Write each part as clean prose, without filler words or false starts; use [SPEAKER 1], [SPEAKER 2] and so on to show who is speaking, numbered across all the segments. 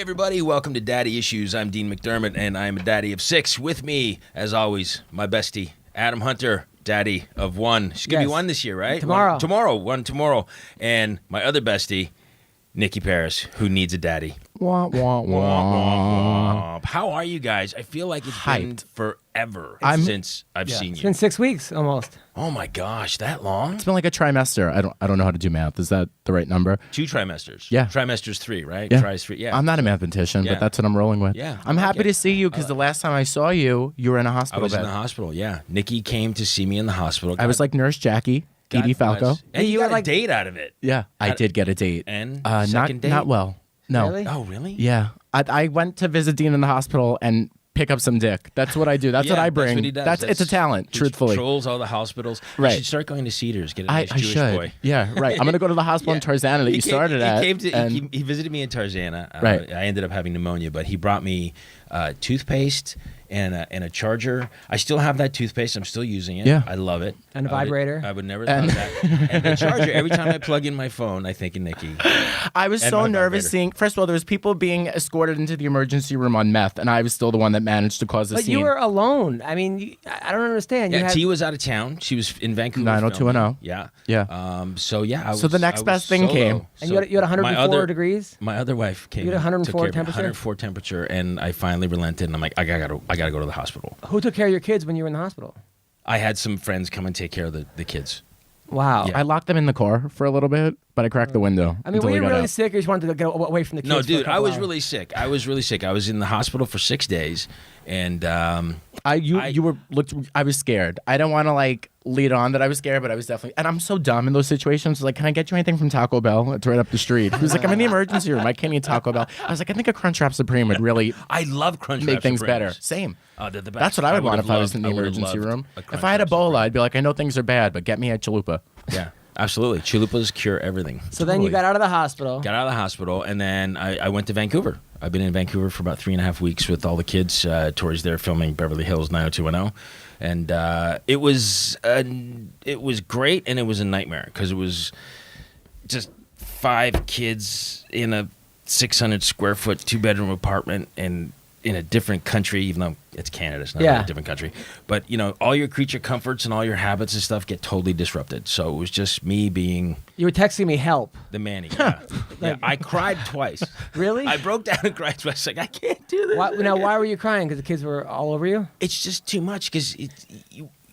[SPEAKER 1] everybody, welcome to Daddy Issues. I'm Dean McDermott, and I'm a daddy of 6. With me, as always, my bestie, Adam Hunter, daddy of 1. She's going to be 1 this year, right?
[SPEAKER 2] Tomorrow.
[SPEAKER 1] One tomorrow. And my other bestie, Nicky Paris, who needs a daddy.
[SPEAKER 3] Wah, wah, wah.
[SPEAKER 1] How are you guys? I feel like it's been forever since I've seen you.
[SPEAKER 2] It's been 6 weeks almost.
[SPEAKER 1] Oh my gosh, that long?
[SPEAKER 3] It's been like a trimester. I don't know how to do math. Is that the right number?
[SPEAKER 1] 2 trimesters.
[SPEAKER 3] Yeah.
[SPEAKER 1] Trimester's 3, right?
[SPEAKER 3] Yeah.
[SPEAKER 1] Tries 3. Yeah.
[SPEAKER 3] I'm not a mathematician,
[SPEAKER 1] Yeah.
[SPEAKER 3] but that's what I'm rolling with.
[SPEAKER 1] Yeah,
[SPEAKER 3] I'm
[SPEAKER 1] I like
[SPEAKER 3] happy
[SPEAKER 1] it.
[SPEAKER 3] to see you because the last time I saw you, you were in a
[SPEAKER 1] I
[SPEAKER 3] hospital
[SPEAKER 1] was
[SPEAKER 3] bed.
[SPEAKER 1] in the hospital, yeah. Nikki came to see me in the hospital.
[SPEAKER 3] I was like Nurse Jackie,
[SPEAKER 1] God
[SPEAKER 3] Edie Falco.
[SPEAKER 1] bless. And you
[SPEAKER 2] You were
[SPEAKER 1] got
[SPEAKER 2] like-
[SPEAKER 1] a date out of it.
[SPEAKER 3] Yeah, I did get a date.
[SPEAKER 1] And
[SPEAKER 3] not
[SPEAKER 1] second date?
[SPEAKER 3] not well. No.
[SPEAKER 2] Really?
[SPEAKER 1] Oh, really?
[SPEAKER 3] Yeah, I went to visit Dean in the hospital and pick up some dick. That's what I do. That's what I bring.
[SPEAKER 1] That's what he does.
[SPEAKER 3] It's a talent,
[SPEAKER 1] He
[SPEAKER 3] truthfully.
[SPEAKER 1] Controls all the hospitals.
[SPEAKER 3] Right.
[SPEAKER 1] You should start going to Cedars. Get a
[SPEAKER 3] I
[SPEAKER 1] nice Jewish
[SPEAKER 3] should.
[SPEAKER 1] boy.
[SPEAKER 3] Yeah, right. I'm gonna go to the hospital in Tarzana that you started at.
[SPEAKER 1] He visited me in Tarzana.
[SPEAKER 3] Right.
[SPEAKER 1] I ended up having pneumonia, but he brought me toothpaste and a charger. I still have that toothpaste. I'm still using it.
[SPEAKER 3] Yeah.
[SPEAKER 1] I love it.
[SPEAKER 2] And a vibrator.
[SPEAKER 1] I would never thought that. And the charger. Every time I plug in my phone, I think of Nikki.
[SPEAKER 3] I was
[SPEAKER 1] And
[SPEAKER 3] so
[SPEAKER 1] my
[SPEAKER 3] nervous
[SPEAKER 1] vibrator.
[SPEAKER 3] seeing. First of all, there was people being escorted into the emergency room on meth, and I was still the one that managed to cause the
[SPEAKER 2] But
[SPEAKER 3] scene.
[SPEAKER 2] you were alone. I mean, I don't understand.
[SPEAKER 1] Yeah, T was out of town. She was in Vancouver.
[SPEAKER 3] 90210.
[SPEAKER 1] Yeah.
[SPEAKER 3] Yeah.
[SPEAKER 1] So yeah.
[SPEAKER 3] So the next best thing came.
[SPEAKER 2] And you had 104 degrees?
[SPEAKER 1] My other wife came.
[SPEAKER 2] You had
[SPEAKER 1] in,
[SPEAKER 2] 104
[SPEAKER 1] took care of me.
[SPEAKER 2] temperature?
[SPEAKER 1] 104 temperature, and I finally relented. And I'm like, I gotta go to the hospital.
[SPEAKER 2] Who took care of your kids when you were in the hospital?
[SPEAKER 1] I had some friends come and take care of the kids.
[SPEAKER 2] Wow.
[SPEAKER 1] Yeah.
[SPEAKER 3] I locked them in the car for a little bit, but I cracked the window.
[SPEAKER 2] I mean,
[SPEAKER 3] until
[SPEAKER 2] were
[SPEAKER 3] they
[SPEAKER 2] you
[SPEAKER 3] got
[SPEAKER 2] really
[SPEAKER 3] out.
[SPEAKER 2] sick or you just wanted to get away from the kids?
[SPEAKER 1] No,
[SPEAKER 2] for a
[SPEAKER 1] dude, I
[SPEAKER 2] couple
[SPEAKER 1] was
[SPEAKER 2] hours?
[SPEAKER 1] really sick. I was in the hospital for 6 days, and
[SPEAKER 3] You looked. I was scared. I don't want to like lead on that I was scared, but I was definitely. And I'm so dumb in those situations. Like, can I get you anything from Taco Bell? It's right up the street. He was like, I'm in the emergency room. I can't eat Taco Bell. I was like, I think a Crunchwrap Supreme would really
[SPEAKER 1] I love Crunchwrap
[SPEAKER 3] make things
[SPEAKER 1] Supremes.
[SPEAKER 3] better. Same.
[SPEAKER 1] They're the best.
[SPEAKER 3] That's what I would want if I was in the
[SPEAKER 1] would've
[SPEAKER 3] emergency
[SPEAKER 1] loved
[SPEAKER 3] room.
[SPEAKER 1] a
[SPEAKER 3] If I had
[SPEAKER 1] Crunchwrap
[SPEAKER 3] Ebola, I'd be like, I know things are bad, but get me a chalupa.
[SPEAKER 1] Supreme. Yeah, absolutely. Chalupas cure everything.
[SPEAKER 2] So then you got out of the hospital.
[SPEAKER 1] Got out of the hospital, and then I went to Vancouver. I've been in Vancouver for about 3.5 weeks with all the kids. Tori's there filming Beverly Hills 90210, and it was great, and it was a nightmare because it was just 5 kids in a 600 square foot 2-bedroom apartment and in a different country, even though it's Canada, it's not a different country. But, you know, all your creature comforts and all your habits and stuff get totally disrupted. So it was just me being
[SPEAKER 2] You were texting me help.
[SPEAKER 1] the Manny. Yeah. Yeah, I cried twice.
[SPEAKER 2] Really?
[SPEAKER 1] I broke down and cried twice. Like, I can't do this.
[SPEAKER 2] Why were you crying? Because the kids were all over you?
[SPEAKER 1] It's just too much because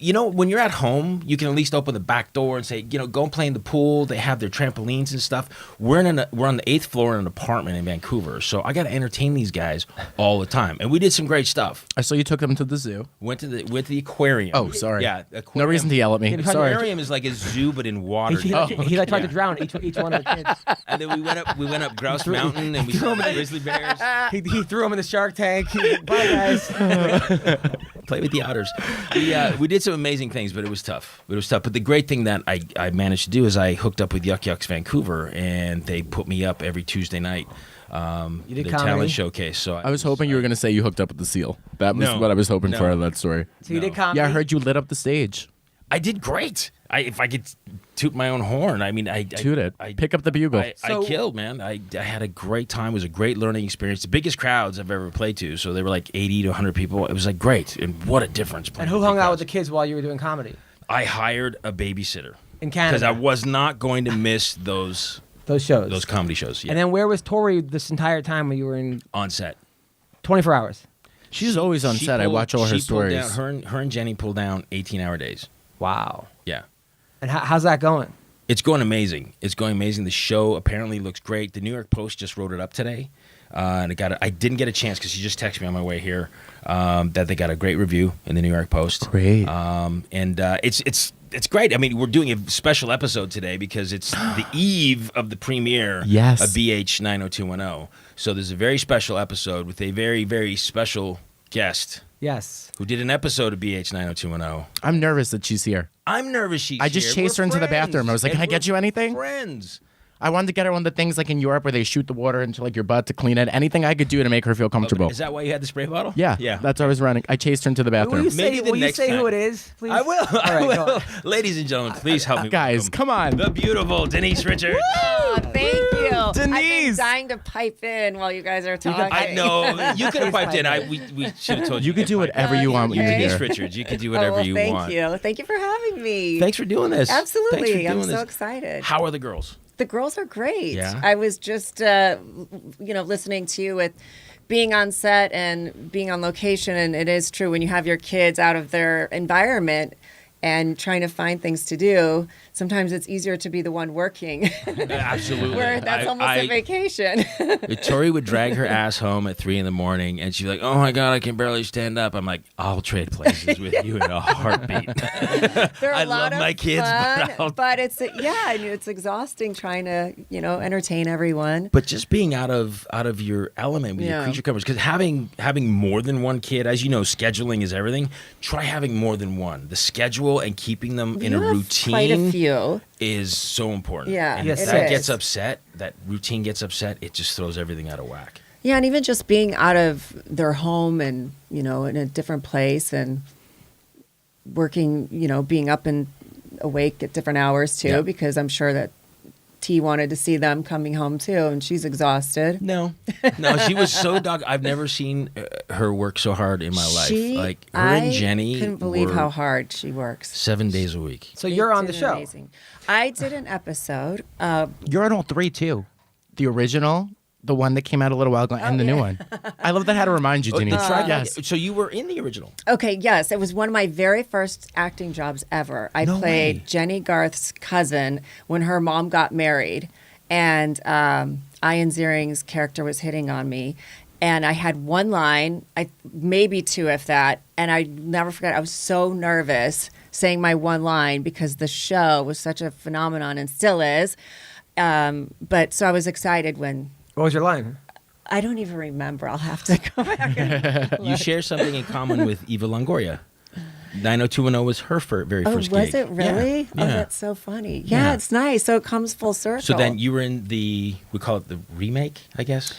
[SPEAKER 1] you know, when you're at home, you can at least open the back door and say, you know, go and play in the pool. They have their trampolines and stuff. We're on the 8th floor in an apartment in Vancouver, so I got to entertain these guys all the time. And we did some great stuff.
[SPEAKER 3] I saw you took them to the zoo.
[SPEAKER 1] Went to the aquarium.
[SPEAKER 3] Oh, sorry.
[SPEAKER 1] Yeah,
[SPEAKER 3] No
[SPEAKER 1] aquarium.
[SPEAKER 3] reason to yell at me.
[SPEAKER 2] Did he
[SPEAKER 3] Sorry.
[SPEAKER 1] Aquarium is like a zoo, but in water.
[SPEAKER 2] He tried to drown each one of the kids.
[SPEAKER 1] And then we went up Grouse Mountain and we saw the grizzly bears.
[SPEAKER 2] He threw him in the Shark Tank. Bye, guys.
[SPEAKER 1] Play with the otters. We did some amazing things, but it was tough. But the great thing that I managed to do is I hooked up with Yuck Yucks Vancouver, and they put me up every Tuesday night.
[SPEAKER 2] You did
[SPEAKER 1] the
[SPEAKER 2] comedy?
[SPEAKER 1] talent showcase. So
[SPEAKER 3] I was hoping you were going to say you hooked up with the seal. That was
[SPEAKER 1] No.
[SPEAKER 3] what I was hoping
[SPEAKER 1] No.
[SPEAKER 3] for out of that story.
[SPEAKER 2] So you
[SPEAKER 1] No.
[SPEAKER 2] did comedy?
[SPEAKER 3] Yeah, I heard you lit up the stage.
[SPEAKER 1] I did great. If I could toot my own horn, I mean, I
[SPEAKER 3] Toot it.
[SPEAKER 1] I
[SPEAKER 3] Pick up the bugle.
[SPEAKER 1] I
[SPEAKER 2] So-
[SPEAKER 1] killed, man. I had a great time. It was a great learning experience. The biggest crowds I've ever played to. So they were like 80 to 100 people. It was like great. And what a difference.
[SPEAKER 2] And
[SPEAKER 1] playing
[SPEAKER 2] who
[SPEAKER 1] big
[SPEAKER 2] hung out with
[SPEAKER 1] crowds.
[SPEAKER 2] the kids while you were doing comedy?
[SPEAKER 1] I hired a babysitter.
[SPEAKER 2] In
[SPEAKER 1] Because
[SPEAKER 2] Canada?
[SPEAKER 1] I was not going to miss those
[SPEAKER 2] Those shows.
[SPEAKER 1] those comedy shows. Yeah.
[SPEAKER 2] And then where was Tori this entire time when you were in
[SPEAKER 1] On set.
[SPEAKER 2] 24 hours?
[SPEAKER 3] She's always on
[SPEAKER 1] She
[SPEAKER 3] set. I
[SPEAKER 1] pulled-
[SPEAKER 3] watch all her
[SPEAKER 1] she pulled
[SPEAKER 3] stories.
[SPEAKER 1] down- her and Jenny pulled down 18-hour days.
[SPEAKER 2] Wow.
[SPEAKER 1] Yeah.
[SPEAKER 2] And how's that going?
[SPEAKER 1] It's going amazing. The show apparently looks great. The New York Post just wrote it up today. And I didn't get a chance because she just texted me on my way here that they got a great review in the New York Post.
[SPEAKER 3] Great.
[SPEAKER 1] It's great. I mean, we're doing a special episode today because it's the eve of the premiere
[SPEAKER 3] Yes.
[SPEAKER 1] of BH 90210. So there's a very special episode with a very, very special guest
[SPEAKER 2] Yes.
[SPEAKER 1] who did an episode of BH 90210.
[SPEAKER 3] I'm nervous that she's here.
[SPEAKER 1] I'm nervous she's
[SPEAKER 3] I just
[SPEAKER 1] here.
[SPEAKER 3] chased
[SPEAKER 1] We're
[SPEAKER 3] her into the
[SPEAKER 1] friends.
[SPEAKER 3] bathroom. I was like,
[SPEAKER 1] And
[SPEAKER 3] "Can I get
[SPEAKER 1] we're
[SPEAKER 3] you anything?"
[SPEAKER 1] Friends.
[SPEAKER 3] I wanted to get her one of the things like in Europe where they shoot the water into like your butt to clean it. Anything I could do to make her feel comfortable.
[SPEAKER 1] Is that why you had the spray bottle?
[SPEAKER 3] Yeah.
[SPEAKER 1] Yeah.
[SPEAKER 3] That's what I was running. I chased her into the
[SPEAKER 2] Will
[SPEAKER 3] bathroom.
[SPEAKER 2] you say,
[SPEAKER 1] Maybe the
[SPEAKER 2] will you
[SPEAKER 1] next
[SPEAKER 2] say
[SPEAKER 1] time.
[SPEAKER 2] who it is, please?
[SPEAKER 1] I will.
[SPEAKER 2] All
[SPEAKER 1] I
[SPEAKER 2] right, go
[SPEAKER 1] will.
[SPEAKER 2] on.
[SPEAKER 1] Ladies and gentlemen, please help me.
[SPEAKER 3] Guys,
[SPEAKER 1] welcome
[SPEAKER 3] come on.
[SPEAKER 1] the beautiful Denise Richards.
[SPEAKER 4] Oh, thank you. I've been
[SPEAKER 3] Denise.
[SPEAKER 4] dying to pipe in while you guys are talking.
[SPEAKER 1] I know. You could have piped in. We should have told you.
[SPEAKER 3] You could do whatever you want when you're
[SPEAKER 1] Denise
[SPEAKER 3] here.
[SPEAKER 1] Richards, you could do
[SPEAKER 4] Oh,
[SPEAKER 1] whatever
[SPEAKER 4] well,
[SPEAKER 1] you
[SPEAKER 4] thank
[SPEAKER 1] want.
[SPEAKER 4] you. Thank you for having me.
[SPEAKER 1] Thanks for doing this. Thanks for
[SPEAKER 4] Absolutely.
[SPEAKER 1] doing
[SPEAKER 4] I'm
[SPEAKER 1] this.
[SPEAKER 4] so excited.
[SPEAKER 1] How are the girls?
[SPEAKER 4] The girls are great.
[SPEAKER 1] Yeah?
[SPEAKER 4] I was just, listening to you with being on set and being on location. And it is true when you have your kids out of their environment and trying to find things to do, sometimes it's easier to be the one working.
[SPEAKER 1] Absolutely.
[SPEAKER 4] Where that's almost a vacation.
[SPEAKER 1] Tori would drag her ass home at 3 a.m. and she'd be like, "Oh my God, I can barely stand up." I'm like, "I'll trade places with you in a heartbeat."
[SPEAKER 4] They're
[SPEAKER 1] I
[SPEAKER 4] a lot
[SPEAKER 1] love
[SPEAKER 4] of
[SPEAKER 1] my kids,
[SPEAKER 4] fun, but it's and it's exhausting trying to entertain everyone.
[SPEAKER 1] But just being out of your element with your
[SPEAKER 4] Yeah.
[SPEAKER 1] creature comforts, because having more than one kid, as you know, scheduling is everything. Try having more than one. The schedule and keeping them in a
[SPEAKER 4] You have
[SPEAKER 1] routine
[SPEAKER 4] quite a few.
[SPEAKER 1] is so important.
[SPEAKER 4] Yeah,
[SPEAKER 1] and
[SPEAKER 2] Yes,
[SPEAKER 1] if
[SPEAKER 2] it
[SPEAKER 1] that
[SPEAKER 4] is.
[SPEAKER 1] gets upset, that routine gets upset, it just throws everything out of whack.
[SPEAKER 4] Yeah, and even just being out of their home and in a different place and working, being up and awake at different hours too,
[SPEAKER 1] Yeah.
[SPEAKER 4] because I'm sure that T wanted to see them coming home too, and she's exhausted.
[SPEAKER 1] No, she was so I've never seen her work so hard in my life. Like her
[SPEAKER 4] I
[SPEAKER 1] and Jenny
[SPEAKER 4] couldn't believe
[SPEAKER 1] were
[SPEAKER 4] how hard she works.
[SPEAKER 1] 7 days a week.
[SPEAKER 2] So you're on the
[SPEAKER 4] Did
[SPEAKER 2] show.
[SPEAKER 4] amazing. I did an episode.
[SPEAKER 3] You're in all three too. The original, the one that came out a little while ago, and the new
[SPEAKER 4] yeah.
[SPEAKER 3] one. I love that how to remind you, Denise. Yes.
[SPEAKER 1] So you were in the original.
[SPEAKER 4] Okay, yes. It was one of my very first acting jobs ever. I
[SPEAKER 1] No
[SPEAKER 4] played
[SPEAKER 1] way.
[SPEAKER 4] Jenny Garth's cousin when her mom got married. And Ian Ziering's character was hitting on me. And I had one line, maybe two if that. And I never forget, I was so nervous saying my one line because the show was such a phenomenon and still is. But so I was excited when...
[SPEAKER 2] What was your line?
[SPEAKER 4] I don't even remember. I'll have to go back and
[SPEAKER 1] You share something in common with Eva Longoria. 90210 was her very first
[SPEAKER 4] was
[SPEAKER 1] gig.
[SPEAKER 4] it really?
[SPEAKER 1] Yeah.
[SPEAKER 4] Oh, that's so funny. Yeah, it's nice. So it comes full circle.
[SPEAKER 1] So then you were in we call it the remake, I guess.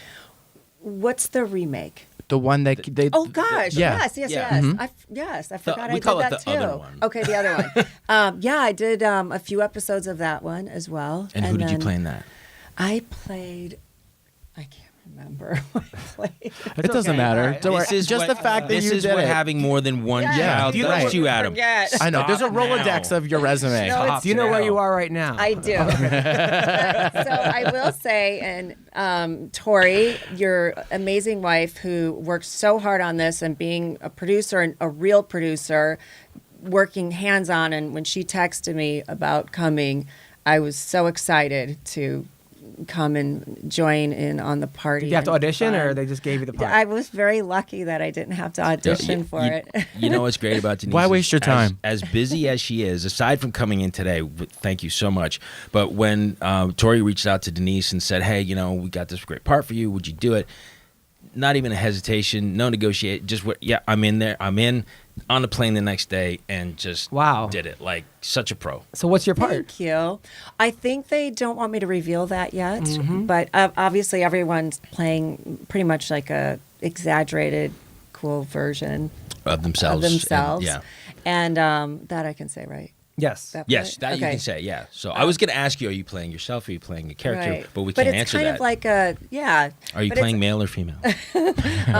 [SPEAKER 4] What's the remake?
[SPEAKER 3] The one that they.
[SPEAKER 4] Oh gosh,
[SPEAKER 3] Yeah.
[SPEAKER 4] yes.
[SPEAKER 1] Yeah. Mm-hmm.
[SPEAKER 4] I forgot
[SPEAKER 1] we
[SPEAKER 4] I did
[SPEAKER 1] call it
[SPEAKER 4] that
[SPEAKER 1] the
[SPEAKER 4] too.
[SPEAKER 1] other one.
[SPEAKER 4] Okay, the other one. Yeah, I did a few episodes of that one as well.
[SPEAKER 1] And who did you
[SPEAKER 4] then
[SPEAKER 1] play in that?
[SPEAKER 4] I played. I can't remember who I played.
[SPEAKER 3] It doesn't
[SPEAKER 2] okay.
[SPEAKER 3] matter.
[SPEAKER 2] All right.
[SPEAKER 3] Don't worry.
[SPEAKER 1] This is
[SPEAKER 3] Just
[SPEAKER 1] what-
[SPEAKER 3] the fact that
[SPEAKER 1] this
[SPEAKER 3] you
[SPEAKER 1] is
[SPEAKER 3] did
[SPEAKER 1] what
[SPEAKER 3] it.
[SPEAKER 1] having more than one
[SPEAKER 4] Yeah.
[SPEAKER 1] child
[SPEAKER 3] Do you know
[SPEAKER 1] does
[SPEAKER 3] what-
[SPEAKER 1] to you, Adam.
[SPEAKER 4] Forget.
[SPEAKER 3] I know. There's a
[SPEAKER 1] Stop
[SPEAKER 3] Rolodex
[SPEAKER 1] now.
[SPEAKER 3] of your resume.
[SPEAKER 4] No, it's-
[SPEAKER 2] Do you know where you are right now?
[SPEAKER 4] I do. So I will say, and Tori, your amazing wife who worked so hard on this and being a producer and a real producer, working hands-on. And when she texted me about coming, I was so excited to come and join in on the party.
[SPEAKER 2] Did you have to
[SPEAKER 4] and
[SPEAKER 2] audition, or
[SPEAKER 4] fun.
[SPEAKER 2] they just gave you the part?
[SPEAKER 4] I was very lucky that I didn't have to audition for it.
[SPEAKER 1] You know what's great about Denise?
[SPEAKER 3] Why
[SPEAKER 1] is
[SPEAKER 3] waste your time?
[SPEAKER 1] As busy as she is, aside from coming in today, thank you so much. But when Tori reached out to Denise and said, "Hey, we got this great part for you. Would you do it?" Not even a hesitation, no negotiate. Just what? Yeah, I'm in there. I'm in. On the plane the next day and just
[SPEAKER 2] Wow.
[SPEAKER 1] did it like such a pro.
[SPEAKER 2] So what's your part?
[SPEAKER 4] Thank you. I think they don't want me to reveal that yet,
[SPEAKER 2] Mm-hmm.
[SPEAKER 4] but obviously everyone's playing pretty much like a exaggerated, cool version
[SPEAKER 1] Of themselves.
[SPEAKER 4] of themselves.
[SPEAKER 1] And,
[SPEAKER 4] And that I can say, right?
[SPEAKER 2] Yes.
[SPEAKER 4] That
[SPEAKER 1] yes,
[SPEAKER 4] part?
[SPEAKER 1] that you
[SPEAKER 4] Okay.
[SPEAKER 1] can say, yeah. So I was going to ask you, are you playing yourself? Are you playing a character?
[SPEAKER 4] Right.
[SPEAKER 1] But we can't
[SPEAKER 4] it's
[SPEAKER 1] answer
[SPEAKER 4] kind
[SPEAKER 1] that.
[SPEAKER 4] of like a, yeah.
[SPEAKER 1] Are you
[SPEAKER 4] but it's-
[SPEAKER 1] playing male or female? Are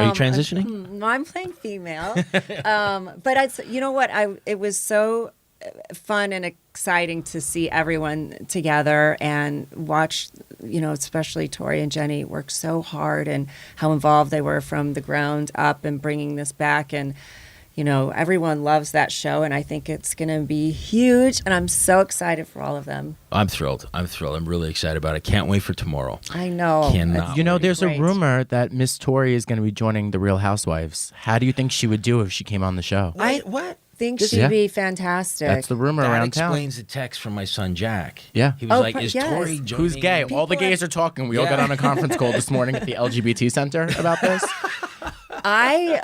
[SPEAKER 1] you transitioning?
[SPEAKER 4] No, I'm playing female. But you know what? It was so fun and exciting to see everyone together and watch, especially Tori and Jenny work so hard and how involved they were from the ground up and bringing this back. And, everyone loves that show. And I think it's going to be huge. And I'm so excited for all of them.
[SPEAKER 1] I'm thrilled. I'm really excited about it. Can't wait for tomorrow.
[SPEAKER 4] I know.
[SPEAKER 1] Cannot.
[SPEAKER 4] It's
[SPEAKER 3] You know,
[SPEAKER 4] gonna be
[SPEAKER 3] there's a
[SPEAKER 4] great.
[SPEAKER 3] rumor that Miss Tori is going to be joining the Real Housewives. How do you think she would do if she came on the show?
[SPEAKER 1] What?
[SPEAKER 4] Think
[SPEAKER 1] This-
[SPEAKER 4] she'd
[SPEAKER 3] Yeah.
[SPEAKER 4] be fantastic.
[SPEAKER 3] That's the rumor
[SPEAKER 1] That
[SPEAKER 3] around town.
[SPEAKER 1] explains the text from my son Jack.
[SPEAKER 3] Yeah.
[SPEAKER 1] He was
[SPEAKER 4] Oh,
[SPEAKER 1] like, "Is
[SPEAKER 4] yes.
[SPEAKER 1] Tori joining?"
[SPEAKER 3] Who's gay? All the
[SPEAKER 4] People
[SPEAKER 3] gays are talking. We all
[SPEAKER 1] Yeah.
[SPEAKER 3] got on a conference call this morning at the LGBT Center about this.
[SPEAKER 4] I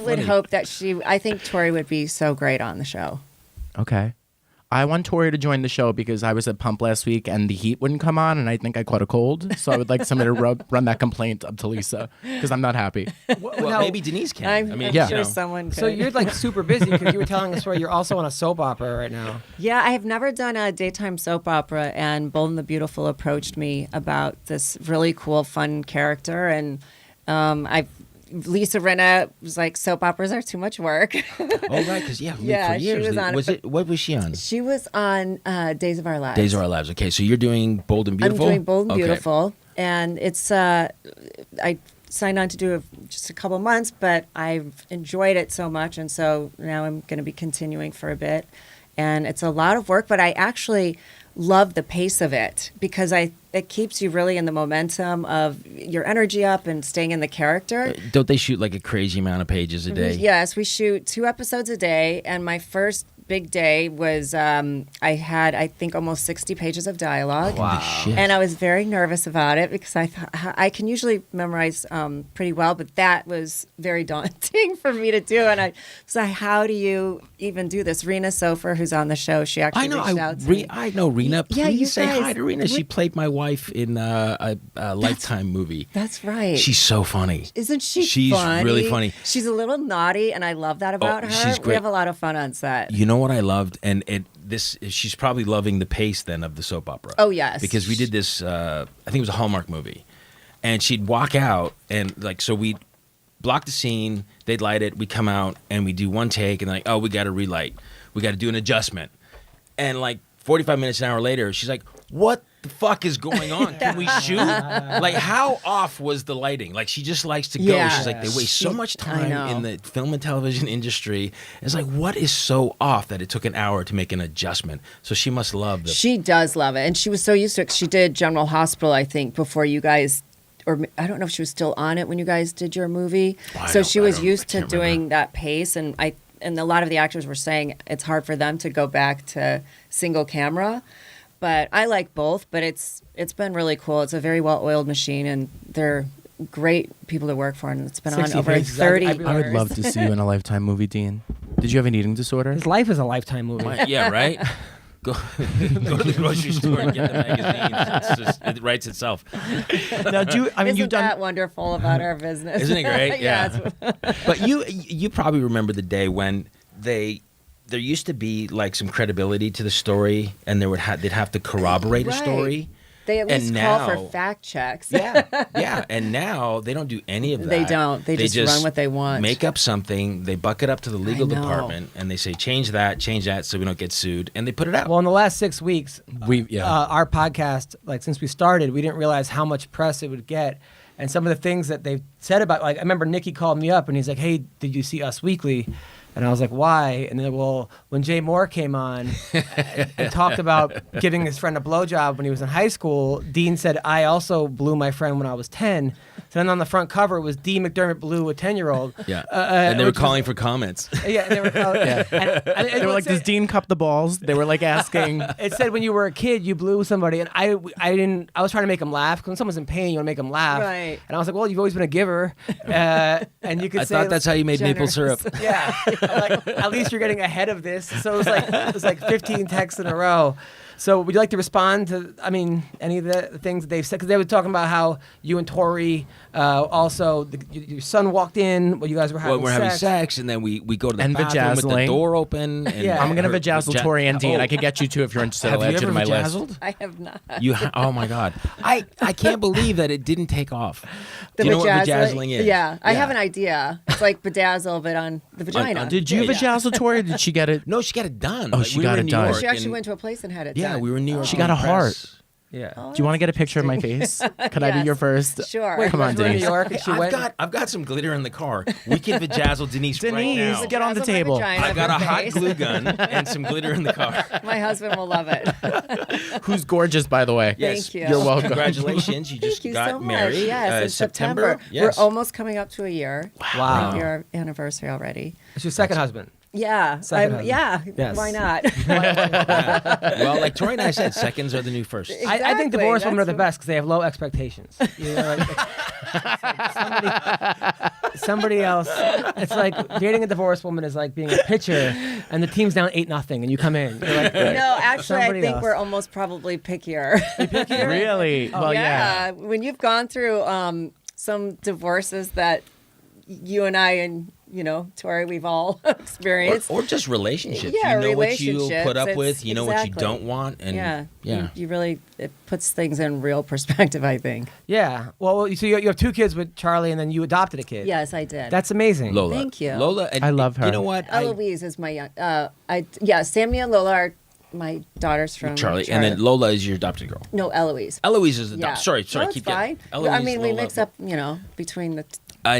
[SPEAKER 4] would hope that I think Tori would be so great on the show.
[SPEAKER 3] Okay. I want Tori to join the show because I was at Pump last week and the heat wouldn't come on, and I think I caught a cold. So I would like somebody to run that complaint up to Lisa because I'm not happy.
[SPEAKER 1] Well, maybe Denise can.
[SPEAKER 4] I'm
[SPEAKER 3] yeah.
[SPEAKER 4] sure someone could.
[SPEAKER 2] So you're like super busy because you were telling us where you're also on a soap opera right now.
[SPEAKER 4] Yeah, I have never done a daytime soap opera, and Bold and the Beautiful approached me about this really cool, fun character, and Lisa Rinna was like, soap operas are too much work.
[SPEAKER 1] Oh, right, because
[SPEAKER 4] Yeah,
[SPEAKER 1] for years.
[SPEAKER 4] she was on it,
[SPEAKER 1] What was she on?
[SPEAKER 4] She was on Days of Our Lives.
[SPEAKER 1] Days of Our Lives. Okay, so you're doing Bold and Beautiful?
[SPEAKER 4] I'm doing Bold and
[SPEAKER 1] Okay.
[SPEAKER 4] Beautiful, and it's I signed on to do it just a couple months, but I've enjoyed it so much, and so now I'm going to be continuing for a bit. And it's a lot of work, but I actually love the pace of it because it keeps you really in the momentum of your energy up and staying in the character.
[SPEAKER 1] Don't they shoot like a crazy amount of pages a day?
[SPEAKER 4] Yes, we shoot 2 episodes a day, and my first big day was I had, I think, almost 60 pages of dialogue.
[SPEAKER 1] Wow. Shit.
[SPEAKER 4] And I was very nervous about it because I thought I can usually memorize pretty well, but that was very daunting for me to do. And I was like, how do you even do this? Rena Sofer, who's on the show, she actually reached out to me.
[SPEAKER 1] I know Rena. Please
[SPEAKER 4] Yeah, you
[SPEAKER 1] say
[SPEAKER 4] guys-
[SPEAKER 1] hi to Rena. She played my wife in a Lifetime movie.
[SPEAKER 4] That's right.
[SPEAKER 1] She's so funny.
[SPEAKER 4] Isn't she
[SPEAKER 1] She's
[SPEAKER 4] funny?
[SPEAKER 1] really funny.
[SPEAKER 4] She's a little naughty, and I love that about her.
[SPEAKER 1] she's
[SPEAKER 4] We
[SPEAKER 1] great.
[SPEAKER 4] have a lot of fun on set.
[SPEAKER 1] You know what I loved, and she's probably loving the pace then of the soap opera.
[SPEAKER 4] Oh, yes.
[SPEAKER 1] Because we did this. I think it was a Hallmark movie, and she'd walk out and so we'd block the scene, they'd light it, we come out and we do one take, and they're like, oh, we got to relight, we got to do an adjustment, and like 45 minutes, an hour later, she's like, what the fuck is going on? Can we shoot? Like, how off was the lighting? Like, she just likes to go.
[SPEAKER 4] Yeah.
[SPEAKER 1] She's like, they waste so much
[SPEAKER 4] I
[SPEAKER 1] time
[SPEAKER 4] know.
[SPEAKER 1] in the film and television industry. It's like, what is so off that it took an hour to make an adjustment? So she must love the.
[SPEAKER 4] She does love it, and she was so used to it. She did General Hospital, I think, before you guys, or I don't know if she was still on it when you guys did your movie.
[SPEAKER 1] Well,
[SPEAKER 4] So she was
[SPEAKER 1] I
[SPEAKER 4] used to
[SPEAKER 1] can't
[SPEAKER 4] doing
[SPEAKER 1] remember.
[SPEAKER 4] that pace, and a lot of the actors were saying it's hard for them to go back to single camera. But I like both, but it's been really cool. It's a very well-oiled machine, and they're great people to work for, and it's been on
[SPEAKER 2] 60
[SPEAKER 4] over
[SPEAKER 2] pages.
[SPEAKER 4] 30
[SPEAKER 2] I'd be
[SPEAKER 3] I would
[SPEAKER 4] years.
[SPEAKER 3] love to see you in a Lifetime movie, Dean. Did you have an eating disorder?
[SPEAKER 2] His life is a Lifetime movie.
[SPEAKER 1] Yeah, right? Go to the grocery store and get the magazines. It writes itself.
[SPEAKER 3] Now,
[SPEAKER 4] Isn't
[SPEAKER 3] you've done.
[SPEAKER 4] that wonderful about our business?
[SPEAKER 1] Isn't it great?
[SPEAKER 4] Yeah.
[SPEAKER 1] But you probably remember the day when there used to be like some credibility to the story, and they'd have to corroborate a
[SPEAKER 4] Right.
[SPEAKER 1] story.
[SPEAKER 4] They at least
[SPEAKER 1] And
[SPEAKER 4] call
[SPEAKER 1] now-
[SPEAKER 4] for fact checks.
[SPEAKER 1] Yeah. And now they don't do any of that.
[SPEAKER 4] They don't. They just run what they want.
[SPEAKER 1] Make up something. They buck it up to the legal
[SPEAKER 4] know.
[SPEAKER 1] department, and they say change that, so we don't get sued, and they put it out.
[SPEAKER 2] Well, in the last 6 weeks,
[SPEAKER 3] Yeah.
[SPEAKER 2] our podcast, like since we started, we didn't realize how much press it would get. And some of the things that they've said about, like, I remember Nicky called me up and he's like, hey, did you see Us Weekly? And I was like, why? And then, well, when Jay Moore came on and talked about giving his friend a blowjob when he was in high school, Dean said, I also blew my friend when I was 10. So then on the front cover, it was Dean McDermott blew a 10-year-old.
[SPEAKER 1] Yeah. And they were
[SPEAKER 2] which was-
[SPEAKER 1] calling for comments.
[SPEAKER 2] Yeah, and they were,
[SPEAKER 3] They were like, does Dean cup the balls? They were like asking.
[SPEAKER 2] It said when you were a kid, you blew somebody, and I was trying to make him laugh because when someone's in pain, you want to make them laugh.
[SPEAKER 4] Right.
[SPEAKER 2] And I was like, well, you've always been a giver, and you could
[SPEAKER 1] I
[SPEAKER 2] say
[SPEAKER 1] thought that's how you made maple
[SPEAKER 4] generous.
[SPEAKER 1] syrup.
[SPEAKER 2] yeah, like, at least you're getting ahead of this. So it was like 15 texts in a row. So would you like to respond to, any of the things that they've said? Because they were talking about how you and Tori, also, your son walked in while you guys were having
[SPEAKER 1] We're having sex, and then we go to the
[SPEAKER 3] And
[SPEAKER 1] bathroom with the
[SPEAKER 3] vajazzling.
[SPEAKER 1] door open. And
[SPEAKER 2] Yeah.
[SPEAKER 3] I'm gonna
[SPEAKER 1] her-
[SPEAKER 3] vajazzle
[SPEAKER 1] vaja-
[SPEAKER 3] Tori and Dean.
[SPEAKER 1] Oh.
[SPEAKER 3] I could get you two if you're interested.
[SPEAKER 1] Have
[SPEAKER 3] I'll
[SPEAKER 1] you
[SPEAKER 3] add you
[SPEAKER 1] ever
[SPEAKER 3] to my
[SPEAKER 1] vajazzled?
[SPEAKER 3] list.
[SPEAKER 4] I have not.
[SPEAKER 1] Oh my God! I can't believe that it didn't take off.
[SPEAKER 4] The
[SPEAKER 1] Do you know what
[SPEAKER 4] vajazzling-
[SPEAKER 1] vajazzling is?
[SPEAKER 4] Yeah, I have an idea. It's like bedazzle, but on the vagina.
[SPEAKER 3] Did you
[SPEAKER 1] Yeah.
[SPEAKER 3] vajazzle Tori? Or did she get it?
[SPEAKER 1] No, she got it done.
[SPEAKER 3] Oh,
[SPEAKER 1] Like,
[SPEAKER 3] she
[SPEAKER 1] we
[SPEAKER 3] got
[SPEAKER 1] were
[SPEAKER 3] it
[SPEAKER 1] in New
[SPEAKER 3] done.
[SPEAKER 1] York
[SPEAKER 4] She actually
[SPEAKER 1] and-
[SPEAKER 4] went to a place and had it
[SPEAKER 1] Yeah,
[SPEAKER 4] done.
[SPEAKER 1] we were in New York.
[SPEAKER 3] She got a
[SPEAKER 1] doing
[SPEAKER 3] heart.
[SPEAKER 1] press.
[SPEAKER 2] Yeah.
[SPEAKER 3] Do you want to get a picture of my face? Could I be
[SPEAKER 4] Yes.
[SPEAKER 3] your first?
[SPEAKER 4] Sure.
[SPEAKER 2] Wait,
[SPEAKER 3] Come on,
[SPEAKER 2] you were in New
[SPEAKER 3] Denise.
[SPEAKER 2] York, and
[SPEAKER 1] Hey,
[SPEAKER 2] she went.
[SPEAKER 1] I've got some glitter in the car. We can vajazzle Denise right
[SPEAKER 3] Denise,
[SPEAKER 1] now.
[SPEAKER 3] get on the
[SPEAKER 4] Vajazzle my
[SPEAKER 3] table.
[SPEAKER 4] vagina,
[SPEAKER 1] I've got a
[SPEAKER 4] her
[SPEAKER 1] hot
[SPEAKER 4] face.
[SPEAKER 1] glue gun and some glitter in the car.
[SPEAKER 4] My husband will love it.
[SPEAKER 3] Who's gorgeous, by the way.
[SPEAKER 1] Yes.
[SPEAKER 4] Thank you.
[SPEAKER 3] You're welcome.
[SPEAKER 1] Congratulations. You just
[SPEAKER 4] Thank you
[SPEAKER 1] got
[SPEAKER 4] so much.
[SPEAKER 1] married.
[SPEAKER 4] Yes, in September.
[SPEAKER 1] Yes.
[SPEAKER 4] We're almost coming up to a year.
[SPEAKER 2] Wow.
[SPEAKER 4] Your anniversary already.
[SPEAKER 2] It's your second husband.
[SPEAKER 4] Yeah.
[SPEAKER 2] Second husband.
[SPEAKER 4] Yeah.
[SPEAKER 2] Yes.
[SPEAKER 4] Why not?
[SPEAKER 1] Well, like Tori and I said, seconds are the new first.
[SPEAKER 2] I think
[SPEAKER 4] Exactly,
[SPEAKER 2] divorced women are
[SPEAKER 4] that's
[SPEAKER 2] the best because they have low expectations. You know, somebody else. It's like dating a divorced woman is like being a pitcher, and the team's down 8-0, and you come in. You're like,
[SPEAKER 4] No, actually, I
[SPEAKER 2] somebody
[SPEAKER 4] think
[SPEAKER 2] else.
[SPEAKER 4] we're almost probably pickier.
[SPEAKER 3] Really? Well, yeah.
[SPEAKER 4] When you've gone through some divorces that you and I and Tori, we've all experienced.
[SPEAKER 1] Or just relationships.
[SPEAKER 4] Yeah,
[SPEAKER 1] you know what you
[SPEAKER 4] relationships.
[SPEAKER 1] put up with. You know what you
[SPEAKER 4] Exactly.
[SPEAKER 1] don't want. And
[SPEAKER 4] You really, it puts things in real perspective, I think.
[SPEAKER 2] yeah. Well, so you have 2 kids with Charlie, and then you adopted a kid.
[SPEAKER 4] Yes, I did.
[SPEAKER 2] That's amazing.
[SPEAKER 1] Lola.
[SPEAKER 4] Thank you.
[SPEAKER 1] Lola. And,
[SPEAKER 3] I love her.
[SPEAKER 1] You know what?
[SPEAKER 4] Eloise is my young. Sammy and Lola are my daughters from
[SPEAKER 1] Charlie. And then Lola is your adopted girl.
[SPEAKER 4] No, Eloise.
[SPEAKER 1] Eloise is the
[SPEAKER 4] Yeah.
[SPEAKER 1] Sorry,
[SPEAKER 4] No, it's
[SPEAKER 1] keep
[SPEAKER 4] fine.
[SPEAKER 1] getting. Eloise,
[SPEAKER 4] I mean, we
[SPEAKER 1] Lola.
[SPEAKER 4] mix up, between the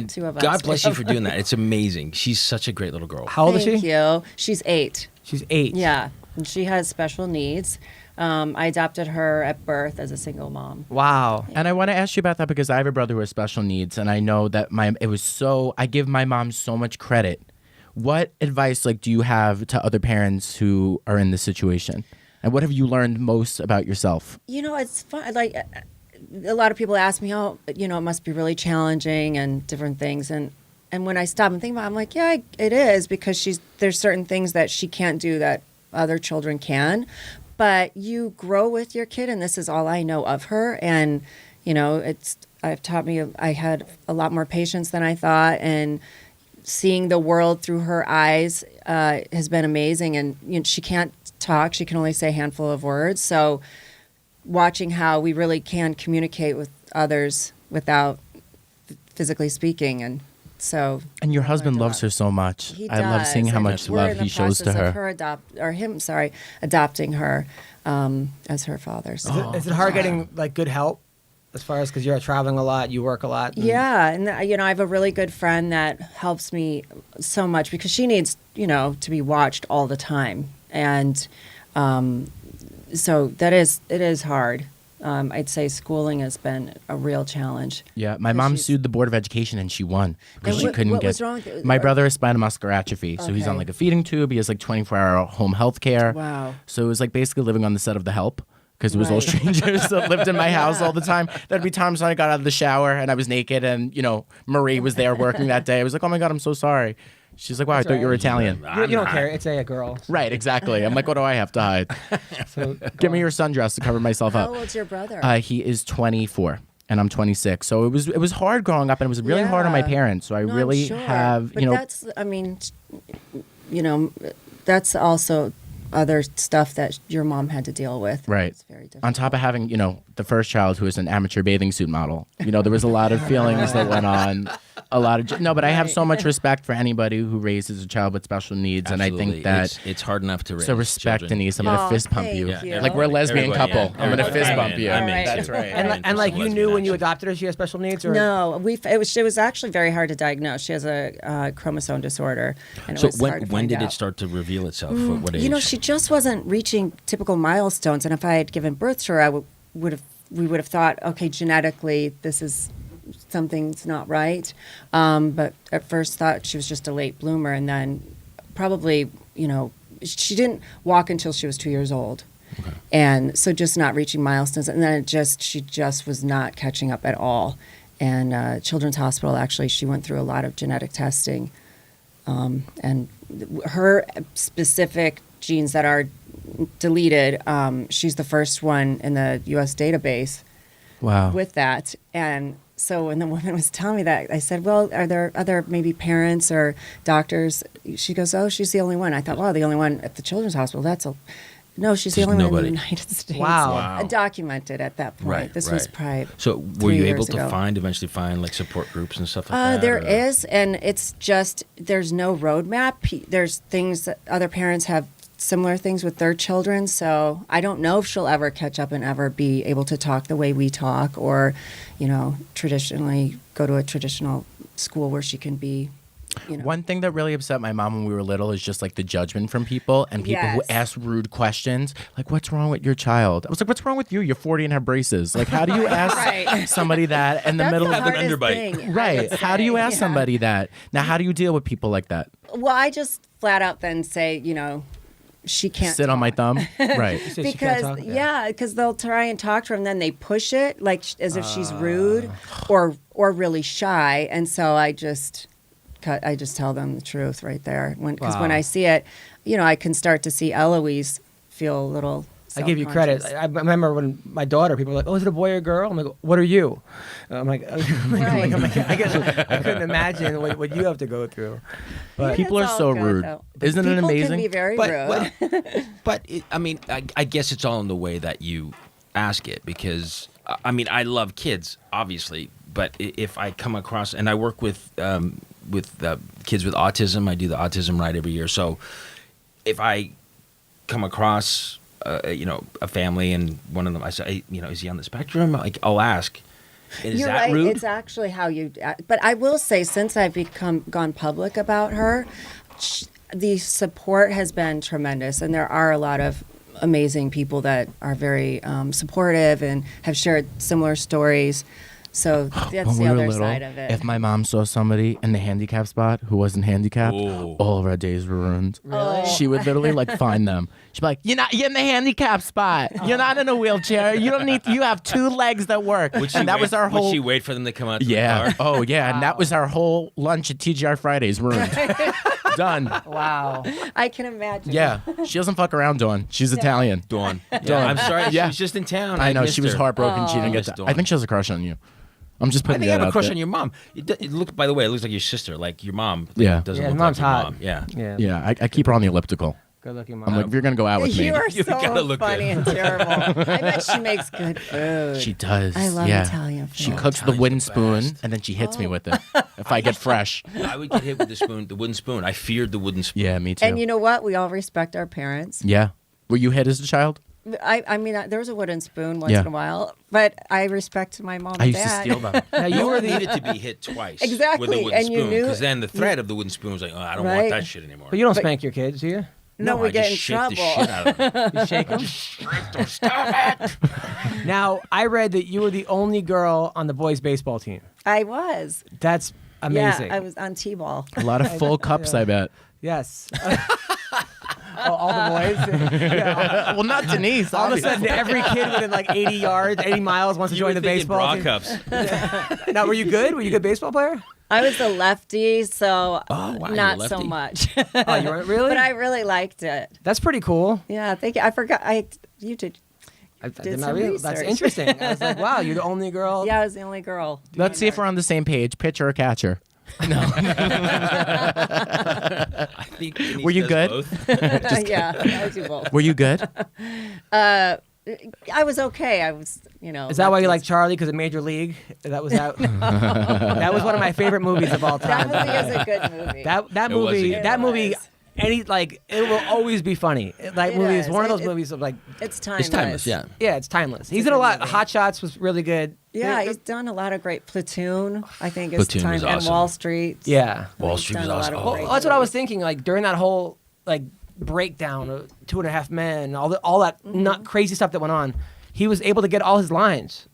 [SPEAKER 4] two of us.
[SPEAKER 1] God bless you for doing that. It's amazing. She's such a great little girl.
[SPEAKER 2] How old is
[SPEAKER 4] Thank
[SPEAKER 2] she?
[SPEAKER 4] you. She's 8.
[SPEAKER 2] She's 8.
[SPEAKER 4] Yeah, and she has special needs. I adopted her at birth as a single mom.
[SPEAKER 2] Wow.
[SPEAKER 3] And I want to ask you about that because I have a brother who has special needs, and I know that I give my mom so much credit. What advice do you have to other parents who are in this situation? And what have you learned most about yourself?
[SPEAKER 4] It's fun. Like a lot of people ask me, it must be really challenging and different things. And when I stop and think about it, I'm like, yeah, it is, because there's certain things that she can't do that other children can. But you grow with your kid, and this is all I know of her. And, I've taught me, I had a lot more patience than I thought. And seeing the world through her eyes has been amazing. And she can't talk. She can only say a handful of words. So watching how we really can communicate with others without physically speaking. And so.
[SPEAKER 3] And your husband loves her so much.
[SPEAKER 4] He
[SPEAKER 3] I love
[SPEAKER 4] does,
[SPEAKER 3] seeing how
[SPEAKER 4] and
[SPEAKER 3] much
[SPEAKER 4] we're
[SPEAKER 3] love
[SPEAKER 4] in the
[SPEAKER 3] he shows to
[SPEAKER 4] process
[SPEAKER 3] her.
[SPEAKER 4] of adopting her as her father. So.
[SPEAKER 2] Is it hard getting good help as far as, because you're traveling a lot, you work a lot?
[SPEAKER 4] Yeah, and I have a really good friend that helps me so much because she needs to be watched all the time, and so it is hard. I'd say schooling has been a real challenge.
[SPEAKER 3] Yeah, my mom sued the Board of Education and she won because
[SPEAKER 4] And
[SPEAKER 3] she
[SPEAKER 4] what-
[SPEAKER 3] couldn't
[SPEAKER 4] what
[SPEAKER 3] get.
[SPEAKER 4] was wrong with it?
[SPEAKER 3] My brother has spinal muscular atrophy, so he's on
[SPEAKER 4] Okay.
[SPEAKER 3] a feeding tube. He has 24-hour home health care.
[SPEAKER 4] Wow.
[SPEAKER 3] So it was basically living on the set of The Help. Because it was all
[SPEAKER 4] Right.
[SPEAKER 3] strangers that lived in my house all the time. There'd be times when I got out of the shower and I was naked, and Marie was there working that day. I was like, "Oh my God, I'm so sorry." She's like, "Wow, I thought you were Italian."
[SPEAKER 2] You don't care. It's a girl.
[SPEAKER 3] Right, exactly. I'm like, "What do I have to hide?
[SPEAKER 2] So
[SPEAKER 3] Give me your sundress to cover myself
[SPEAKER 4] How
[SPEAKER 3] up."
[SPEAKER 4] old's your brother?
[SPEAKER 3] He is 24. And I'm 26, so it was hard growing up, and it was really hard on my
[SPEAKER 4] Yeah.
[SPEAKER 3] parents. So I
[SPEAKER 4] No, I'm
[SPEAKER 3] really
[SPEAKER 4] sure.
[SPEAKER 3] have,
[SPEAKER 4] But that's, that's also other stuff that your mom had to deal with.
[SPEAKER 3] right.
[SPEAKER 4] It's very difficult.
[SPEAKER 3] On top of having, the first child who was an amateur bathing suit model, there was a lot of feelings that went on. No, but I have so much respect for anybody who raises a child with special needs, and I
[SPEAKER 1] Absolutely.
[SPEAKER 3] think that.
[SPEAKER 1] it's hard enough to raise.
[SPEAKER 3] So respect,
[SPEAKER 1] children.
[SPEAKER 3] Denise. I'm gonna
[SPEAKER 4] Aw,
[SPEAKER 3] fist pump
[SPEAKER 4] thank
[SPEAKER 3] you.
[SPEAKER 4] you.
[SPEAKER 3] Like we're a lesbian
[SPEAKER 1] Everybody,
[SPEAKER 3] couple.
[SPEAKER 1] yeah.
[SPEAKER 3] I'm gonna
[SPEAKER 1] Everybody,
[SPEAKER 3] fist
[SPEAKER 1] I'm
[SPEAKER 3] bump
[SPEAKER 1] in.
[SPEAKER 3] you.
[SPEAKER 1] I'm in,
[SPEAKER 4] All right.
[SPEAKER 1] too.
[SPEAKER 3] That's right.
[SPEAKER 1] I'm in
[SPEAKER 2] and
[SPEAKER 1] for some
[SPEAKER 2] you
[SPEAKER 1] lesbian
[SPEAKER 2] knew when you
[SPEAKER 1] action.
[SPEAKER 2] adopted her, she had special needs, or
[SPEAKER 4] No, it was actually very hard to diagnose. She has a chromosome disorder. And it
[SPEAKER 1] So
[SPEAKER 4] was hard to
[SPEAKER 1] when
[SPEAKER 4] find
[SPEAKER 1] did
[SPEAKER 4] out.
[SPEAKER 1] it start to reveal itself? What age?
[SPEAKER 4] She just wasn't reaching typical milestones. And if I had given birth to her, we would have thought, okay, genetically, this is something's not right. But at first thought she was just a late bloomer. And then probably, she didn't walk until she was 2 years old.
[SPEAKER 1] Okay.
[SPEAKER 4] And so just not reaching milestones. And then she just was not catching up at all. And Children's Hospital, actually, she went through a lot of genetic testing. And her specific genes that are deleted, she's the first one in the U.S. database
[SPEAKER 3] Wow.
[SPEAKER 4] with that. And so when the woman was telling me that, I said, well, are there other maybe parents or doctors? She goes, oh, she's the only one. I thought, wow, the only one at the Children's Hospital. No, she's the
[SPEAKER 1] There's
[SPEAKER 4] only
[SPEAKER 1] nobody.
[SPEAKER 4] one in the United States.
[SPEAKER 2] Wow.
[SPEAKER 1] Wow.
[SPEAKER 4] Documented at that point.
[SPEAKER 1] Right,
[SPEAKER 4] This was
[SPEAKER 1] right.
[SPEAKER 4] probably
[SPEAKER 1] So were
[SPEAKER 4] 3
[SPEAKER 1] you
[SPEAKER 4] years
[SPEAKER 1] able to
[SPEAKER 4] ago.
[SPEAKER 1] eventually find support groups and stuff like that?
[SPEAKER 4] There
[SPEAKER 1] or-
[SPEAKER 4] is, and it's just there's no roadmap. There's things that other parents have similar things with their children, so I don't know if she'll ever catch up and ever be able to talk the way we talk, or, traditionally go to a traditional school where she can be.
[SPEAKER 3] One thing that really upset my mom when we were little is just the judgment from people and people who
[SPEAKER 4] Yes.
[SPEAKER 3] ask rude questions. Like, what's wrong with your child? I was like, what's wrong with you? You're 40 and have braces. Like, how do you ask
[SPEAKER 4] Right.
[SPEAKER 3] somebody that in the
[SPEAKER 4] That's
[SPEAKER 3] middle
[SPEAKER 4] the
[SPEAKER 3] of
[SPEAKER 1] an
[SPEAKER 4] hardest
[SPEAKER 1] underbite.
[SPEAKER 4] thing, I
[SPEAKER 3] Right.
[SPEAKER 4] would
[SPEAKER 3] How do you
[SPEAKER 4] say.
[SPEAKER 3] ask
[SPEAKER 4] Yeah.
[SPEAKER 3] somebody that? Now, how do you deal with people like that?
[SPEAKER 4] Well, I just flat out then say, she can't
[SPEAKER 3] Sit on my
[SPEAKER 4] talk.
[SPEAKER 3] thumb? Right.
[SPEAKER 2] She can't
[SPEAKER 4] Because
[SPEAKER 2] talk?
[SPEAKER 4] because they'll try and talk to her and then they push it as if she's rude or really shy, and so I just I just tell them the truth right there. Because
[SPEAKER 2] Wow.
[SPEAKER 4] when I see it, I can start to see Eloise feel a little.
[SPEAKER 2] I give you credit. I remember when my daughter, people were like, "Oh, is it a boy or a girl?" I'm like, "What are you?" I'm like, I couldn't imagine what you have to go through. But
[SPEAKER 3] People are so rude. Isn't it
[SPEAKER 4] People
[SPEAKER 3] amazing?
[SPEAKER 4] can be very rude.
[SPEAKER 1] But I guess it's all in the way that you ask it, because I love kids, obviously, but if I come across, and I work with kids with autism, I do the autism ride every year. So if I come across a family and one of them, I say, is he on the spectrum? Like, I'll ask. Is
[SPEAKER 4] You're
[SPEAKER 1] that
[SPEAKER 4] right.
[SPEAKER 1] rude?
[SPEAKER 4] It's actually how you. But I will say, since I've gone public about her, the support has been tremendous, and there are a lot of amazing people that are very supportive and have shared similar stories. So that's
[SPEAKER 3] When
[SPEAKER 4] the
[SPEAKER 3] we were
[SPEAKER 4] other
[SPEAKER 3] little,
[SPEAKER 4] side of it.
[SPEAKER 3] if my mom saw somebody in the handicap spot who wasn't handicapped,
[SPEAKER 1] Ooh.
[SPEAKER 3] all of our days were ruined.
[SPEAKER 4] Really?
[SPEAKER 3] She would literally find them. She'd be like, "You're in the handicap spot. You're not in a wheelchair. You don't need. You have 2 legs that work."
[SPEAKER 1] Would she
[SPEAKER 3] And that
[SPEAKER 1] wait,
[SPEAKER 3] was our whole.
[SPEAKER 1] Would she wait for them to come out to
[SPEAKER 3] Yeah.
[SPEAKER 1] the car?
[SPEAKER 3] Oh yeah. And that was our whole lunch at TGR Fridays ruined. Done.
[SPEAKER 2] wow,
[SPEAKER 4] I can imagine.
[SPEAKER 3] Yeah. She doesn't fuck around, Dawn. She's Italian.
[SPEAKER 1] Dawn.
[SPEAKER 3] Dawn.
[SPEAKER 1] I'm sorry.
[SPEAKER 3] Yeah.
[SPEAKER 1] She was just in town.
[SPEAKER 3] I know.
[SPEAKER 1] missed
[SPEAKER 3] She was
[SPEAKER 1] her.
[SPEAKER 3] heartbroken. She didn't
[SPEAKER 1] I
[SPEAKER 3] get
[SPEAKER 1] miss
[SPEAKER 3] that.
[SPEAKER 1] Dawn.
[SPEAKER 3] I think she has a crush on you. I'm just
[SPEAKER 1] I
[SPEAKER 3] putting
[SPEAKER 1] think I
[SPEAKER 3] that
[SPEAKER 1] have a
[SPEAKER 3] out
[SPEAKER 1] crush
[SPEAKER 3] there.
[SPEAKER 1] on your mom. It look, by the way, it looks like your sister. Like your mom.
[SPEAKER 3] Yeah.
[SPEAKER 1] Doesn't
[SPEAKER 2] yeah,
[SPEAKER 1] look
[SPEAKER 2] mom's
[SPEAKER 1] like your
[SPEAKER 2] hot.
[SPEAKER 1] mom. Yeah.
[SPEAKER 2] yeah,
[SPEAKER 3] Yeah. I keep her on the elliptical.
[SPEAKER 2] Good looking
[SPEAKER 3] I'm
[SPEAKER 2] mom.
[SPEAKER 3] like, if you're gonna go out with me,
[SPEAKER 4] You are
[SPEAKER 1] You gotta
[SPEAKER 4] so
[SPEAKER 1] look
[SPEAKER 4] funny
[SPEAKER 1] good.
[SPEAKER 4] and terrible. I bet she makes good food.
[SPEAKER 3] she does.
[SPEAKER 4] I love
[SPEAKER 3] yeah.
[SPEAKER 4] Italian
[SPEAKER 3] She
[SPEAKER 4] food.
[SPEAKER 3] cooks the
[SPEAKER 1] Italian's
[SPEAKER 3] wooden
[SPEAKER 1] the
[SPEAKER 3] spoon
[SPEAKER 1] best.
[SPEAKER 3] and then she hits me with it if I get fresh.
[SPEAKER 1] I would get hit with the wooden spoon. I feared the wooden spoon.
[SPEAKER 3] Yeah, me too.
[SPEAKER 4] And you know what? We all respect our parents.
[SPEAKER 3] Yeah. Were you hit as a child?
[SPEAKER 4] I mean, there was a wooden spoon once
[SPEAKER 3] Yeah.
[SPEAKER 4] in a while, but I respect my mom
[SPEAKER 3] I
[SPEAKER 4] and
[SPEAKER 3] used to
[SPEAKER 4] dad.
[SPEAKER 3] steal them.
[SPEAKER 2] Now
[SPEAKER 1] You
[SPEAKER 2] you were
[SPEAKER 1] needed to be hit twice.
[SPEAKER 4] Exactly,
[SPEAKER 1] With a wooden
[SPEAKER 4] and you
[SPEAKER 1] spoon,
[SPEAKER 4] knew-
[SPEAKER 1] because then the thread of the wooden spoon was like, I don't want
[SPEAKER 4] Right.
[SPEAKER 1] that shit anymore.
[SPEAKER 2] but you don't spank your kids, do you?
[SPEAKER 4] No, we
[SPEAKER 1] I
[SPEAKER 4] get
[SPEAKER 1] just
[SPEAKER 4] in
[SPEAKER 1] shake
[SPEAKER 4] trouble.
[SPEAKER 1] the shit out of them.
[SPEAKER 2] You shake them.
[SPEAKER 1] Stop it!
[SPEAKER 2] Now I read that you were the only girl on the boys' baseball team.
[SPEAKER 4] I was.
[SPEAKER 2] That's amazing.
[SPEAKER 4] Yeah, I was on T-ball.
[SPEAKER 3] A lot of full cups, I bet.
[SPEAKER 2] Yes. All the boys. Yeah.
[SPEAKER 3] Well, not Denise.
[SPEAKER 2] All of a sudden, every kid within 80 yards, 80 miles wants to
[SPEAKER 1] You
[SPEAKER 2] join
[SPEAKER 1] were
[SPEAKER 2] the
[SPEAKER 1] thinking
[SPEAKER 2] baseball
[SPEAKER 1] bra
[SPEAKER 2] team.
[SPEAKER 1] cups.
[SPEAKER 2] Now, were you good? Were you a good baseball player?
[SPEAKER 4] I was a lefty, so
[SPEAKER 1] Oh, wow, you're a
[SPEAKER 4] not so
[SPEAKER 1] lefty.
[SPEAKER 4] much.
[SPEAKER 2] Oh, you weren't really?
[SPEAKER 4] But I really liked it.
[SPEAKER 2] That's pretty cool.
[SPEAKER 4] Yeah, thank you. I forgot. You did.
[SPEAKER 2] I
[SPEAKER 4] Did
[SPEAKER 2] did not
[SPEAKER 4] some
[SPEAKER 2] realize. That's
[SPEAKER 4] research.
[SPEAKER 2] interesting. I was like, wow, you're the only girl.
[SPEAKER 4] Yeah, I was the only girl.
[SPEAKER 3] Let's see if we're on the same page. Pitcher or catcher?
[SPEAKER 1] I think Denise
[SPEAKER 3] Were you
[SPEAKER 1] does
[SPEAKER 3] good?
[SPEAKER 1] both.
[SPEAKER 4] Yeah, I do both.
[SPEAKER 3] Were you good?
[SPEAKER 4] I was okay. I was,
[SPEAKER 2] Is that why you
[SPEAKER 4] lefties.
[SPEAKER 2] like Charlie? Because of Major League? That was that. That was one of my favorite movies of all
[SPEAKER 4] That
[SPEAKER 2] time.
[SPEAKER 4] movie is a good movie.
[SPEAKER 2] That
[SPEAKER 1] It was
[SPEAKER 2] movie.
[SPEAKER 1] a-
[SPEAKER 2] That
[SPEAKER 4] It
[SPEAKER 2] movie.
[SPEAKER 4] was.
[SPEAKER 2] It will always be funny. That
[SPEAKER 4] It
[SPEAKER 2] movie is
[SPEAKER 4] is.
[SPEAKER 2] one of those
[SPEAKER 4] It-
[SPEAKER 2] movies of
[SPEAKER 4] it's timeless.
[SPEAKER 1] It's timeless, yeah.
[SPEAKER 2] yeah, it's timeless. He's
[SPEAKER 4] a
[SPEAKER 2] in a
[SPEAKER 4] good
[SPEAKER 2] lot.
[SPEAKER 4] movie.
[SPEAKER 2] Hot Shots was really good.
[SPEAKER 4] Yeah, he's done a lot of great. Platoon, I think, is
[SPEAKER 1] Platoon
[SPEAKER 4] time,
[SPEAKER 1] was
[SPEAKER 4] and
[SPEAKER 1] awesome.
[SPEAKER 4] Wall Street.
[SPEAKER 2] Yeah.
[SPEAKER 1] Wall
[SPEAKER 4] He's
[SPEAKER 1] Street
[SPEAKER 4] done
[SPEAKER 1] was
[SPEAKER 4] a lot
[SPEAKER 1] awesome.
[SPEAKER 4] of
[SPEAKER 1] Oh,
[SPEAKER 4] great
[SPEAKER 2] Well, that's what I was
[SPEAKER 4] movies.
[SPEAKER 2] thinking. During that whole breakdown of 2.5 Men, all that not crazy stuff that went on, he was able to get all his lines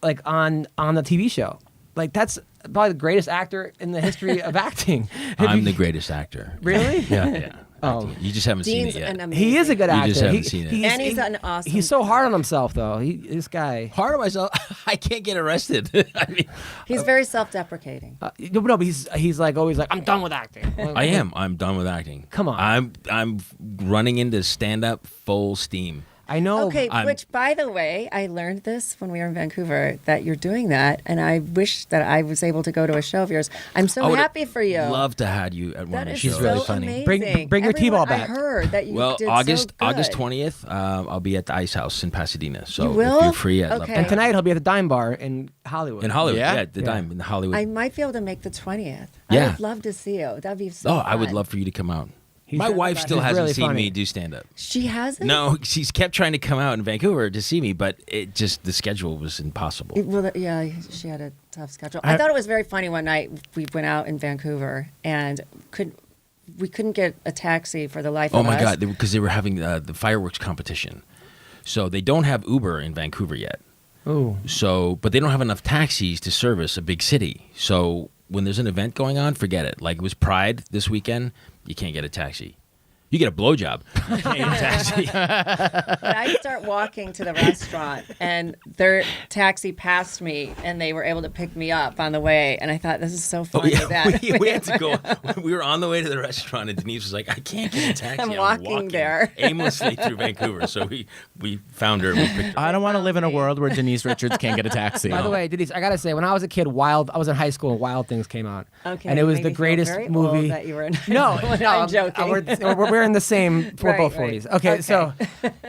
[SPEAKER 2] on the TV show. That's probably the greatest actor in the history of acting.
[SPEAKER 1] I'm the greatest actor.
[SPEAKER 2] Really?
[SPEAKER 1] Yeah.
[SPEAKER 2] Oh.
[SPEAKER 1] You just haven't
[SPEAKER 4] Dean's
[SPEAKER 1] seen it
[SPEAKER 4] an
[SPEAKER 1] yet.
[SPEAKER 4] amazing.
[SPEAKER 2] He is a good
[SPEAKER 1] You
[SPEAKER 2] actor.
[SPEAKER 1] just haven't seen it.
[SPEAKER 4] And he's an awesome
[SPEAKER 2] He's so hard
[SPEAKER 4] guy.
[SPEAKER 2] on himself, though. This guy.
[SPEAKER 1] Hard on myself. I can't get arrested. I mean,
[SPEAKER 4] He's very self-deprecating.
[SPEAKER 2] No, but he's always I'm done with acting.
[SPEAKER 1] I am. I'm done with acting.
[SPEAKER 2] Come on.
[SPEAKER 1] I'm running into stand up full steam.
[SPEAKER 2] I know.
[SPEAKER 4] Okay,
[SPEAKER 1] I'm-
[SPEAKER 4] which, by the way, I learned this when we were in Vancouver, that you're doing that, and I wish that I was able to go to a show of yours. I'm so
[SPEAKER 1] I would
[SPEAKER 4] happy for you.
[SPEAKER 1] Love to have you at one
[SPEAKER 4] That
[SPEAKER 1] of the
[SPEAKER 4] is
[SPEAKER 1] shows.
[SPEAKER 4] so
[SPEAKER 3] really funny.
[SPEAKER 4] amazing.
[SPEAKER 2] Bring your T-ball
[SPEAKER 4] Everyone-
[SPEAKER 2] back.
[SPEAKER 4] I heard that you
[SPEAKER 1] Well,
[SPEAKER 4] did
[SPEAKER 1] August
[SPEAKER 4] so good.
[SPEAKER 1] August 20th, I'll be at the Ice House in Pasadena. So
[SPEAKER 4] You will?
[SPEAKER 1] if you're free, I'd love
[SPEAKER 4] Okay.
[SPEAKER 1] to.
[SPEAKER 2] And tonight he'll be at the Dime Bar in Hollywood.
[SPEAKER 1] In Hollywood,
[SPEAKER 3] Yeah?
[SPEAKER 1] yeah, the
[SPEAKER 2] Yeah.
[SPEAKER 1] Dime in Hollywood.
[SPEAKER 4] I might be able to make the 20th.
[SPEAKER 1] Yeah.
[SPEAKER 4] I would love to see you. That'd be so
[SPEAKER 1] I would
[SPEAKER 4] fun.
[SPEAKER 1] love for you to come out.
[SPEAKER 2] He's
[SPEAKER 1] My
[SPEAKER 2] really
[SPEAKER 1] wife
[SPEAKER 2] funny.
[SPEAKER 1] still
[SPEAKER 2] He's
[SPEAKER 1] hasn't
[SPEAKER 2] really
[SPEAKER 1] seen
[SPEAKER 2] funny.
[SPEAKER 1] me do stand up.
[SPEAKER 4] She hasn't?
[SPEAKER 1] No, she's kept trying to come out in Vancouver to see me, but the schedule was impossible.
[SPEAKER 4] Well, yeah, she had a tough schedule. I thought it was very funny one night. We went out in Vancouver and we couldn't get a taxi for the life
[SPEAKER 1] Oh
[SPEAKER 4] of us.
[SPEAKER 1] my God, because they were having the fireworks competition. So they don't have Uber in Vancouver yet.
[SPEAKER 2] Ooh.
[SPEAKER 1] So, but they don't have enough taxis to service a big city. So when there's an event going on, forget it. Like it was Pride this weekend, you can't get a taxi. You get a blowjob. You can't get a taxi.
[SPEAKER 4] But I start walking to the restaurant, and their taxi passed me, and they were able to pick me up on the way. And I thought, this is so funny.
[SPEAKER 1] We had to go. We were on the way to the restaurant, and Denise was like, I can't get a taxi.
[SPEAKER 4] I'm walking there.
[SPEAKER 1] aimlessly through Vancouver. So we found her and we picked her
[SPEAKER 3] I
[SPEAKER 1] up.
[SPEAKER 3] don't want to live in a world where Denise Richards can't get a taxi.
[SPEAKER 2] By the way, Denise, I gotta say, when I was a kid, I was in high school and Wild Things came out.
[SPEAKER 4] Okay,
[SPEAKER 2] and it was
[SPEAKER 4] made
[SPEAKER 2] the
[SPEAKER 4] me feel
[SPEAKER 2] greatest
[SPEAKER 4] very
[SPEAKER 2] movie.
[SPEAKER 4] old that you were in.
[SPEAKER 2] No,
[SPEAKER 4] I'm joking.
[SPEAKER 2] We're in the same. We're
[SPEAKER 4] Right,
[SPEAKER 2] both
[SPEAKER 4] right.
[SPEAKER 2] 40s. Okay, so,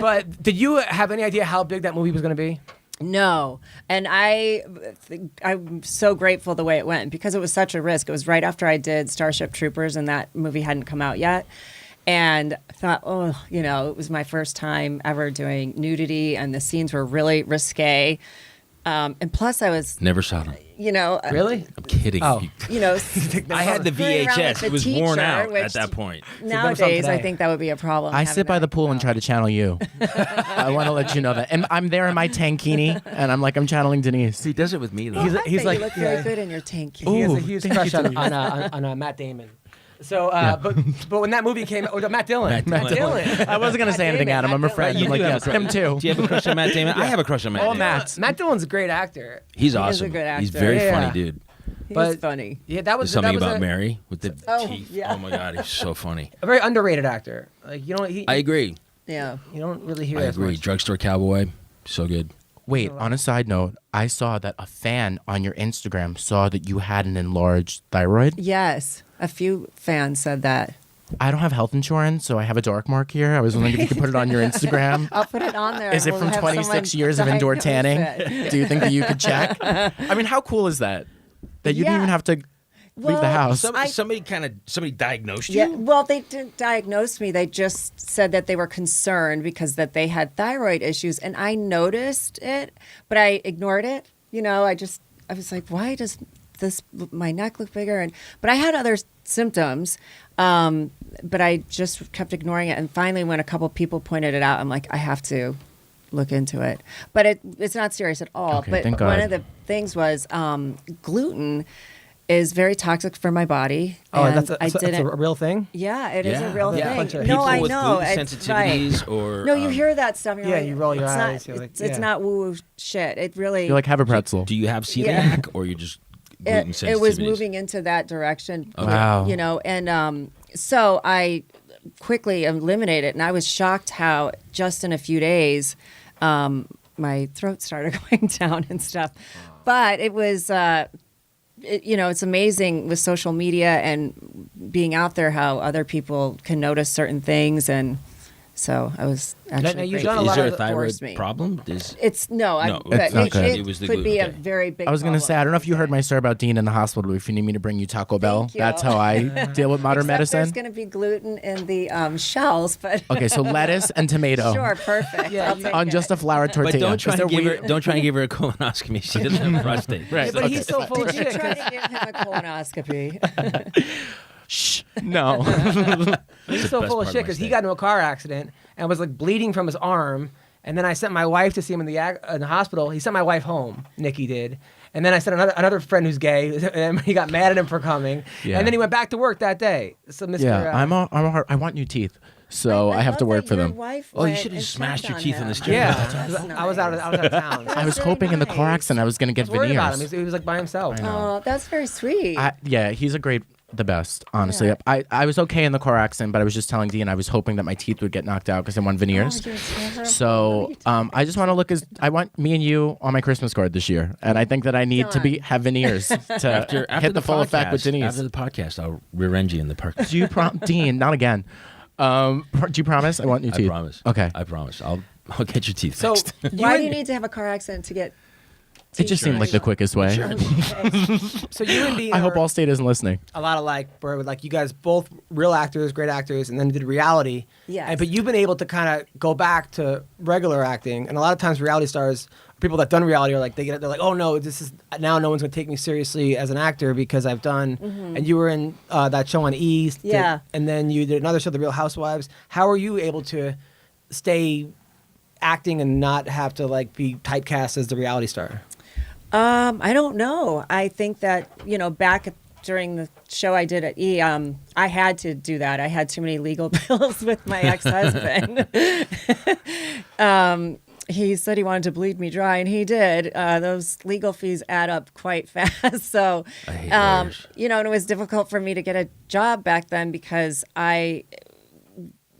[SPEAKER 2] but did you have any idea how big that movie was going to be?
[SPEAKER 4] No, and I'm so grateful the way it went because it was such a risk. It was right after I did Starship Troopers, and that movie hadn't come out yet. And I thought, it was my first time ever doing nudity, and the scenes were really risque. And plus, I was
[SPEAKER 1] Never saw them.
[SPEAKER 2] Really?
[SPEAKER 1] I'm kidding.
[SPEAKER 2] Oh.
[SPEAKER 1] I had the
[SPEAKER 4] Screwing around with
[SPEAKER 1] VHS.
[SPEAKER 4] the
[SPEAKER 1] It was worn
[SPEAKER 4] teacher,
[SPEAKER 1] out
[SPEAKER 4] which
[SPEAKER 1] at that point.
[SPEAKER 4] Nowadays, I
[SPEAKER 2] today.
[SPEAKER 4] think that would be a problem.
[SPEAKER 3] I
[SPEAKER 4] having
[SPEAKER 3] sit by
[SPEAKER 4] that
[SPEAKER 3] the pool and try to channel you. I want to let you know that. And I'm there in my tankini, and I'm channeling Denise.
[SPEAKER 1] He does it with me, though.
[SPEAKER 2] He's
[SPEAKER 4] you
[SPEAKER 2] like,
[SPEAKER 4] look very good in your tank.
[SPEAKER 2] He has a
[SPEAKER 3] Ooh,
[SPEAKER 2] huge
[SPEAKER 3] thank
[SPEAKER 2] crush
[SPEAKER 3] you,
[SPEAKER 2] on Matt Damon. So, but when that movie came out, Matt Dillon.
[SPEAKER 1] Matt Dillon.
[SPEAKER 3] I wasn't going to say anything, Adam. I'm a friend.
[SPEAKER 1] You
[SPEAKER 3] I'm like,
[SPEAKER 1] do have
[SPEAKER 3] yes,
[SPEAKER 1] a crush.
[SPEAKER 3] him too.
[SPEAKER 1] Do you have a crush on Matt Damon? I have a crush on Matt
[SPEAKER 3] All
[SPEAKER 1] Damon.
[SPEAKER 3] Matt.
[SPEAKER 2] Matt Dillon's a great actor.
[SPEAKER 1] He's
[SPEAKER 4] is a
[SPEAKER 1] awesome.
[SPEAKER 4] good
[SPEAKER 1] He's
[SPEAKER 4] actor.
[SPEAKER 1] very
[SPEAKER 2] Yeah.
[SPEAKER 1] funny, dude.
[SPEAKER 4] He
[SPEAKER 2] But-
[SPEAKER 4] was funny.
[SPEAKER 2] Yeah, that was
[SPEAKER 1] There's something
[SPEAKER 2] that was
[SPEAKER 1] about
[SPEAKER 2] a,
[SPEAKER 1] Mary with the
[SPEAKER 4] Oh,
[SPEAKER 1] teeth.
[SPEAKER 4] yeah.
[SPEAKER 1] Oh my God, he's so funny.
[SPEAKER 2] a very underrated actor. Like
[SPEAKER 1] I agree.
[SPEAKER 4] Yeah.
[SPEAKER 2] you don't really hear
[SPEAKER 1] I
[SPEAKER 2] as
[SPEAKER 1] agree.
[SPEAKER 2] much.
[SPEAKER 1] Drugstore Cowboy, so good.
[SPEAKER 3] Wait, on a side note, I saw that a fan on your Instagram saw that you had an enlarged thyroid.
[SPEAKER 4] Yes. A few fans said that.
[SPEAKER 3] I don't have health insurance, so I have a dark mark here. I was wondering if you could put it on your Instagram.
[SPEAKER 4] I'll put it on there.
[SPEAKER 3] Is it
[SPEAKER 4] We'll
[SPEAKER 3] from
[SPEAKER 4] have
[SPEAKER 3] 26
[SPEAKER 4] someone
[SPEAKER 3] years of indoor
[SPEAKER 4] diagnose
[SPEAKER 3] tanning?
[SPEAKER 4] it.
[SPEAKER 3] Do you think that you could check? I mean, how cool is that? That you didn't
[SPEAKER 4] Yeah.
[SPEAKER 3] even have to leave the
[SPEAKER 4] Well,
[SPEAKER 3] house.
[SPEAKER 1] Somebody diagnosed you.
[SPEAKER 4] Yeah, well, they didn't diagnose me. They just said that they were concerned because that they had thyroid issues, and I noticed it, but I ignored it. I was like, why does my neck look bigger? But I had other symptoms, but I just kept ignoring it. And finally, when a couple people pointed it out, I'm like, I have to look into it. But it's not serious at all.
[SPEAKER 3] Okay,
[SPEAKER 4] but
[SPEAKER 3] thank
[SPEAKER 4] one
[SPEAKER 3] God.
[SPEAKER 4] of the things was gluten is very toxic for my body.
[SPEAKER 2] Oh,
[SPEAKER 4] and
[SPEAKER 2] that's
[SPEAKER 4] I
[SPEAKER 2] a
[SPEAKER 4] didn't.
[SPEAKER 2] real thing?
[SPEAKER 4] Yeah, it is a real
[SPEAKER 2] Yeah. Bunch
[SPEAKER 4] thing.
[SPEAKER 2] of
[SPEAKER 4] No,
[SPEAKER 1] People
[SPEAKER 4] I
[SPEAKER 1] with
[SPEAKER 4] know.
[SPEAKER 1] gluten
[SPEAKER 4] It's
[SPEAKER 1] sensitivities
[SPEAKER 4] right.
[SPEAKER 1] or
[SPEAKER 4] No, you hear that stuff. And you're
[SPEAKER 2] Yeah,
[SPEAKER 4] like,
[SPEAKER 2] you roll your
[SPEAKER 4] it's
[SPEAKER 2] eyes,
[SPEAKER 4] Not,
[SPEAKER 2] you're like,
[SPEAKER 4] it's
[SPEAKER 2] yeah.
[SPEAKER 4] not woo shit. It really.
[SPEAKER 3] You're like, have a pretzel.
[SPEAKER 1] do you have
[SPEAKER 4] Yeah.
[SPEAKER 1] celiac or you just gluten sensitivities?
[SPEAKER 4] it was moving into that direction.
[SPEAKER 3] Wow.
[SPEAKER 4] And so I quickly eliminated it, and I was shocked how just in a few days, my throat started going down and stuff. But it was. It's amazing with social media and being out there how other people can notice certain things, and so I was
[SPEAKER 2] Now,
[SPEAKER 4] actually.
[SPEAKER 2] you've
[SPEAKER 4] grateful.
[SPEAKER 2] done a
[SPEAKER 1] Is
[SPEAKER 2] lot
[SPEAKER 1] there a
[SPEAKER 2] of
[SPEAKER 1] thyroid
[SPEAKER 4] forced me.
[SPEAKER 1] problem?
[SPEAKER 4] It's no,
[SPEAKER 1] No,
[SPEAKER 4] but
[SPEAKER 3] it's not good.
[SPEAKER 4] it
[SPEAKER 1] It was the
[SPEAKER 4] could be a
[SPEAKER 1] gluten.
[SPEAKER 4] very big.
[SPEAKER 3] I was going to
[SPEAKER 4] problem.
[SPEAKER 3] say, I don't know if you heard my story about Dean in the hospital. If you need me to bring you Taco Bell,
[SPEAKER 4] Thank you.
[SPEAKER 3] that's how I deal with modern
[SPEAKER 4] Except
[SPEAKER 3] medicine.
[SPEAKER 4] There's going to be gluten in the shells, but
[SPEAKER 3] Okay, so lettuce and tomato
[SPEAKER 4] sure, perfect.
[SPEAKER 2] Yeah,
[SPEAKER 4] I'll take
[SPEAKER 3] on
[SPEAKER 4] it.
[SPEAKER 3] just a flour tortilla.
[SPEAKER 1] But don't
[SPEAKER 3] Is
[SPEAKER 1] try
[SPEAKER 3] there
[SPEAKER 1] to give her.
[SPEAKER 3] weird-
[SPEAKER 1] Don't try to give her a colonoscopy. She doesn't have a prostate.
[SPEAKER 3] Right.
[SPEAKER 2] But he's so full of
[SPEAKER 4] Did you
[SPEAKER 2] shit.
[SPEAKER 4] try to give him a colonoscopy?
[SPEAKER 3] Shh, no.
[SPEAKER 2] He's so
[SPEAKER 1] best
[SPEAKER 2] full
[SPEAKER 1] part
[SPEAKER 2] of
[SPEAKER 1] of
[SPEAKER 2] shit
[SPEAKER 1] my
[SPEAKER 2] because he
[SPEAKER 1] stay.
[SPEAKER 2] got into a car accident and was like bleeding from his arm. And then I sent my wife to see him in the hospital. He sent my wife home. Nicky did. And then I sent another friend who's gay, and he got mad at him for coming.
[SPEAKER 3] Yeah.
[SPEAKER 2] And then he went back to work that day. So Mr.
[SPEAKER 3] Yeah, I'm a hard. I want new teeth, so I have to
[SPEAKER 4] love
[SPEAKER 3] work
[SPEAKER 4] that
[SPEAKER 3] for
[SPEAKER 4] your
[SPEAKER 3] them.
[SPEAKER 4] wife
[SPEAKER 1] Oh, you
[SPEAKER 4] went
[SPEAKER 1] should have
[SPEAKER 4] and
[SPEAKER 1] smashed
[SPEAKER 4] checked
[SPEAKER 1] your
[SPEAKER 4] on
[SPEAKER 1] teeth in
[SPEAKER 4] him.
[SPEAKER 1] the street.
[SPEAKER 2] Yeah,
[SPEAKER 4] That's
[SPEAKER 2] I was out of town.
[SPEAKER 3] I was
[SPEAKER 4] That's
[SPEAKER 3] hoping in the car
[SPEAKER 4] nice.
[SPEAKER 3] accident I was going to get
[SPEAKER 2] I was worried about him.
[SPEAKER 3] veneers.
[SPEAKER 2] He was like by himself.
[SPEAKER 4] Oh, that's very sweet.
[SPEAKER 3] Yeah, he's the best, honestly.
[SPEAKER 4] Yeah.
[SPEAKER 3] I was okay in the car accident, but I was just telling Dean I was hoping that my teeth would get knocked out because I want veneers.
[SPEAKER 4] Oh, you're terrible.
[SPEAKER 3] So I just want to look I want me and you on my Christmas card this year, and I think that I need to
[SPEAKER 4] Done.
[SPEAKER 3] have veneers to
[SPEAKER 1] After
[SPEAKER 3] hit the full effect with
[SPEAKER 1] podcast-
[SPEAKER 3] Denise.
[SPEAKER 1] After the podcast, I'll rear-end you in the park.
[SPEAKER 3] Do you Dean? Not again. Do you promise? I want new
[SPEAKER 1] I
[SPEAKER 3] teeth.
[SPEAKER 1] promise.
[SPEAKER 3] Okay.
[SPEAKER 1] I promise. I'll get your teeth
[SPEAKER 2] So
[SPEAKER 1] fixed.
[SPEAKER 4] Why do you need to have a car accident to get?
[SPEAKER 3] It just seemed like the quickest way.
[SPEAKER 2] So you and Dean
[SPEAKER 3] I hope
[SPEAKER 2] are
[SPEAKER 3] Allstate isn't listening.
[SPEAKER 2] a lot alike, where like you guys both real actors, great actors, and then did reality.
[SPEAKER 4] Yes.
[SPEAKER 2] But you've been able to kind of go back to regular acting, and a lot of times reality stars, people that done reality, are like they're like, oh no, this is now no one's gonna take me seriously as an actor because I've done. And you were in that show on East.
[SPEAKER 4] Yeah.
[SPEAKER 2] And then you did another show, The Real Housewives. How are you able to stay acting and not have to like be typecast as the reality star?
[SPEAKER 4] I don't know. I think that back during the show I did at E, I had to do that. I had too many legal bills with my ex-husband. He said he wanted to bleed me dry, and he did. Those legal fees add up quite fast. So,
[SPEAKER 1] I hate lawyers.
[SPEAKER 4] and it was difficult for me to get a job back then because I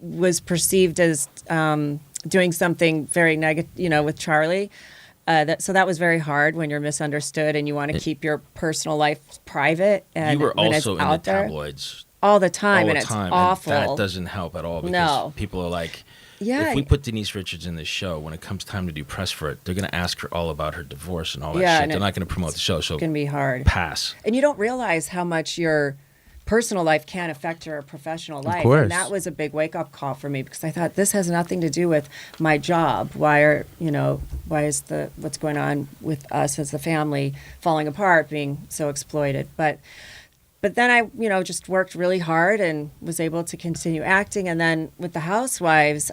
[SPEAKER 4] was perceived as doing something very negative, with Charlie. So that was very hard when you're misunderstood and you want to keep your personal life private. And
[SPEAKER 1] You were
[SPEAKER 4] when it's
[SPEAKER 1] also in the
[SPEAKER 4] out there
[SPEAKER 1] tabloids
[SPEAKER 4] all the time,
[SPEAKER 1] all
[SPEAKER 4] and
[SPEAKER 1] the
[SPEAKER 4] it's
[SPEAKER 1] time,
[SPEAKER 4] awful.
[SPEAKER 1] and that doesn't help at all because
[SPEAKER 4] No.
[SPEAKER 1] people are like,
[SPEAKER 4] Yeah.
[SPEAKER 1] if we put Denise Richards in this show, when it comes time to do press for it, they're going to ask her all about her divorce and all that
[SPEAKER 4] Yeah,
[SPEAKER 1] shit.
[SPEAKER 4] and
[SPEAKER 1] They're not going to promote the show, so
[SPEAKER 4] It can be hard.
[SPEAKER 1] pass.
[SPEAKER 4] And you don't realize how much your personal life can affect your professional life.
[SPEAKER 3] course.
[SPEAKER 4] And that was a big wake up call for me because I thought this has nothing to do with my job. Why is what's going on with us as a family falling apart, being so exploited? But then I, just worked really hard and was able to continue acting. And then with the Housewives,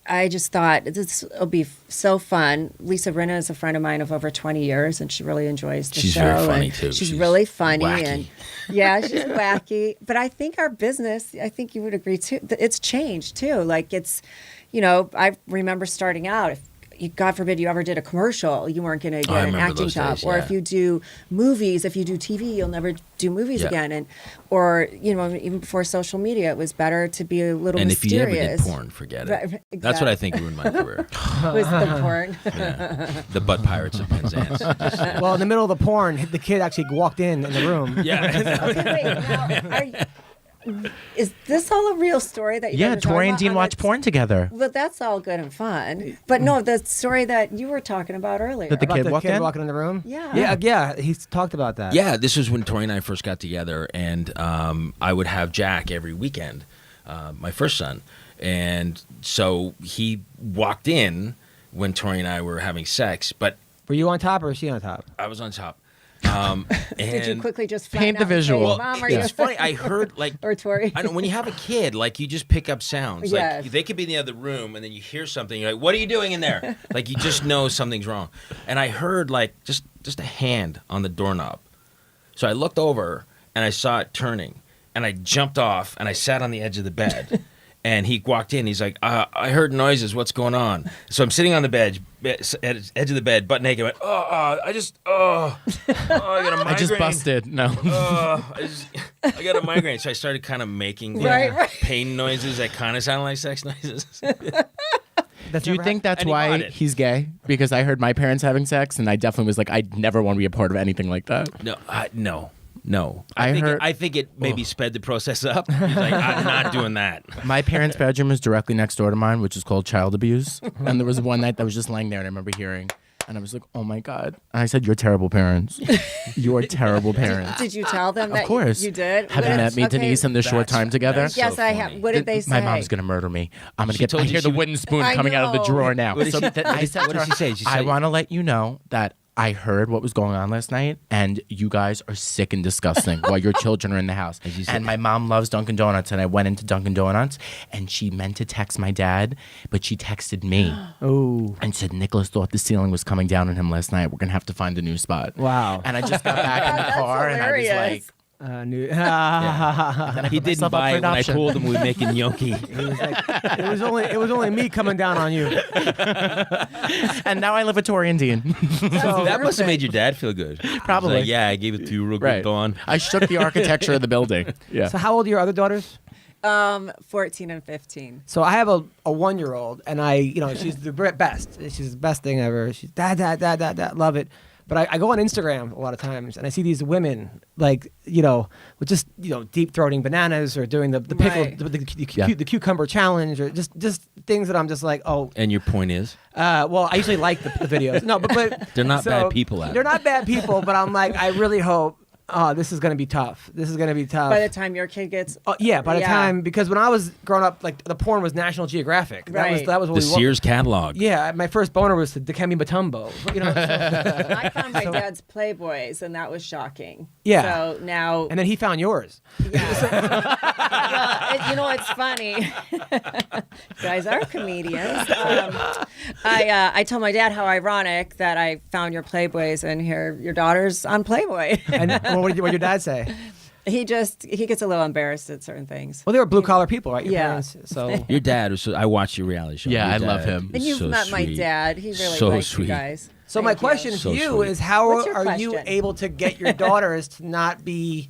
[SPEAKER 4] I just thought this will be so fun. Lisa Rinna is a friend of mine of over 20 years, and she really enjoys the
[SPEAKER 1] She's
[SPEAKER 4] show.
[SPEAKER 1] very funny,
[SPEAKER 4] and
[SPEAKER 1] too.
[SPEAKER 4] She's really funny.
[SPEAKER 1] wacky.
[SPEAKER 4] And yeah, she's wacky. But I think our business, I think you would agree too, it's changed too. Like it's, I remember starting out, if God forbid you ever did a commercial, you weren't going to get an
[SPEAKER 1] remember
[SPEAKER 4] acting
[SPEAKER 1] those
[SPEAKER 4] job.
[SPEAKER 1] days,
[SPEAKER 4] Or
[SPEAKER 1] yeah.
[SPEAKER 4] if you do movies, if you do TV, you'll never do movies
[SPEAKER 1] Yeah.
[SPEAKER 4] again. Or even before social media, it was better to be a little
[SPEAKER 1] And if you
[SPEAKER 4] mysterious.
[SPEAKER 1] ever did porn, forget it.
[SPEAKER 4] Right,
[SPEAKER 1] That's what I think ruined my career.
[SPEAKER 4] Was the porn.
[SPEAKER 1] Yeah. The butt pirates of Penzance.
[SPEAKER 2] Well, in the middle of the porn, the kid actually walked in the room.
[SPEAKER 1] Yeah.
[SPEAKER 4] Okay, wait, now, is this all a real story that you
[SPEAKER 3] Yeah,
[SPEAKER 4] guys are talking
[SPEAKER 3] Tori and
[SPEAKER 4] about
[SPEAKER 3] Dean
[SPEAKER 4] on
[SPEAKER 3] watch
[SPEAKER 4] the-
[SPEAKER 3] porn together.
[SPEAKER 4] Well, that's all good and fun. But no, the story that you were talking about earlier.
[SPEAKER 3] That the
[SPEAKER 2] About
[SPEAKER 3] kid
[SPEAKER 2] the
[SPEAKER 3] walked
[SPEAKER 2] kid
[SPEAKER 3] in?
[SPEAKER 2] walking in the room.
[SPEAKER 4] Yeah.
[SPEAKER 2] Yeah. He's talked about that.
[SPEAKER 1] Yeah, this was when Tori and I first got together, and I would have Jack every weekend, my first son. And so he walked in when Tori and I were having sex, but
[SPEAKER 2] Were you on top or was she on top?
[SPEAKER 1] I was on top.
[SPEAKER 4] Did you
[SPEAKER 1] and
[SPEAKER 4] quickly just
[SPEAKER 3] Paint
[SPEAKER 4] flatten
[SPEAKER 3] the
[SPEAKER 4] out and say,
[SPEAKER 3] visual.
[SPEAKER 4] Mom, are
[SPEAKER 1] It's
[SPEAKER 4] you
[SPEAKER 1] funny. I heard like
[SPEAKER 4] or Tori?
[SPEAKER 1] I don't. When you have a kid, like you just pick up sounds.
[SPEAKER 4] Yes.
[SPEAKER 1] Like they could be in the other room, and then you hear something. You're like, "What are you doing in there?" Like you just know something's wrong. And I heard like just a hand on the doorknob. So I looked over and I saw it turning, and I jumped off and I sat on the edge of the bed. And he walked in. He's like, I heard noises. What's going on? So I'm sitting on the bed, at the edge of the bed, butt naked. I went, I got a migraine.
[SPEAKER 3] I just busted. No.
[SPEAKER 1] I got a migraine. So I started kind of making
[SPEAKER 4] Right.
[SPEAKER 1] pain noises that kind of sound like sex noises.
[SPEAKER 2] That's
[SPEAKER 3] Do you
[SPEAKER 2] never
[SPEAKER 3] think that's
[SPEAKER 1] And he
[SPEAKER 3] why
[SPEAKER 1] bought it.
[SPEAKER 3] he's gay? Because I heard my parents having sex, and I definitely was like, I never want to be a part of anything like that.
[SPEAKER 1] No.
[SPEAKER 3] I heard-
[SPEAKER 1] I think it maybe sped the process up. He's like, I'm not doing that.
[SPEAKER 3] My parents' bedroom is directly next door to mine, which is called child abuse. And there was one night that I was just laying there, and I remember hearing, and I was like, oh my God. And I said, you're terrible parents. You're terrible parents.
[SPEAKER 4] Did you tell them
[SPEAKER 3] Of
[SPEAKER 4] that
[SPEAKER 3] course.
[SPEAKER 4] you did?
[SPEAKER 3] Have you
[SPEAKER 4] What-
[SPEAKER 3] met me,
[SPEAKER 4] okay.
[SPEAKER 3] Denise, in this short
[SPEAKER 1] That's-
[SPEAKER 3] time together?
[SPEAKER 1] that's
[SPEAKER 4] Yes,
[SPEAKER 1] so
[SPEAKER 4] I
[SPEAKER 1] funny.
[SPEAKER 4] have. What did they say?
[SPEAKER 3] My mom's gonna murder me. I'm gonna
[SPEAKER 1] She
[SPEAKER 3] get.
[SPEAKER 1] told
[SPEAKER 3] I
[SPEAKER 1] you
[SPEAKER 3] hear
[SPEAKER 1] she
[SPEAKER 3] the
[SPEAKER 1] would-
[SPEAKER 3] wooden spoon
[SPEAKER 4] I
[SPEAKER 3] coming out of the
[SPEAKER 4] know.
[SPEAKER 3] drawer now.
[SPEAKER 1] What did
[SPEAKER 3] So
[SPEAKER 1] she-
[SPEAKER 3] then I said
[SPEAKER 1] what
[SPEAKER 3] to
[SPEAKER 1] did
[SPEAKER 3] her,
[SPEAKER 1] she say? She
[SPEAKER 3] I
[SPEAKER 1] said-
[SPEAKER 3] want to let you know that I heard what was going on last night, and you guys are sick and disgusting while your children are in the house.
[SPEAKER 1] you said-
[SPEAKER 3] And my mom loves Dunkin' Donuts, and I went into Dunkin' Donuts, and she meant to text my dad, but she texted me
[SPEAKER 2] Oh,
[SPEAKER 3] and said, Nicholas thought the ceiling was coming down on him last night. We're gonna have to find a new spot.
[SPEAKER 2] wow.
[SPEAKER 3] And I just got back in the
[SPEAKER 4] That's
[SPEAKER 3] car, and I was
[SPEAKER 4] hilarious.
[SPEAKER 3] like,
[SPEAKER 2] New.
[SPEAKER 1] He didn't
[SPEAKER 3] myself up
[SPEAKER 1] buy
[SPEAKER 3] for
[SPEAKER 1] it when I
[SPEAKER 3] adoption.
[SPEAKER 1] told him we were making gnocchi.
[SPEAKER 2] it was only me coming down on you.
[SPEAKER 3] and now I live with Tori and Dean.
[SPEAKER 1] That must have made your dad feel good.
[SPEAKER 3] Probably.
[SPEAKER 1] Like, yeah, I gave it to you real good,
[SPEAKER 3] Right.
[SPEAKER 1] Dawn.
[SPEAKER 3] I shook the architecture of the building. Yeah.
[SPEAKER 2] So how old are your other daughters?
[SPEAKER 4] 14 and 15.
[SPEAKER 2] So I have a 1-year-old, and she's the best. She's the best thing ever. She's dad, love it. But I go on Instagram a lot of times, and I see these women with just deep throating bananas or doing the pickle,
[SPEAKER 4] Right.
[SPEAKER 2] the cucumber challenge, or just things that I'm just like, oh.
[SPEAKER 1] And your point is?
[SPEAKER 2] Well, I usually like the videos. No, but
[SPEAKER 1] They're not bad people, Adam.
[SPEAKER 2] They're not bad people, but I'm like, I really hope. Oh, this is gonna be tough. This is gonna be tough.
[SPEAKER 4] By the time your kid gets.
[SPEAKER 2] By the time, because when I was growing up, like the porn was National Geographic.
[SPEAKER 4] Right.
[SPEAKER 2] That was what
[SPEAKER 1] The
[SPEAKER 2] we wa-
[SPEAKER 1] Sears catalog.
[SPEAKER 2] Yeah, my first boner was the Dikembe Mutombo.
[SPEAKER 4] I found my dad's Playboys, and that was shocking.
[SPEAKER 2] Yeah.
[SPEAKER 4] So now.
[SPEAKER 2] And then he found yours.
[SPEAKER 4] It's funny. You guys are comedians. I told my dad how ironic that I found your Playboys, and here your daughter's on Playboy.
[SPEAKER 2] And what did your dad say?
[SPEAKER 4] He gets a little embarrassed at certain things.
[SPEAKER 2] Well, they were blue collar people, right? Your
[SPEAKER 4] Yeah.
[SPEAKER 2] parents, so
[SPEAKER 1] Your dad was. I watched your reality show.
[SPEAKER 3] Yeah,
[SPEAKER 1] Your
[SPEAKER 3] I love
[SPEAKER 1] dad
[SPEAKER 3] him.
[SPEAKER 4] And
[SPEAKER 1] is
[SPEAKER 4] you've
[SPEAKER 1] so
[SPEAKER 4] met my
[SPEAKER 1] sweet.
[SPEAKER 4] dad. He really
[SPEAKER 1] So
[SPEAKER 4] likes
[SPEAKER 1] sweet.
[SPEAKER 4] you guys.
[SPEAKER 2] So my
[SPEAKER 4] Thank you.
[SPEAKER 2] question
[SPEAKER 1] So
[SPEAKER 2] to you
[SPEAKER 1] sweet.
[SPEAKER 2] is, how
[SPEAKER 4] What's your
[SPEAKER 2] are you
[SPEAKER 4] question?
[SPEAKER 2] able to get your daughters to not be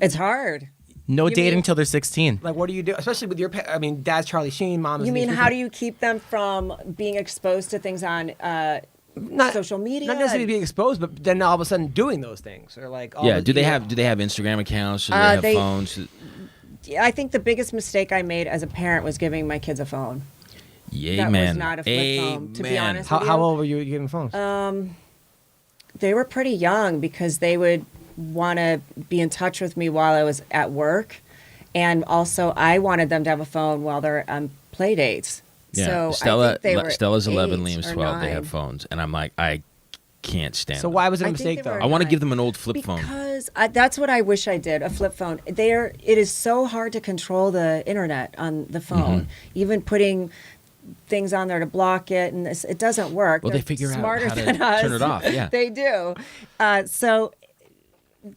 [SPEAKER 4] It's hard.
[SPEAKER 3] No
[SPEAKER 4] You
[SPEAKER 3] dating
[SPEAKER 4] mean-
[SPEAKER 3] till they're 16.
[SPEAKER 2] like? What do you do, especially with your? I mean, dad's Charlie Sheen, mom is.
[SPEAKER 4] You mean
[SPEAKER 2] Denise
[SPEAKER 4] how do
[SPEAKER 2] McDermott.
[SPEAKER 4] you keep them from being exposed to things on
[SPEAKER 2] Not
[SPEAKER 4] social media?
[SPEAKER 2] Not necessarily being exposed, but then all of a sudden doing those things, or like. All
[SPEAKER 1] Yeah.
[SPEAKER 2] the-
[SPEAKER 1] Do they
[SPEAKER 2] you know-
[SPEAKER 1] have Instagram accounts? Do they have
[SPEAKER 4] they-
[SPEAKER 1] phones?
[SPEAKER 4] I think the biggest mistake I made as a parent was giving my kids a phone.
[SPEAKER 1] Yay,
[SPEAKER 4] That was
[SPEAKER 1] man.
[SPEAKER 4] not a flip phone, to be
[SPEAKER 1] Amen.
[SPEAKER 4] honest.
[SPEAKER 2] How old were you giving phones?
[SPEAKER 4] They were pretty young because they would want to be in touch with me while I was at work. And also, I wanted them to have a phone while they're on play dates.
[SPEAKER 1] Yeah.
[SPEAKER 4] So I
[SPEAKER 1] Stella.
[SPEAKER 4] think they were
[SPEAKER 1] Stella's 11.
[SPEAKER 4] 8
[SPEAKER 1] Liam's
[SPEAKER 4] or
[SPEAKER 1] 12. They
[SPEAKER 4] 9.
[SPEAKER 1] have phones, and I'm like, I can't stand.
[SPEAKER 2] So
[SPEAKER 1] them.
[SPEAKER 2] why was it a
[SPEAKER 4] I think
[SPEAKER 2] mistake
[SPEAKER 4] they
[SPEAKER 2] though?
[SPEAKER 4] were
[SPEAKER 1] I want to
[SPEAKER 4] 9.
[SPEAKER 1] give them an old flip phone.
[SPEAKER 4] Because that's what I wish I did, a flip phone. It is so hard to control the internet on the phone.
[SPEAKER 1] Mm-hmm.
[SPEAKER 4] Even putting things on there to block it, and it doesn't work.
[SPEAKER 1] Well,
[SPEAKER 4] They're
[SPEAKER 1] they figure out
[SPEAKER 4] smarter
[SPEAKER 1] how to
[SPEAKER 4] than us.
[SPEAKER 1] turn it off, yeah.
[SPEAKER 4] They do. So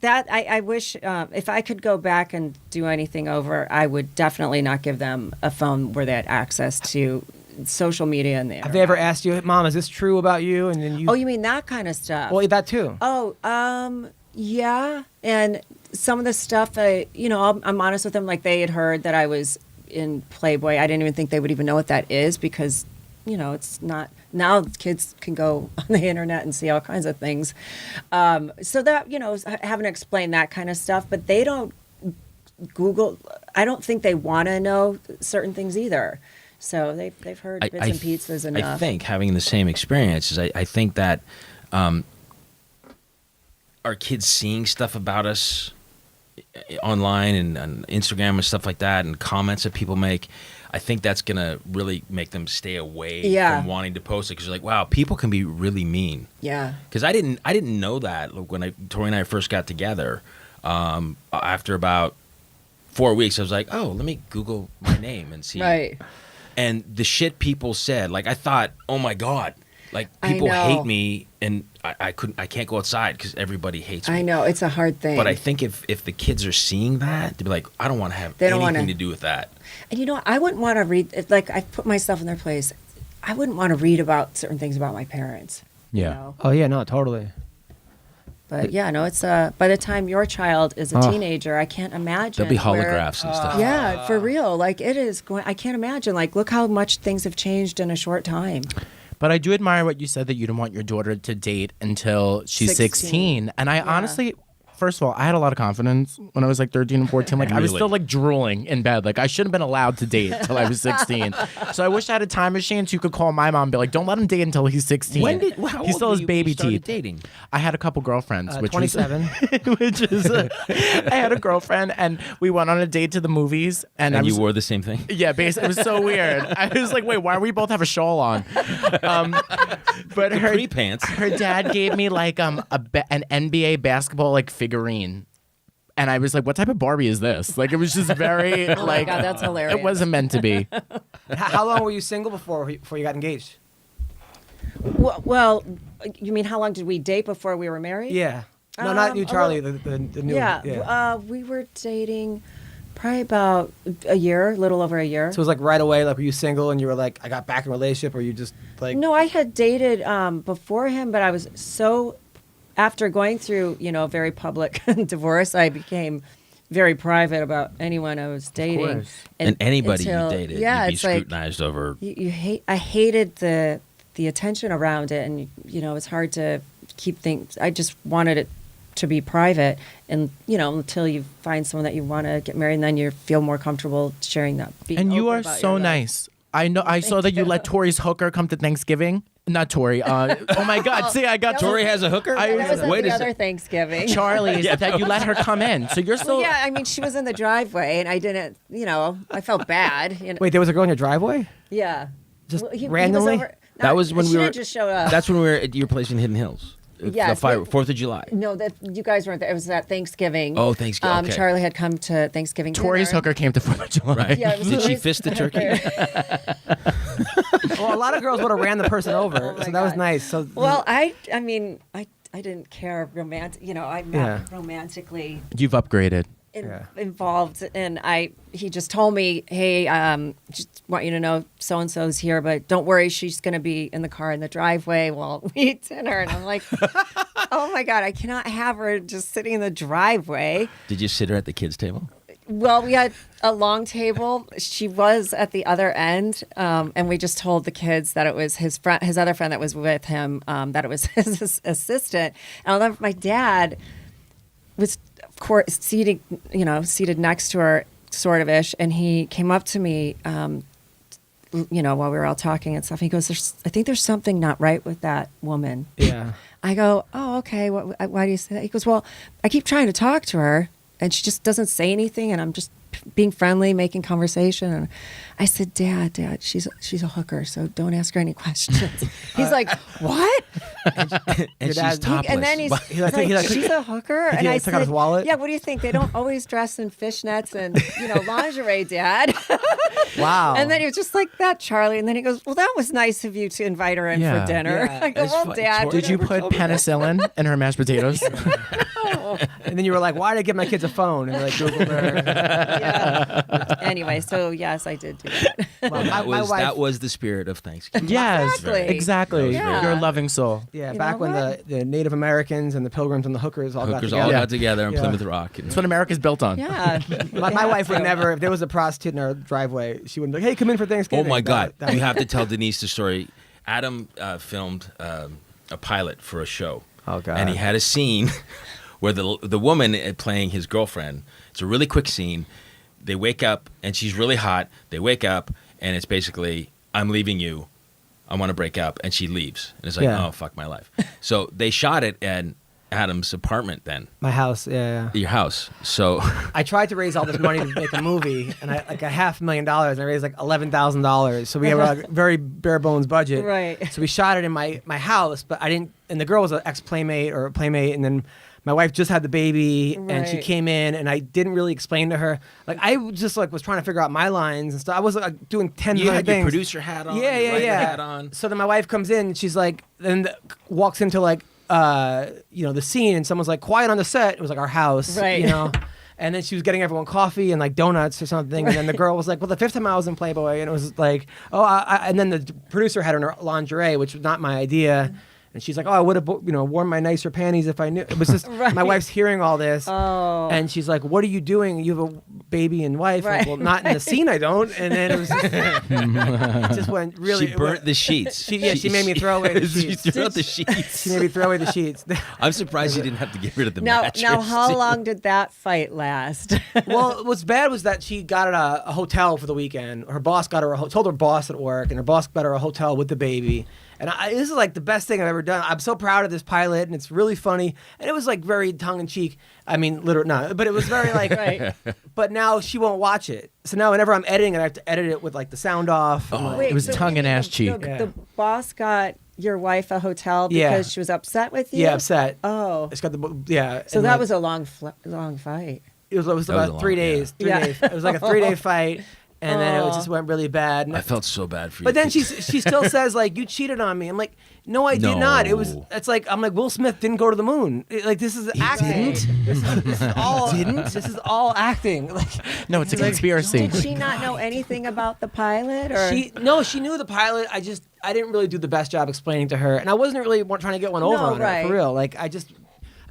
[SPEAKER 4] that I wish if I could go back and do anything over, I would definitely not give them a phone where they had access to social media and the
[SPEAKER 2] Have they ever asked you, Mom, is this true about you? And then you.
[SPEAKER 4] Oh, you mean that kind of stuff?
[SPEAKER 2] Well, that too.
[SPEAKER 4] Oh, yeah. And some of the stuff, I'm honest with them. Like they had heard that I was in Playboy. I didn't even think they would even know what that is because, it's not. Now kids can go on the internet and see all kinds of things. So that, having to explain that kind of stuff, but they don't Google. I don't think they want to know certain things either. So they've heard bits and pieces enough.
[SPEAKER 1] I think having the same experiences, I think that our kids seeing stuff about us online and on Instagram and stuff like that and comments that people make, I think that's going to really make them stay away from wanting to post it because you're like, wow, people can be really mean.
[SPEAKER 4] Yeah.
[SPEAKER 1] Because I didn't know that when Tori and I first got together. After about 4 weeks, I was like, oh, let me Google my name and see.
[SPEAKER 4] Right.
[SPEAKER 1] And the shit people said, like I thought, oh my God, like people
[SPEAKER 4] know.
[SPEAKER 1] hate me and I can't go outside because everybody hates me.
[SPEAKER 4] I know it's a hard thing.
[SPEAKER 1] But I think if the kids are seeing that, they'd be like, I don't want to have anything to do with that.
[SPEAKER 4] And I wouldn't want to read. Like I put myself in their place. I wouldn't want to read about certain things about my parents.
[SPEAKER 3] Yeah.
[SPEAKER 2] Oh yeah, no, totally.
[SPEAKER 4] But yeah, no, it's by the time your child is a teenager, I can't imagine.
[SPEAKER 1] There'll be
[SPEAKER 4] where-
[SPEAKER 1] holographs and stuff.
[SPEAKER 4] Yeah, for real. Like it is going. I can't imagine. Like look how much things have changed in a short time.
[SPEAKER 3] But I do admire what you said that you didn't want your daughter to date until she's 16. And I honestly, first of all, I had a lot of confidence when I was like 13 and 14. Like I was
[SPEAKER 1] Really?
[SPEAKER 3] still like drooling in bed. Like I shouldn't have been allowed to date until I was 16. So I wish I had a time machine so you could call my mom and be like, don't let him date until he's 16.
[SPEAKER 1] How
[SPEAKER 3] he
[SPEAKER 1] old
[SPEAKER 3] still
[SPEAKER 1] were
[SPEAKER 3] has
[SPEAKER 1] you when
[SPEAKER 3] baby
[SPEAKER 1] you started
[SPEAKER 3] teeth.
[SPEAKER 1] dating?
[SPEAKER 3] I had a couple girlfriends, which
[SPEAKER 2] 27.
[SPEAKER 3] was, which is, I had a girlfriend and we went on a date to the movies and,
[SPEAKER 1] And
[SPEAKER 3] I was,
[SPEAKER 1] you wore the same thing?
[SPEAKER 3] yeah, basically, it was so weird. I was like, wait, why do we both have a shawl on? But her
[SPEAKER 1] Capri pants.
[SPEAKER 3] her dad gave me like an NBA basketball like figurine. And I was like, what type of Barbie is this? Like, it was just very
[SPEAKER 4] Oh my
[SPEAKER 3] like,
[SPEAKER 4] God, that's hilarious.
[SPEAKER 3] it wasn't meant to be.
[SPEAKER 2] How long were you single before you got engaged?
[SPEAKER 4] Well, you mean how long did we date before we were married?
[SPEAKER 2] Yeah. No, not you,
[SPEAKER 4] a
[SPEAKER 2] Charlie. The new.
[SPEAKER 4] Yeah, we were dating probably about a little over a year.
[SPEAKER 2] So it was like right away. Like, were you single and you were like, I got back in a relationship, or you just like?
[SPEAKER 4] No, I had dated before him, but I was so after going through a very public divorce, I became very private about anyone I was dating.
[SPEAKER 2] course.
[SPEAKER 1] And anybody
[SPEAKER 4] until-
[SPEAKER 1] you dated,
[SPEAKER 4] yeah,
[SPEAKER 1] you'd be
[SPEAKER 4] it's like
[SPEAKER 1] scrutinized over.
[SPEAKER 4] I hated the attention around it, and it's hard to keep things. I just wanted it to be private, and until you find someone that you want to get married, and then you feel more comfortable sharing that. being
[SPEAKER 3] And you
[SPEAKER 4] open
[SPEAKER 3] are
[SPEAKER 4] about
[SPEAKER 3] so
[SPEAKER 4] your life.
[SPEAKER 3] nice. I know. I saw that you let Tori's hooker come to Thanksgiving. Not Tori. Oh my God! See, I got
[SPEAKER 1] Tori has a hooker?
[SPEAKER 3] I-
[SPEAKER 4] That was at
[SPEAKER 1] Wait
[SPEAKER 4] the
[SPEAKER 1] a
[SPEAKER 4] other
[SPEAKER 1] sec.
[SPEAKER 4] Thanksgiving.
[SPEAKER 3] Charlie that you let her come in. So you're still.
[SPEAKER 4] Yeah, I mean, she was in the driveway, and I didn't. I felt bad.
[SPEAKER 2] Wait, there was a girl in your driveway?
[SPEAKER 4] Yeah.
[SPEAKER 2] Just
[SPEAKER 4] Well,
[SPEAKER 2] randomly?
[SPEAKER 1] That was when
[SPEAKER 4] she
[SPEAKER 1] we were.
[SPEAKER 4] didn't just show up.
[SPEAKER 1] That's when we were at your place in Hidden Hills.
[SPEAKER 4] Yes,
[SPEAKER 1] The fire,
[SPEAKER 4] but-
[SPEAKER 1] 4th of July.
[SPEAKER 4] No, that you guys weren't there. It was at Thanksgiving.
[SPEAKER 1] Oh, Thanksgiving, okay.
[SPEAKER 4] Charlie had come to Thanksgiving.
[SPEAKER 3] Tori's
[SPEAKER 4] dinner.
[SPEAKER 3] hooker came to 4th of July.
[SPEAKER 1] Right.
[SPEAKER 4] Yeah, it was
[SPEAKER 1] Did she
[SPEAKER 4] Tori's
[SPEAKER 1] fist the turkey?
[SPEAKER 2] Well, a lot of girls would have ran the person over,
[SPEAKER 4] Oh my
[SPEAKER 2] so that was
[SPEAKER 4] God.
[SPEAKER 2] nice. So
[SPEAKER 4] Well, I mean, I didn't care romantic. I'm not
[SPEAKER 2] Yeah.
[SPEAKER 4] romantically.
[SPEAKER 3] You've upgraded.
[SPEAKER 4] involved, and he just told me, hey, just want you to know so and so's here, but don't worry, she's going to be in the car in the driveway while we eat dinner. And I'm like, oh my God, I cannot have her just sitting in the driveway.
[SPEAKER 1] Did you sit her at the kids' table?
[SPEAKER 4] Well, we had a long table. She was at the other end, and we just told the kids that it was his other friend that was with him, that it was his assistant. And I'll never, my dad was, of course, seated next to her, sort of ish, and he came up to me, while we were all talking and stuff. He goes, I think there's something not right with that woman.
[SPEAKER 2] Yeah.
[SPEAKER 4] I go, oh, okay. Why do you say that? He goes, well, I keep trying to talk to her, and she just doesn't say anything, and I'm just being friendly, making conversation. And I said, Dad, she's a hooker, so don't ask her any questions. He's like, what?
[SPEAKER 1] And she's topless.
[SPEAKER 4] And then he's like, she's a hooker? And I
[SPEAKER 2] took out his
[SPEAKER 4] said,
[SPEAKER 2] wallet?
[SPEAKER 4] yeah, what do you think? They don't always dress in fishnets and, lingerie, Dad.
[SPEAKER 2] Wow.
[SPEAKER 4] And then he was just like that, Charlie. And then he goes, well, that was nice of you to invite her in for dinner.
[SPEAKER 2] Yeah.
[SPEAKER 4] I go, well, Dad.
[SPEAKER 3] Did you put penicillin in her mashed potatoes?
[SPEAKER 2] And then you were like, why did I give my kids a phone? And like Googled her.
[SPEAKER 4] Yeah. Anyway, so yes, I did do that.
[SPEAKER 2] Well,
[SPEAKER 1] That was the spirit of Thanksgiving.
[SPEAKER 3] Yes,
[SPEAKER 4] Exactly.
[SPEAKER 3] Yeah. You're a loving soul.
[SPEAKER 2] Yeah,
[SPEAKER 4] You
[SPEAKER 2] back
[SPEAKER 4] know
[SPEAKER 2] when
[SPEAKER 4] what?
[SPEAKER 2] the Native Americans and the Pilgrims and the hookers all got together.
[SPEAKER 1] got together on
[SPEAKER 2] Yeah.
[SPEAKER 1] Plymouth Rock.
[SPEAKER 3] That's what America's built on.
[SPEAKER 4] Yeah.
[SPEAKER 2] My wife would never, if there was a prostitute in our driveway, she wouldn't be like, hey, come in for Thanksgiving.
[SPEAKER 1] Oh my God!
[SPEAKER 2] That-
[SPEAKER 1] You have to tell Denise the story. Adam filmed a pilot for a show.
[SPEAKER 2] Oh, God.
[SPEAKER 1] And he had a scene where the woman playing his girlfriend. It's a really quick scene. They wake up and she's really hot. They wake up and it's basically, I'm leaving you. I want to break up, and she leaves. And it's like, oh fuck my life. So they shot it at Adam's apartment then.
[SPEAKER 2] My house, yeah.
[SPEAKER 1] Your house. So
[SPEAKER 2] I tried to raise all this money to make a movie, and I like $500,000, and I raised like $11,000. So we have a very bare bones budget.
[SPEAKER 4] Right.
[SPEAKER 2] So we shot it in my house, but I didn't. And the girl was an ex playmate or a playmate, and then my wife just had the baby, and she
[SPEAKER 4] Right.
[SPEAKER 2] came in, and I didn't really explain to her. Like I just like was trying to figure out my lines and stuff. I was like doing 10
[SPEAKER 1] you
[SPEAKER 2] other
[SPEAKER 1] had
[SPEAKER 2] things.
[SPEAKER 1] your producer hat on.
[SPEAKER 2] Yeah,
[SPEAKER 1] your
[SPEAKER 2] yeah,
[SPEAKER 1] writer
[SPEAKER 2] yeah.
[SPEAKER 1] hat on.
[SPEAKER 2] So then my wife comes in, and she's like, walks into like, the scene, and someone's like, quiet on the set. It was like our house,
[SPEAKER 4] Right.
[SPEAKER 2] And then she was getting everyone coffee and like donuts or something. And then the girl was like, well, the fifth time I was in Playboy, and it was like, and then the producer had her lingerie, which was not my idea. And she's like, oh, I would have, worn my nicer panties if I knew. It was just
[SPEAKER 4] Right.
[SPEAKER 2] my wife's hearing all this.
[SPEAKER 4] Oh.
[SPEAKER 2] And she's like, what are you doing? You have a baby and wife.
[SPEAKER 4] Right.
[SPEAKER 2] Like, well, not in the scene, I don't. And then it was just, it just went really.
[SPEAKER 1] She burnt the sheets.
[SPEAKER 2] She made me throw away the sheets.
[SPEAKER 1] She threw out the sheets.
[SPEAKER 2] She made me throw away the sheets.
[SPEAKER 1] I'm surprised you didn't have to get rid of the
[SPEAKER 4] Now,
[SPEAKER 1] mattress.
[SPEAKER 4] how long did that fight last?
[SPEAKER 2] Well, what's bad was that she got a hotel for the weekend. Her boss got her told her boss at work, and her boss got her a hotel with the baby. And this is like the best thing I've ever done. I'm so proud of this pilot, and it's really funny. And it was like very tongue in cheek. I mean, literally not, but it was very like.
[SPEAKER 4] Right.
[SPEAKER 2] But now she won't watch it. So now whenever I'm editing it, I have to edit it with like the sound off. and, like-
[SPEAKER 3] It was tongue and ass cheek.
[SPEAKER 4] The boss got your wife a hotel because
[SPEAKER 2] Yeah.
[SPEAKER 4] she was upset with you?
[SPEAKER 2] Yeah, upset.
[SPEAKER 4] Oh.
[SPEAKER 2] It's got the
[SPEAKER 4] So
[SPEAKER 2] and,
[SPEAKER 4] that
[SPEAKER 2] like,
[SPEAKER 4] was a long fight.
[SPEAKER 2] It was
[SPEAKER 1] That was
[SPEAKER 2] about
[SPEAKER 1] a
[SPEAKER 2] 3
[SPEAKER 1] long- yeah.
[SPEAKER 2] days. 3
[SPEAKER 4] Yeah.
[SPEAKER 2] days. It was like a 3-day fight, and then it just went really bad. And
[SPEAKER 1] I felt so bad for you.
[SPEAKER 2] But then she still says like, you cheated on me. I'm like, no, I did not.
[SPEAKER 1] No.
[SPEAKER 2] It's like, I'm like, Will Smith didn't go to the moon. Like, this is acting. This is all This is all acting. Like,
[SPEAKER 3] No, it's a conspiracy.
[SPEAKER 4] Did she not know anything about the pilot? Or
[SPEAKER 2] she knew the pilot. I didn't really do the best job explaining to her, and I wasn't really trying to get one over on her
[SPEAKER 4] right.
[SPEAKER 2] for real. Like I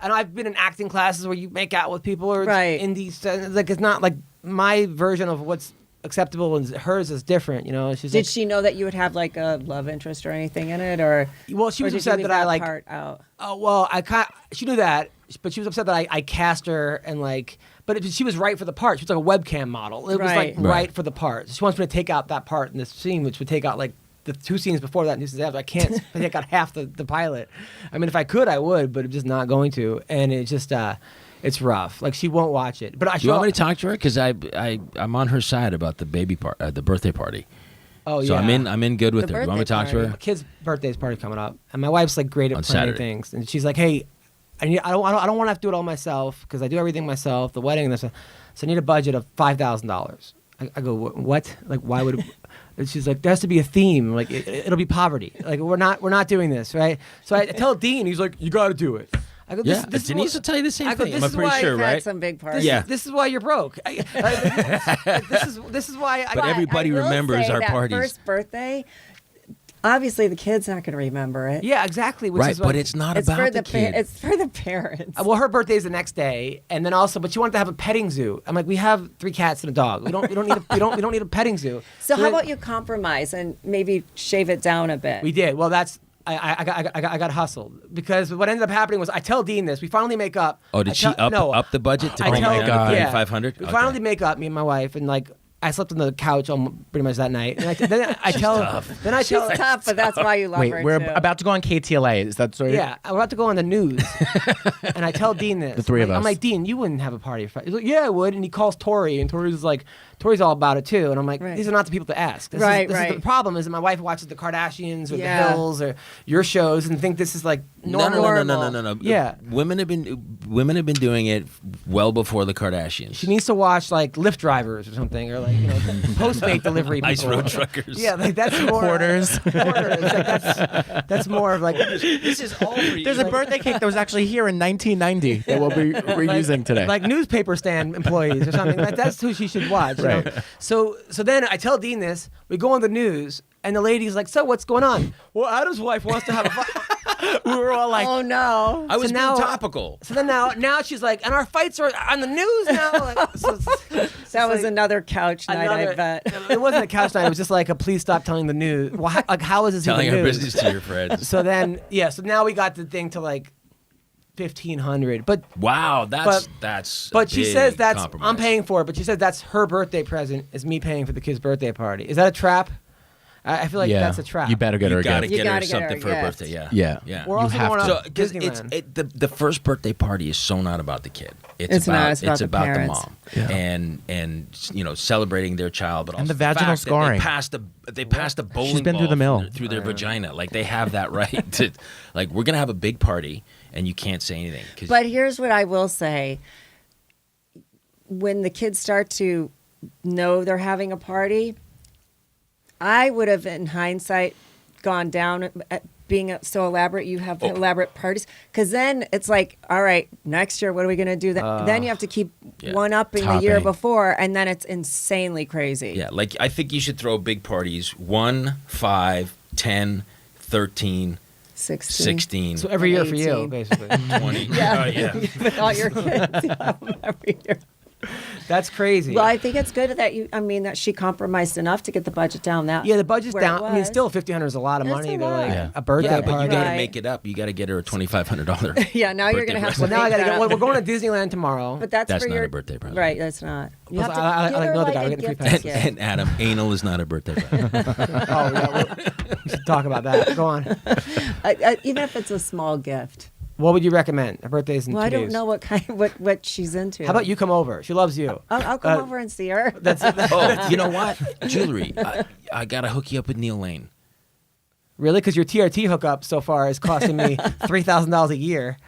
[SPEAKER 2] know I've been in acting classes where you make out with people or
[SPEAKER 4] Right.
[SPEAKER 2] in these like it's not like my version of what's acceptable and hers is different. She's
[SPEAKER 4] did
[SPEAKER 2] like,
[SPEAKER 4] she know that you would have like a love interest or anything in it? Or
[SPEAKER 2] well, she
[SPEAKER 4] or
[SPEAKER 2] was
[SPEAKER 4] did you
[SPEAKER 2] upset
[SPEAKER 4] leave
[SPEAKER 2] that I like.
[SPEAKER 4] part out?
[SPEAKER 2] Oh well, she knew that, but she was upset that I cast her and like. But she was right for the part. She was like a webcam model. It was like
[SPEAKER 4] Right.
[SPEAKER 2] right for the part. She wants me to take out that part in this scene, which would take out like the 2 scenes before that and 2 scenes after. I can't take out half the pilot. I mean, if I could, I would, but I'm just not going to. And it's just it's rough. Like she won't watch it. But
[SPEAKER 1] Do you want me to talk to her? Because I'm on her side about the baby the birthday party.
[SPEAKER 2] Oh
[SPEAKER 1] So
[SPEAKER 2] yeah.
[SPEAKER 1] I'm in good with
[SPEAKER 4] The
[SPEAKER 1] her. You want me to talk to
[SPEAKER 4] birthday
[SPEAKER 1] her?
[SPEAKER 2] My kid's birthday's party coming up, and my wife's like great at
[SPEAKER 1] On
[SPEAKER 2] planning
[SPEAKER 1] Saturday.
[SPEAKER 2] things, and she's like, "Hey, I don't want to have to do it all myself because I do everything myself, the wedding and this, so I need a budget of $5,000." I go, "What? Like, why would?" And she's like, "There has to be a theme. Like, it'll be poverty. Like, we're not doing this, right?" So I tell Dean, he's like, "You got to do it." I go,
[SPEAKER 1] Yeah,
[SPEAKER 2] this is
[SPEAKER 1] Denise
[SPEAKER 2] what-
[SPEAKER 1] will tell you the same
[SPEAKER 2] I go,
[SPEAKER 1] thing.
[SPEAKER 2] this
[SPEAKER 1] I'm
[SPEAKER 2] is
[SPEAKER 1] pretty
[SPEAKER 2] why
[SPEAKER 1] sure,
[SPEAKER 4] I've had
[SPEAKER 1] right?
[SPEAKER 4] some big parties.
[SPEAKER 1] Yeah.
[SPEAKER 2] This is why you're broke. This is why.
[SPEAKER 1] But everybody
[SPEAKER 4] I will
[SPEAKER 1] remembers
[SPEAKER 4] say
[SPEAKER 1] our
[SPEAKER 4] that
[SPEAKER 1] parties.
[SPEAKER 4] First birthday, obviously the kid's not going to remember it.
[SPEAKER 2] Yeah, exactly. Which
[SPEAKER 1] Right,
[SPEAKER 2] is what,
[SPEAKER 1] but it's not
[SPEAKER 4] It's
[SPEAKER 1] about
[SPEAKER 4] for
[SPEAKER 1] the
[SPEAKER 4] the
[SPEAKER 1] kid.
[SPEAKER 4] it's for the parents.
[SPEAKER 2] Well, her birthday's the next day, and then also, but she wanted to have a petting zoo. I'm like, we have 3 cats and a dog. We don't need a petting zoo.
[SPEAKER 4] So how
[SPEAKER 2] then-
[SPEAKER 4] about you compromise and maybe shave it down a bit?
[SPEAKER 2] We did. Well, that's. I got hustled because what ended up happening was I tell Dean this. We finally make up.
[SPEAKER 1] Oh, did she up the budget to
[SPEAKER 2] I
[SPEAKER 1] bring
[SPEAKER 2] tell-
[SPEAKER 1] it down to
[SPEAKER 2] yeah.
[SPEAKER 1] $3,500?
[SPEAKER 2] We
[SPEAKER 1] Okay.
[SPEAKER 2] finally make up, me and my wife, and like I slept on the couch pretty much that night. And then I tell. Then I
[SPEAKER 4] She's
[SPEAKER 2] tell.
[SPEAKER 4] tough, but that's why you love
[SPEAKER 3] Wait,
[SPEAKER 4] her
[SPEAKER 3] we're
[SPEAKER 4] too.
[SPEAKER 3] about to go on KTLA. Is that story?
[SPEAKER 2] Yeah, I'm about to go on the news, and I tell Dean this.
[SPEAKER 3] The three of
[SPEAKER 2] I'm
[SPEAKER 3] us.
[SPEAKER 2] like, Dean, you wouldn't have a party. He's like, yeah, I would. And he calls Tori, and Tori's like, Tori's all about it too. And I'm like,
[SPEAKER 4] Right.
[SPEAKER 2] these are not the people to ask. This
[SPEAKER 4] Right,
[SPEAKER 2] is
[SPEAKER 4] right.
[SPEAKER 2] the problem is that my wife watches the Kardashians or
[SPEAKER 4] Yeah.
[SPEAKER 2] the Hills or your shows and think this is like normal.
[SPEAKER 1] No.
[SPEAKER 2] Yeah.
[SPEAKER 1] Women have been doing it well before the Kardashians.
[SPEAKER 2] She needs to watch like Lyft drivers or something, or like Postmate delivery people.
[SPEAKER 1] Ice road truckers.
[SPEAKER 2] Yeah, like that's more
[SPEAKER 3] Quarters.
[SPEAKER 2] Quarters. Like, that's more of like
[SPEAKER 1] This is all for you.
[SPEAKER 3] There's a birthday cake that was actually here in 1990 that we'll be reusing today.
[SPEAKER 2] like newspaper stand employees or something. Like that's who she should watch. You
[SPEAKER 3] Right.
[SPEAKER 2] know? So then I tell Dean this. We go on the news, and the lady's like, "So what's going on?" Well, Adam's wife wants to have a fight. We were all like,
[SPEAKER 4] oh no.
[SPEAKER 1] I was
[SPEAKER 2] now-
[SPEAKER 1] being topical.
[SPEAKER 2] So then now she's like, and our fights are on the news now. Like, so
[SPEAKER 4] That was
[SPEAKER 2] like
[SPEAKER 4] another couch night, I bet.
[SPEAKER 2] It wasn't a couch night. It was just like a please stop telling the news. Well, how is this
[SPEAKER 1] Telling
[SPEAKER 2] even
[SPEAKER 1] our
[SPEAKER 2] news?
[SPEAKER 1] business to your friends.
[SPEAKER 2] So then, so now we got the thing to like 1,500. But
[SPEAKER 1] Wow, that's
[SPEAKER 2] but she
[SPEAKER 1] big
[SPEAKER 2] says that's
[SPEAKER 1] compromise.
[SPEAKER 2] I'm paying for it. But she says that's her birthday present is me paying for the kid's birthday party. Is that a trap? I feel like
[SPEAKER 3] yeah.
[SPEAKER 2] that's a trap.
[SPEAKER 3] You better get her
[SPEAKER 1] You
[SPEAKER 3] a
[SPEAKER 1] gotta
[SPEAKER 3] gift.
[SPEAKER 4] You
[SPEAKER 1] get her
[SPEAKER 4] gotta get her
[SPEAKER 1] something
[SPEAKER 4] a
[SPEAKER 1] for her
[SPEAKER 4] gift.
[SPEAKER 1] birthday. Yeah.
[SPEAKER 3] Yeah.
[SPEAKER 1] Yeah.
[SPEAKER 2] We're
[SPEAKER 3] You
[SPEAKER 2] also
[SPEAKER 3] have
[SPEAKER 2] going
[SPEAKER 3] to.
[SPEAKER 2] on
[SPEAKER 1] So, because
[SPEAKER 2] Disneyland.
[SPEAKER 1] the first birthday party is so not about the kid.
[SPEAKER 4] It's not, it's about the
[SPEAKER 1] about the
[SPEAKER 4] parents.
[SPEAKER 1] mom
[SPEAKER 3] Yeah.
[SPEAKER 1] and celebrating their child, but
[SPEAKER 3] And
[SPEAKER 1] also
[SPEAKER 3] the vaginal
[SPEAKER 1] fact that
[SPEAKER 3] sooring.
[SPEAKER 1] they passed a bowling
[SPEAKER 3] been
[SPEAKER 1] ball
[SPEAKER 3] through the mill.
[SPEAKER 1] through their vagina. Like they have that right to like we're gonna have a big party and you can't say anything. 'Cause
[SPEAKER 4] But here's what I will say. When the kids start to know they're having a party, I would have, in hindsight, gone down at being so elaborate. You have elaborate parties. Because then it's like, all right, next year, what are we going to do? Then you have to keep
[SPEAKER 1] Yeah.
[SPEAKER 4] one-upping the year
[SPEAKER 3] Topping.
[SPEAKER 4] before, and then it's insanely crazy.
[SPEAKER 1] yeah, like I think you should throw big parties 1, 5, 10, 13,
[SPEAKER 4] 16.
[SPEAKER 1] 16,
[SPEAKER 2] So every year for you,
[SPEAKER 4] 18.
[SPEAKER 2] basically.
[SPEAKER 1] 20.
[SPEAKER 4] Yeah.
[SPEAKER 1] Yeah.
[SPEAKER 4] With all your kids, you have them every year.
[SPEAKER 2] That's crazy.
[SPEAKER 4] Well, I think it's good that she compromised enough to get the budget down.
[SPEAKER 2] Yeah, the budget's
[SPEAKER 4] where it
[SPEAKER 2] down. I mean,
[SPEAKER 4] was.
[SPEAKER 2] still 1,500 is a lot of
[SPEAKER 4] That's
[SPEAKER 2] money.
[SPEAKER 4] a
[SPEAKER 2] They're
[SPEAKER 4] lot.
[SPEAKER 2] like
[SPEAKER 3] Yeah.
[SPEAKER 2] a birthday
[SPEAKER 1] Yeah, but you
[SPEAKER 2] party.
[SPEAKER 1] got to
[SPEAKER 4] Right.
[SPEAKER 1] make it up. You got to get her a $2,500.
[SPEAKER 4] Yeah, now you're
[SPEAKER 1] birthday
[SPEAKER 4] gonna have to.
[SPEAKER 1] present.
[SPEAKER 2] Well, now I
[SPEAKER 4] make
[SPEAKER 2] gotta
[SPEAKER 4] that
[SPEAKER 2] go.
[SPEAKER 4] up.
[SPEAKER 2] We're going to Disneyland tomorrow.
[SPEAKER 4] But that's
[SPEAKER 1] That's
[SPEAKER 4] for
[SPEAKER 1] not
[SPEAKER 4] your
[SPEAKER 1] a birthday present.
[SPEAKER 4] Right, that's not. You have to
[SPEAKER 2] I
[SPEAKER 4] give
[SPEAKER 2] like
[SPEAKER 4] her
[SPEAKER 2] know the
[SPEAKER 4] like
[SPEAKER 2] guy.
[SPEAKER 4] a
[SPEAKER 2] We're getting
[SPEAKER 4] gift
[SPEAKER 2] free pass.
[SPEAKER 4] basket.
[SPEAKER 1] And Adam, anal is not a birthday present.
[SPEAKER 2] Oh, yeah. We should talk about that. Go on.
[SPEAKER 4] Even if it's a small gift.
[SPEAKER 2] What would you recommend? Her birthday's in
[SPEAKER 4] Well,
[SPEAKER 2] 2
[SPEAKER 4] I don't
[SPEAKER 2] days.
[SPEAKER 4] know what she's into.
[SPEAKER 2] How about you come over? She loves you.
[SPEAKER 4] I'll come over and see her.
[SPEAKER 1] Oh, you know what? Jewelry. I got to hook you up with Neil Lane.
[SPEAKER 2] Really? Because your TRT hookup so far is costing me $3,000 a year.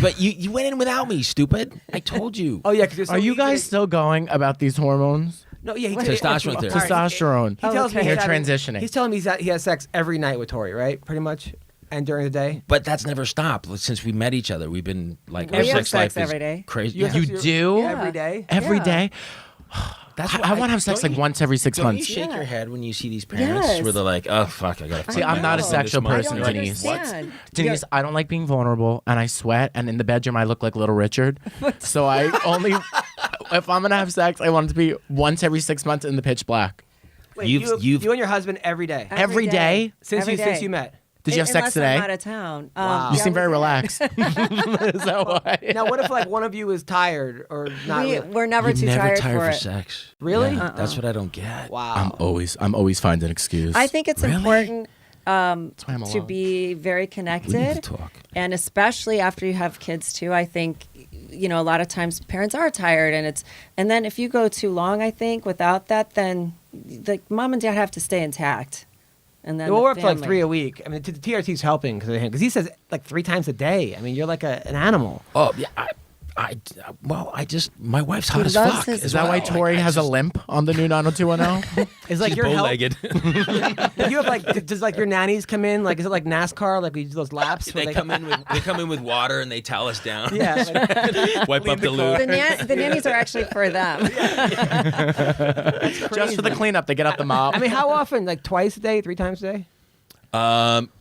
[SPEAKER 1] But you went in without me, stupid. I told you.
[SPEAKER 2] Oh yeah, because
[SPEAKER 3] Are you guys still going about these hormones?
[SPEAKER 2] No, yeah, he
[SPEAKER 1] Testosterone therapy.
[SPEAKER 3] Testosterone.
[SPEAKER 2] He tells me
[SPEAKER 4] okay.
[SPEAKER 2] he's
[SPEAKER 3] You're
[SPEAKER 2] having-
[SPEAKER 3] transitioning.
[SPEAKER 2] He's telling me he has sex every night with Tori, right? Pretty much, and during the day.
[SPEAKER 1] But that's never stopped since we met each other. We've been like
[SPEAKER 4] We
[SPEAKER 1] our
[SPEAKER 4] have
[SPEAKER 1] sex
[SPEAKER 4] sex
[SPEAKER 1] life
[SPEAKER 4] every
[SPEAKER 1] is
[SPEAKER 4] day.
[SPEAKER 1] crazy.
[SPEAKER 2] You
[SPEAKER 1] Yeah.
[SPEAKER 2] have
[SPEAKER 3] You
[SPEAKER 2] to-
[SPEAKER 3] do?
[SPEAKER 4] Yeah.
[SPEAKER 2] every day.
[SPEAKER 3] Every
[SPEAKER 4] Yeah.
[SPEAKER 3] day?
[SPEAKER 1] That's
[SPEAKER 3] I want to have sex like once every 6
[SPEAKER 1] Don't
[SPEAKER 3] months.
[SPEAKER 1] you shake
[SPEAKER 4] Yeah.
[SPEAKER 1] your head when you see these parents
[SPEAKER 4] Yes.
[SPEAKER 1] where they're like, "Oh fuck, I gotta."
[SPEAKER 3] See, I'm not a
[SPEAKER 4] know.
[SPEAKER 3] sexual
[SPEAKER 4] I
[SPEAKER 3] person,
[SPEAKER 4] don't
[SPEAKER 3] Denise.
[SPEAKER 4] understand.
[SPEAKER 3] Denise, I don't like being vulnerable, and I sweat, and in the bedroom I look like Little Richard. So I only, if I'm gonna have sex, I want it to be once every 6 months in the pitch black.
[SPEAKER 2] Wait,
[SPEAKER 1] You've-
[SPEAKER 2] you and your husband every day
[SPEAKER 3] Every day?
[SPEAKER 2] since
[SPEAKER 4] Every
[SPEAKER 2] since
[SPEAKER 4] day.
[SPEAKER 2] you met.
[SPEAKER 3] Did you have sex
[SPEAKER 4] Unless I'm
[SPEAKER 3] today?
[SPEAKER 4] out of town.
[SPEAKER 2] Wow.
[SPEAKER 3] You
[SPEAKER 4] yeah,
[SPEAKER 3] seem very
[SPEAKER 4] we-
[SPEAKER 3] relaxed. Is that why?
[SPEAKER 2] Now, what if like one of you is tired or not? really?
[SPEAKER 4] We're never
[SPEAKER 1] You're
[SPEAKER 4] too
[SPEAKER 1] never
[SPEAKER 4] tired,
[SPEAKER 1] tired
[SPEAKER 4] for it.
[SPEAKER 1] sex.
[SPEAKER 2] Really?
[SPEAKER 1] Yeah, That's what I don't get.
[SPEAKER 2] Wow.
[SPEAKER 3] I'm always finding an excuse.
[SPEAKER 4] I think it's
[SPEAKER 1] Really?
[SPEAKER 4] important
[SPEAKER 3] That's why I'm
[SPEAKER 4] to
[SPEAKER 3] alone.
[SPEAKER 4] be very
[SPEAKER 1] We need to
[SPEAKER 4] connected,
[SPEAKER 1] talk.
[SPEAKER 4] and especially after you have kids too. I think a lot of times parents are tired, and then if you go too long, I think without that, then the mom and dad have to stay intact. And then
[SPEAKER 2] Well,
[SPEAKER 4] the
[SPEAKER 2] we're up to like
[SPEAKER 4] family.
[SPEAKER 2] 3 a week. I mean, the TRT's helping because he says like 3 times a day. I mean, you're like an animal.
[SPEAKER 1] Oh yeah, My wife's hot
[SPEAKER 4] He
[SPEAKER 1] as
[SPEAKER 4] loves
[SPEAKER 1] fuck.
[SPEAKER 4] his
[SPEAKER 3] Is that why
[SPEAKER 4] Wow.
[SPEAKER 3] Tori has a limp on the new 90210?
[SPEAKER 2] It's like
[SPEAKER 1] She's
[SPEAKER 2] your help.
[SPEAKER 1] bow-legged.
[SPEAKER 2] You have like, does like your nannies come in? Like, is it like NASCAR? Like we do those laps? where
[SPEAKER 1] They come in with water and they towel us down.
[SPEAKER 2] Yeah. Like,
[SPEAKER 1] Wipe up the loo.
[SPEAKER 4] The nannies are actually for them.
[SPEAKER 3] Just for the cleanup, they get out the mop.
[SPEAKER 2] I mean, how often? Like twice a day, 3 times a day?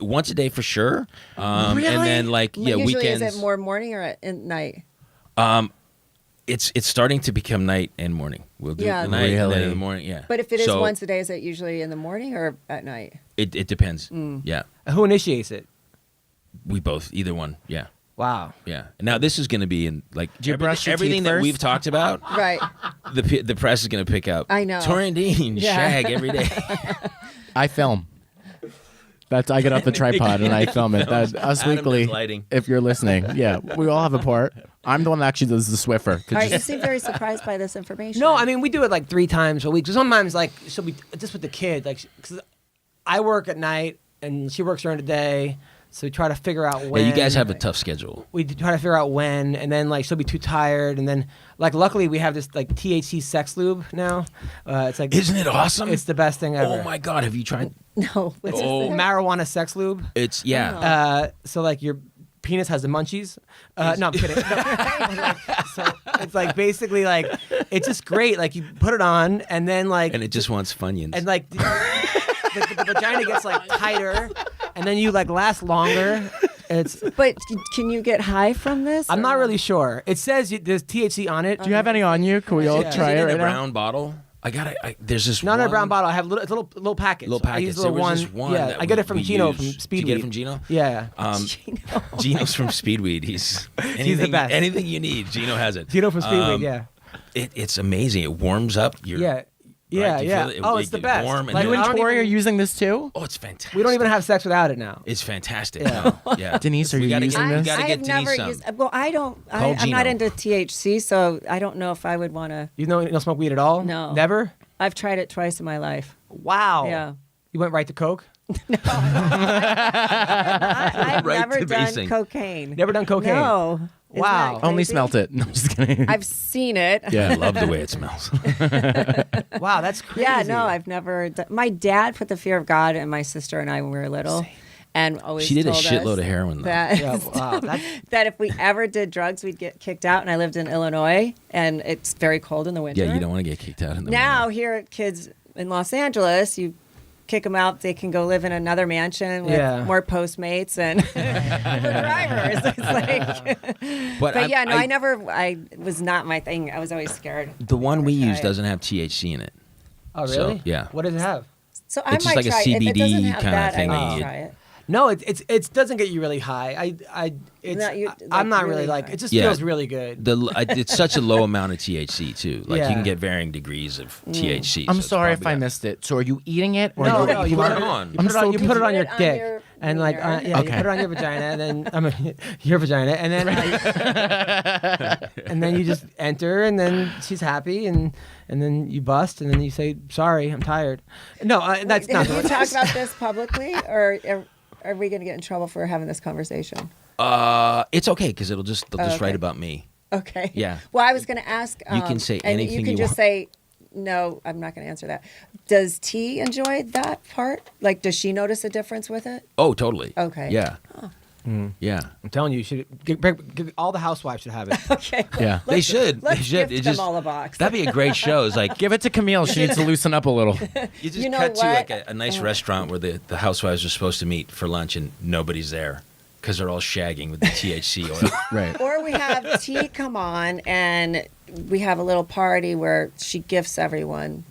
[SPEAKER 1] Once a day for sure.
[SPEAKER 2] Really?
[SPEAKER 1] And then
[SPEAKER 4] Usually,
[SPEAKER 1] weekends.
[SPEAKER 4] is it more morning or at night?
[SPEAKER 1] It's starting to become night and morning. We'll do it
[SPEAKER 4] Yeah.
[SPEAKER 1] at night and then
[SPEAKER 3] Really?
[SPEAKER 1] in the morning. Yeah.
[SPEAKER 4] But if it is
[SPEAKER 1] So
[SPEAKER 4] once a day, is it usually in the morning or at night?
[SPEAKER 1] it depends. Yeah.
[SPEAKER 2] Who initiates it?
[SPEAKER 1] We both, either one. Yeah.
[SPEAKER 2] Wow.
[SPEAKER 1] Yeah. Now this is going to be in like
[SPEAKER 3] Do you brush your
[SPEAKER 1] everything
[SPEAKER 3] teeth
[SPEAKER 1] that
[SPEAKER 3] first?
[SPEAKER 1] we've talked about.
[SPEAKER 4] Right.
[SPEAKER 1] The press is going to pick up.
[SPEAKER 4] I know.
[SPEAKER 1] Tori and Dean
[SPEAKER 4] Yeah.
[SPEAKER 1] shag every day.
[SPEAKER 3] I film. I get off the tripod and I film it. That's Us
[SPEAKER 1] Adam
[SPEAKER 3] Weekly.
[SPEAKER 1] does lighting.
[SPEAKER 3] If you're listening, yeah, we all have a part. I'm the one that actually does the Swiffer.
[SPEAKER 4] All right, you seem very surprised by this information.
[SPEAKER 2] No, I mean we do it like 3 times a week. So sometimes like she'll be just with the kid, like because I work at night and she works during the day. So we try to figure out when.
[SPEAKER 1] Yeah, you guys have a tough schedule.
[SPEAKER 2] We try to figure out when, and then like she'll be too tired, and then like luckily we have this like THC sex lube now. It's like
[SPEAKER 1] Isn't it awesome?
[SPEAKER 2] It's the best thing ever.
[SPEAKER 1] Oh my God, have you tried?
[SPEAKER 4] No. What's
[SPEAKER 1] Oh.
[SPEAKER 4] this?
[SPEAKER 2] Marijuana sex lube.
[SPEAKER 1] It's yeah.
[SPEAKER 2] So like your penis has the munchies. No, I'm kidding. No. So it's like basically like it's just great. Like you put it on, and then like
[SPEAKER 1] And it just wants Funyuns.
[SPEAKER 2] and like the vagina gets like tighter, and then you like last longer. It's
[SPEAKER 4] But can you get high from this?
[SPEAKER 2] I'm
[SPEAKER 4] or
[SPEAKER 2] not
[SPEAKER 4] no?
[SPEAKER 2] really sure. It says there's THC on it.
[SPEAKER 3] Do you have any on you? Can we all
[SPEAKER 2] Yeah.
[SPEAKER 3] try
[SPEAKER 1] Is
[SPEAKER 3] it
[SPEAKER 1] in
[SPEAKER 3] right
[SPEAKER 1] a
[SPEAKER 3] now?
[SPEAKER 1] brown bottle. There's this.
[SPEAKER 2] Not in a
[SPEAKER 1] one-
[SPEAKER 2] brown bottle. I have it's a little package.
[SPEAKER 1] Little
[SPEAKER 2] I use
[SPEAKER 1] packets.
[SPEAKER 2] the
[SPEAKER 1] There was this one
[SPEAKER 2] Yeah,
[SPEAKER 1] that
[SPEAKER 2] I get
[SPEAKER 1] we-
[SPEAKER 2] it from
[SPEAKER 1] we
[SPEAKER 2] Gino
[SPEAKER 1] used.
[SPEAKER 2] from
[SPEAKER 1] Did
[SPEAKER 2] Speedweed.
[SPEAKER 1] you get it from Gino?
[SPEAKER 2] Yeah.
[SPEAKER 1] Gino's from Speedweed. He's anything,
[SPEAKER 2] best.
[SPEAKER 1] Anything you need, Gino has it.
[SPEAKER 2] Gino from Speedweed. Yeah.
[SPEAKER 1] It's amazing. It warms up your.
[SPEAKER 2] Yeah. Yeah.
[SPEAKER 1] Do you
[SPEAKER 2] Yeah.
[SPEAKER 1] feel it?
[SPEAKER 2] Oh,
[SPEAKER 1] It
[SPEAKER 2] it's the
[SPEAKER 1] gets
[SPEAKER 2] best.
[SPEAKER 1] warm and
[SPEAKER 2] Like,
[SPEAKER 1] then-
[SPEAKER 3] You and
[SPEAKER 2] I don't
[SPEAKER 3] Tori
[SPEAKER 2] even-
[SPEAKER 3] are using this too?
[SPEAKER 1] Oh, it's fantastic.
[SPEAKER 2] We don't even have sex without it now.
[SPEAKER 1] It's fantastic.
[SPEAKER 2] Yeah.
[SPEAKER 1] No, yeah.
[SPEAKER 3] Denise, are
[SPEAKER 1] We
[SPEAKER 3] you
[SPEAKER 1] gotta
[SPEAKER 3] using
[SPEAKER 1] get- we
[SPEAKER 3] this?
[SPEAKER 1] gotta
[SPEAKER 4] I
[SPEAKER 1] get
[SPEAKER 4] have never
[SPEAKER 1] Denise some.
[SPEAKER 4] used. Well, I don't.
[SPEAKER 1] Call
[SPEAKER 4] I'm not
[SPEAKER 1] Gino.
[SPEAKER 4] into THC, so I don't know if I would want to.
[SPEAKER 2] You don't smoke weed at all?
[SPEAKER 4] No.
[SPEAKER 2] Never?
[SPEAKER 4] I've tried it twice in my life.
[SPEAKER 2] Wow.
[SPEAKER 4] Yeah.
[SPEAKER 2] You went right to coke?
[SPEAKER 4] I've
[SPEAKER 1] Right
[SPEAKER 4] never
[SPEAKER 1] to
[SPEAKER 4] done
[SPEAKER 1] basing.
[SPEAKER 4] cocaine.
[SPEAKER 2] Never done cocaine?
[SPEAKER 4] No. Isn't
[SPEAKER 2] Wow.
[SPEAKER 4] that
[SPEAKER 3] Only
[SPEAKER 4] crazy?
[SPEAKER 3] smelt it. No, I'm just kidding.
[SPEAKER 4] I've seen it.
[SPEAKER 1] I
[SPEAKER 3] yeah.
[SPEAKER 1] love the way it smells.
[SPEAKER 2] Wow, that's crazy.
[SPEAKER 4] Yeah, no, I've never. My dad put the fear of God in my sister and I when we were little, and always
[SPEAKER 1] She did a
[SPEAKER 4] told
[SPEAKER 1] shitload
[SPEAKER 4] us
[SPEAKER 1] of heroin though.
[SPEAKER 4] that
[SPEAKER 2] Yeah, wow. That's,
[SPEAKER 4] that if we ever did drugs, we'd get kicked out. And I lived in Illinois, and it's very cold in the winter.
[SPEAKER 1] Yeah, you don't want to get kicked out in the
[SPEAKER 4] Now
[SPEAKER 1] winter.
[SPEAKER 4] here, kids in Los Angeles, you kick them out, they can go live in another mansion with
[SPEAKER 2] Yeah.
[SPEAKER 4] more Postmates and drivers. It's like,
[SPEAKER 1] But
[SPEAKER 4] yeah, no, I was not my thing. I was always scared.
[SPEAKER 1] The one we
[SPEAKER 4] Try
[SPEAKER 1] use
[SPEAKER 4] it.
[SPEAKER 1] doesn't have THC in it.
[SPEAKER 2] oh,
[SPEAKER 1] So,
[SPEAKER 2] really?
[SPEAKER 1] yeah.
[SPEAKER 2] What does it have?
[SPEAKER 4] So I
[SPEAKER 1] It's
[SPEAKER 4] might
[SPEAKER 1] just like a
[SPEAKER 4] try it. If it doesn't
[SPEAKER 1] CBD
[SPEAKER 4] have
[SPEAKER 1] kinda
[SPEAKER 4] that,
[SPEAKER 1] thing
[SPEAKER 4] I
[SPEAKER 1] that
[SPEAKER 4] might
[SPEAKER 1] you-
[SPEAKER 4] try it.
[SPEAKER 2] No, it doesn't get you really high. It's
[SPEAKER 4] No, you-
[SPEAKER 2] I'm
[SPEAKER 4] like
[SPEAKER 2] not really
[SPEAKER 4] really
[SPEAKER 2] like
[SPEAKER 4] high.
[SPEAKER 2] it. Just
[SPEAKER 1] Yeah.
[SPEAKER 2] feels really good.
[SPEAKER 1] It's such a low amount of THC too. Like
[SPEAKER 2] Yeah.
[SPEAKER 1] you can get varying degrees of THC.
[SPEAKER 3] I'm
[SPEAKER 1] so it's
[SPEAKER 3] sorry if
[SPEAKER 1] probably
[SPEAKER 3] I
[SPEAKER 1] not-
[SPEAKER 3] missed it. So are you eating it? Or
[SPEAKER 2] No,
[SPEAKER 3] you
[SPEAKER 2] no, you
[SPEAKER 1] put
[SPEAKER 2] put
[SPEAKER 1] it
[SPEAKER 2] it
[SPEAKER 1] on.
[SPEAKER 2] You
[SPEAKER 3] I'm
[SPEAKER 2] put it on,
[SPEAKER 3] so
[SPEAKER 2] you put it on your
[SPEAKER 4] confused.
[SPEAKER 2] dick,
[SPEAKER 4] Your
[SPEAKER 2] and like
[SPEAKER 4] wiener.
[SPEAKER 2] yeah, you
[SPEAKER 3] Okay.
[SPEAKER 2] put it on your vagina, and then your vagina, and then and then you just enter, and then she's happy, and then you bust, and then you say sorry, I'm tired. No, that's not.
[SPEAKER 4] Have you talked about this publicly, or are we going to get in trouble for having this conversation?
[SPEAKER 1] It's okay because they'll just
[SPEAKER 4] okay.
[SPEAKER 1] write about me.
[SPEAKER 4] Okay.
[SPEAKER 1] Yeah.
[SPEAKER 4] Well, I was going to ask.
[SPEAKER 1] You can say
[SPEAKER 4] and
[SPEAKER 1] anything
[SPEAKER 4] you can
[SPEAKER 1] you
[SPEAKER 4] just
[SPEAKER 1] want.
[SPEAKER 4] say, no, I'm not going to answer that. Does T enjoy that part? Like, does she notice a difference with it?
[SPEAKER 1] Oh, totally.
[SPEAKER 4] Okay.
[SPEAKER 1] Yeah. Yeah.
[SPEAKER 2] I'm telling you, you should all the housewives should have it.
[SPEAKER 4] Okay.
[SPEAKER 3] Yeah.
[SPEAKER 1] They should.
[SPEAKER 4] Let's
[SPEAKER 1] They should.
[SPEAKER 4] gift
[SPEAKER 1] It
[SPEAKER 4] them
[SPEAKER 1] just
[SPEAKER 4] all a box.
[SPEAKER 1] that'd be a great show. It's like
[SPEAKER 3] Give it to Camille. She needs to loosen up a little.
[SPEAKER 1] you just
[SPEAKER 4] You know
[SPEAKER 1] cut to
[SPEAKER 4] what?
[SPEAKER 1] like a nice restaurant where the housewives are supposed to meet for lunch and nobody's there because they're all shagging with the THC oil.
[SPEAKER 3] Right.
[SPEAKER 4] Or we have T come on and we have a little party where she gifts everyone.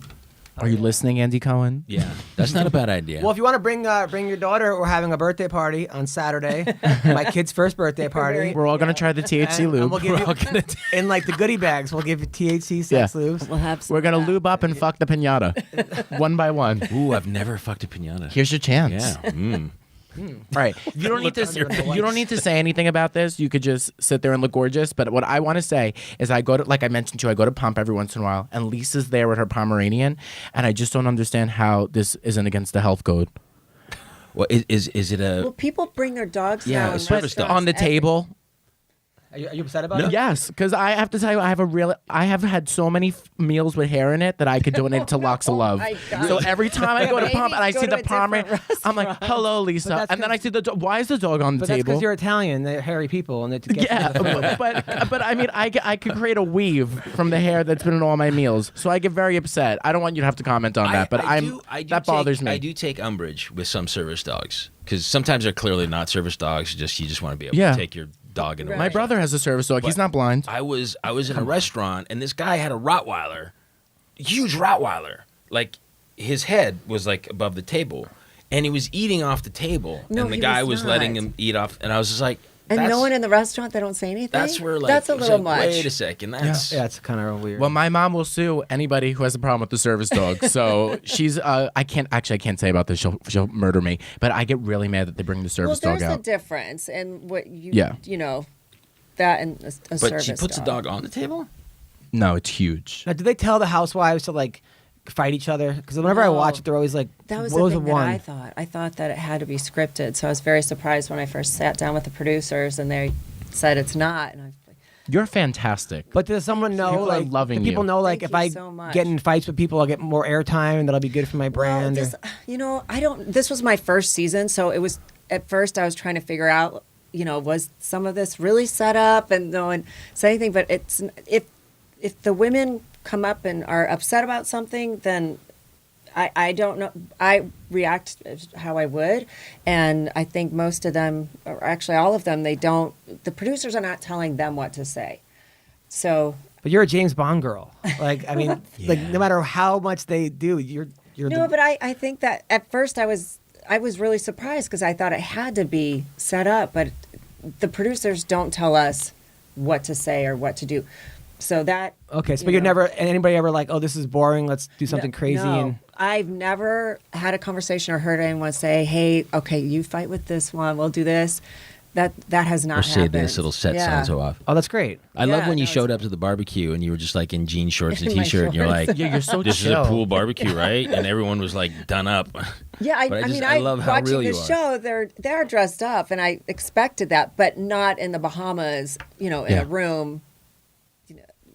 [SPEAKER 3] Are you listening, Andy Cohen?
[SPEAKER 1] Yeah, that's not a bad idea.
[SPEAKER 2] Well, if you want to bring your daughter, we're having a birthday party on Saturday. My kid's first birthday party.
[SPEAKER 3] We're all going to try the THC
[SPEAKER 2] And
[SPEAKER 3] lube.
[SPEAKER 2] we'll give you, in like the goodie bags, we'll give you THC sex
[SPEAKER 3] Yeah.
[SPEAKER 2] lubes.
[SPEAKER 4] We'll have some
[SPEAKER 3] We're going
[SPEAKER 4] of
[SPEAKER 3] to
[SPEAKER 4] that.
[SPEAKER 3] lube up and fuck the pinata. One by one.
[SPEAKER 1] Ooh, I've never fucked a pinata.
[SPEAKER 3] Here's your chance.
[SPEAKER 1] Yeah. Mm.
[SPEAKER 3] Right. You don't need to. You don't need to say anything about this. You could just sit there and look gorgeous. But what I want to say is, I go to, like I mentioned to you, I go to Pump every once in a while, and Lisa's there with her Pomeranian, and I just don't understand how this isn't against the health code.
[SPEAKER 1] Well, is it a?
[SPEAKER 4] Well, people bring their dogs
[SPEAKER 1] Yeah,
[SPEAKER 4] now
[SPEAKER 1] a
[SPEAKER 4] in
[SPEAKER 1] service dog.
[SPEAKER 4] restaurants
[SPEAKER 3] On the
[SPEAKER 4] and-
[SPEAKER 3] table.
[SPEAKER 2] Are you upset about it?
[SPEAKER 3] Yes, because I have to tell you, I have had so many meals with hair in it that I could donate it to Locks of Love.
[SPEAKER 4] my God.
[SPEAKER 3] So every time I go to
[SPEAKER 4] Maybe
[SPEAKER 3] Pump and I
[SPEAKER 4] go
[SPEAKER 3] see
[SPEAKER 4] to
[SPEAKER 3] the
[SPEAKER 4] a different
[SPEAKER 3] Pomeranian, I'm like, hello, Lisa.
[SPEAKER 2] that's
[SPEAKER 3] And then I
[SPEAKER 2] 'cause-
[SPEAKER 3] see the dog. Why is the dog on the
[SPEAKER 2] But that's
[SPEAKER 3] table?
[SPEAKER 2] because you're Italian. They're hairy people, and they get
[SPEAKER 3] Yeah, but I mean, I could create a weave from the hair that's been in all my meals. So I get very upset. I don't want you to have to comment on that, but that bothers me.
[SPEAKER 1] I do take umbrage with some service dogs because sometimes they're clearly not service dogs. You just want to be able
[SPEAKER 3] Yeah.
[SPEAKER 1] to take your dog and
[SPEAKER 3] My brother has a service dog. He's not blind.
[SPEAKER 1] I was in a restaurant and this guy had a Rottweiler, huge Rottweiler. Like his head was like above the table, and he was eating off the table,
[SPEAKER 4] No,
[SPEAKER 1] and the
[SPEAKER 4] he
[SPEAKER 1] guy
[SPEAKER 4] was
[SPEAKER 1] was
[SPEAKER 4] not.
[SPEAKER 1] letting him eat off, and I was just like,
[SPEAKER 4] And
[SPEAKER 1] that's,
[SPEAKER 4] no one in the restaurant, they don't say anything?
[SPEAKER 1] That's where like
[SPEAKER 4] That's a
[SPEAKER 1] it was
[SPEAKER 4] little
[SPEAKER 1] like,
[SPEAKER 4] much.
[SPEAKER 1] Wait a second, that's
[SPEAKER 2] Yeah, it's kind of weird.
[SPEAKER 3] Well, my mom will sue anybody who has a problem with the service dog. So she's I can't say about this. She'll murder me. But I get really mad that they bring the service
[SPEAKER 4] Well,
[SPEAKER 3] dog
[SPEAKER 4] there's a
[SPEAKER 3] out.
[SPEAKER 4] difference in what you,
[SPEAKER 3] Yeah.
[SPEAKER 4] you know, that and a
[SPEAKER 1] But
[SPEAKER 4] service
[SPEAKER 1] she puts the dog on the table.
[SPEAKER 3] No, it's huge.
[SPEAKER 2] Now, do they tell the housewives to like fight each other? Because whenever I
[SPEAKER 4] No.
[SPEAKER 2] watch it, they're always like,
[SPEAKER 4] That was
[SPEAKER 2] what
[SPEAKER 4] the
[SPEAKER 2] was
[SPEAKER 4] thing
[SPEAKER 2] the
[SPEAKER 4] that
[SPEAKER 2] one?
[SPEAKER 4] I thought. I thought that it had to be scripted. So I was very surprised when I first sat down with the producers and they said it's not. And I was like,
[SPEAKER 3] You're fantastic.
[SPEAKER 2] But does someone know?
[SPEAKER 3] People are
[SPEAKER 2] like,
[SPEAKER 3] loving
[SPEAKER 2] do people
[SPEAKER 3] you.
[SPEAKER 2] know, like,
[SPEAKER 4] Thank
[SPEAKER 2] if I
[SPEAKER 4] you so much.
[SPEAKER 2] get in fights with people, I'll get more airtime, and that'll be good for my brand.
[SPEAKER 4] Well, you know, I don't. This was my first season, so it was. At first, I was trying to figure out, you know, was some of this really set up, and no one said anything. But it's if the women come up and are upset about something, then I don't know. I react how I would, and I think most of them, or actually all of them, they don't. The producers are not telling them what to say. So
[SPEAKER 2] But you're a James Bond girl. Like, I mean, like no matter how much they do, you're.
[SPEAKER 4] no, but I think that at first I was really surprised because I thought it had to be set up, but the producers don't tell us what to say or what to do. So that
[SPEAKER 2] Okay, so
[SPEAKER 4] you
[SPEAKER 2] but you're
[SPEAKER 4] know.
[SPEAKER 2] never anybody ever like, oh, this is boring. Let's do something crazy.
[SPEAKER 4] No,
[SPEAKER 2] And
[SPEAKER 4] I've never had a conversation or heard anyone say, "Hey, okay, you fight with this one. We'll do this." That has not
[SPEAKER 1] Or say
[SPEAKER 4] happened.
[SPEAKER 1] this, it'll set
[SPEAKER 4] Yeah.
[SPEAKER 1] so off.
[SPEAKER 2] oh, that's great.
[SPEAKER 1] I love
[SPEAKER 4] Yeah,
[SPEAKER 1] when you
[SPEAKER 4] no,
[SPEAKER 1] showed
[SPEAKER 4] it's-
[SPEAKER 1] up to the barbecue and you were just like in jean shorts and
[SPEAKER 4] In my
[SPEAKER 1] t-shirt, and you're
[SPEAKER 4] shorts.
[SPEAKER 1] like,
[SPEAKER 3] Yeah, you're so
[SPEAKER 1] "This
[SPEAKER 3] chill.
[SPEAKER 1] is a pool barbecue, right?" And everyone was like done up.
[SPEAKER 4] Yeah,
[SPEAKER 1] But
[SPEAKER 4] I mean,
[SPEAKER 1] I love how
[SPEAKER 4] watching
[SPEAKER 1] real you
[SPEAKER 4] the
[SPEAKER 1] are.
[SPEAKER 4] show, they're dressed up, and I expected that, but not in the Bahamas, you know, in
[SPEAKER 1] Yeah.
[SPEAKER 4] a room.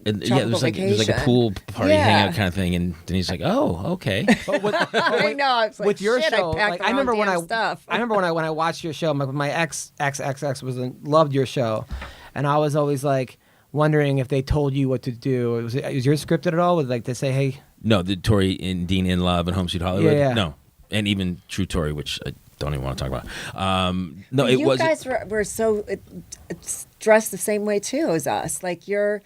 [SPEAKER 1] And yeah,
[SPEAKER 4] Tropical
[SPEAKER 1] there was like a
[SPEAKER 4] vacation.
[SPEAKER 1] pool party
[SPEAKER 4] Yeah.
[SPEAKER 1] hangout kind of thing, and Denise like, "Oh, okay."
[SPEAKER 4] I know. I was like,
[SPEAKER 2] With your
[SPEAKER 4] shit,
[SPEAKER 2] show,
[SPEAKER 4] I packed
[SPEAKER 2] like,
[SPEAKER 4] the
[SPEAKER 2] I remember
[SPEAKER 4] wrong
[SPEAKER 2] when
[SPEAKER 4] damn stuff.
[SPEAKER 2] I remember when I watched your show. My ex was loved your show, and I was always like wondering if they told you what to do. Was yours scripted at all? With like they say, hey,
[SPEAKER 1] No, the Tori and Dean in Love and Home Sweet Hollywood.
[SPEAKER 2] Yeah, yeah.
[SPEAKER 1] No, and even True Tori, which I don't even want to talk about. No, it
[SPEAKER 4] you
[SPEAKER 1] wasn't.
[SPEAKER 4] guys were so it's dressed the same way too as us. Like you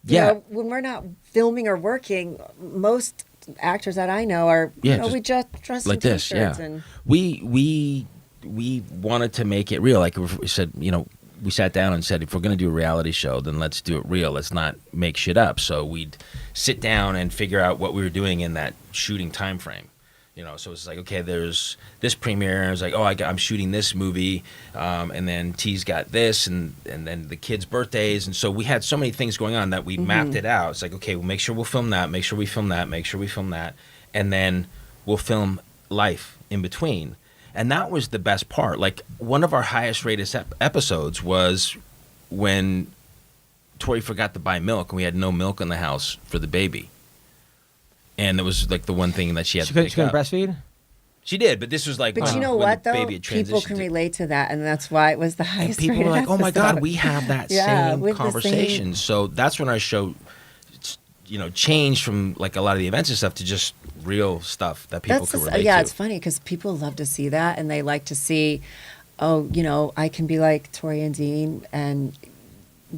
[SPEAKER 1] Yeah.
[SPEAKER 4] know, when we're not filming or working, most actors that I know are,
[SPEAKER 1] Yeah,
[SPEAKER 4] you know,
[SPEAKER 1] just
[SPEAKER 4] we just dress
[SPEAKER 1] like
[SPEAKER 4] in
[SPEAKER 1] this, yeah.
[SPEAKER 4] t-shirts and
[SPEAKER 1] We wanted to make it real. Like we said, you know, we sat down and said, if we're going to do a reality show, then let's do it real. Let's not make shit up. So we'd sit down and figure out what we were doing in that shooting time frame. You know, so it's like, okay, there's this premiere. I was like, oh, I'm shooting this movie, and then T's got this, and then the kids' birthdays, and so we had so many things going on that we mapped it out. It's like, okay, we'll make sure we'll film that, make sure we film that, make sure we film that, and then we'll film life in between. And that was the best part. Like one of our highest rated episodes was when Tori forgot to buy milk, and we had no milk in the house for the baby. And it was like the one thing that she had
[SPEAKER 2] she
[SPEAKER 1] to
[SPEAKER 2] couldn't,
[SPEAKER 1] pick
[SPEAKER 2] she couldn't
[SPEAKER 1] up.
[SPEAKER 2] breastfeed.
[SPEAKER 1] She did, but this was like
[SPEAKER 4] But you know
[SPEAKER 1] when
[SPEAKER 4] what
[SPEAKER 1] the
[SPEAKER 4] though?
[SPEAKER 1] baby had
[SPEAKER 4] People
[SPEAKER 1] transitioned
[SPEAKER 4] can
[SPEAKER 1] to-
[SPEAKER 4] relate to that, and that's why it was the
[SPEAKER 1] and
[SPEAKER 4] highest.
[SPEAKER 1] people were
[SPEAKER 4] rated
[SPEAKER 1] like, "Oh my God,
[SPEAKER 4] episode.
[SPEAKER 1] we have that
[SPEAKER 4] Yeah,
[SPEAKER 1] same
[SPEAKER 4] with the
[SPEAKER 1] conversation."
[SPEAKER 4] same-
[SPEAKER 1] So that's when our show, changed from like a lot of the events and stuff to just real stuff that people
[SPEAKER 4] That's
[SPEAKER 1] could
[SPEAKER 4] just,
[SPEAKER 1] relate
[SPEAKER 4] yeah,
[SPEAKER 1] to.
[SPEAKER 4] it's funny because people love to see that, and they like to see, oh, you know, I can be like Tori and Dean, and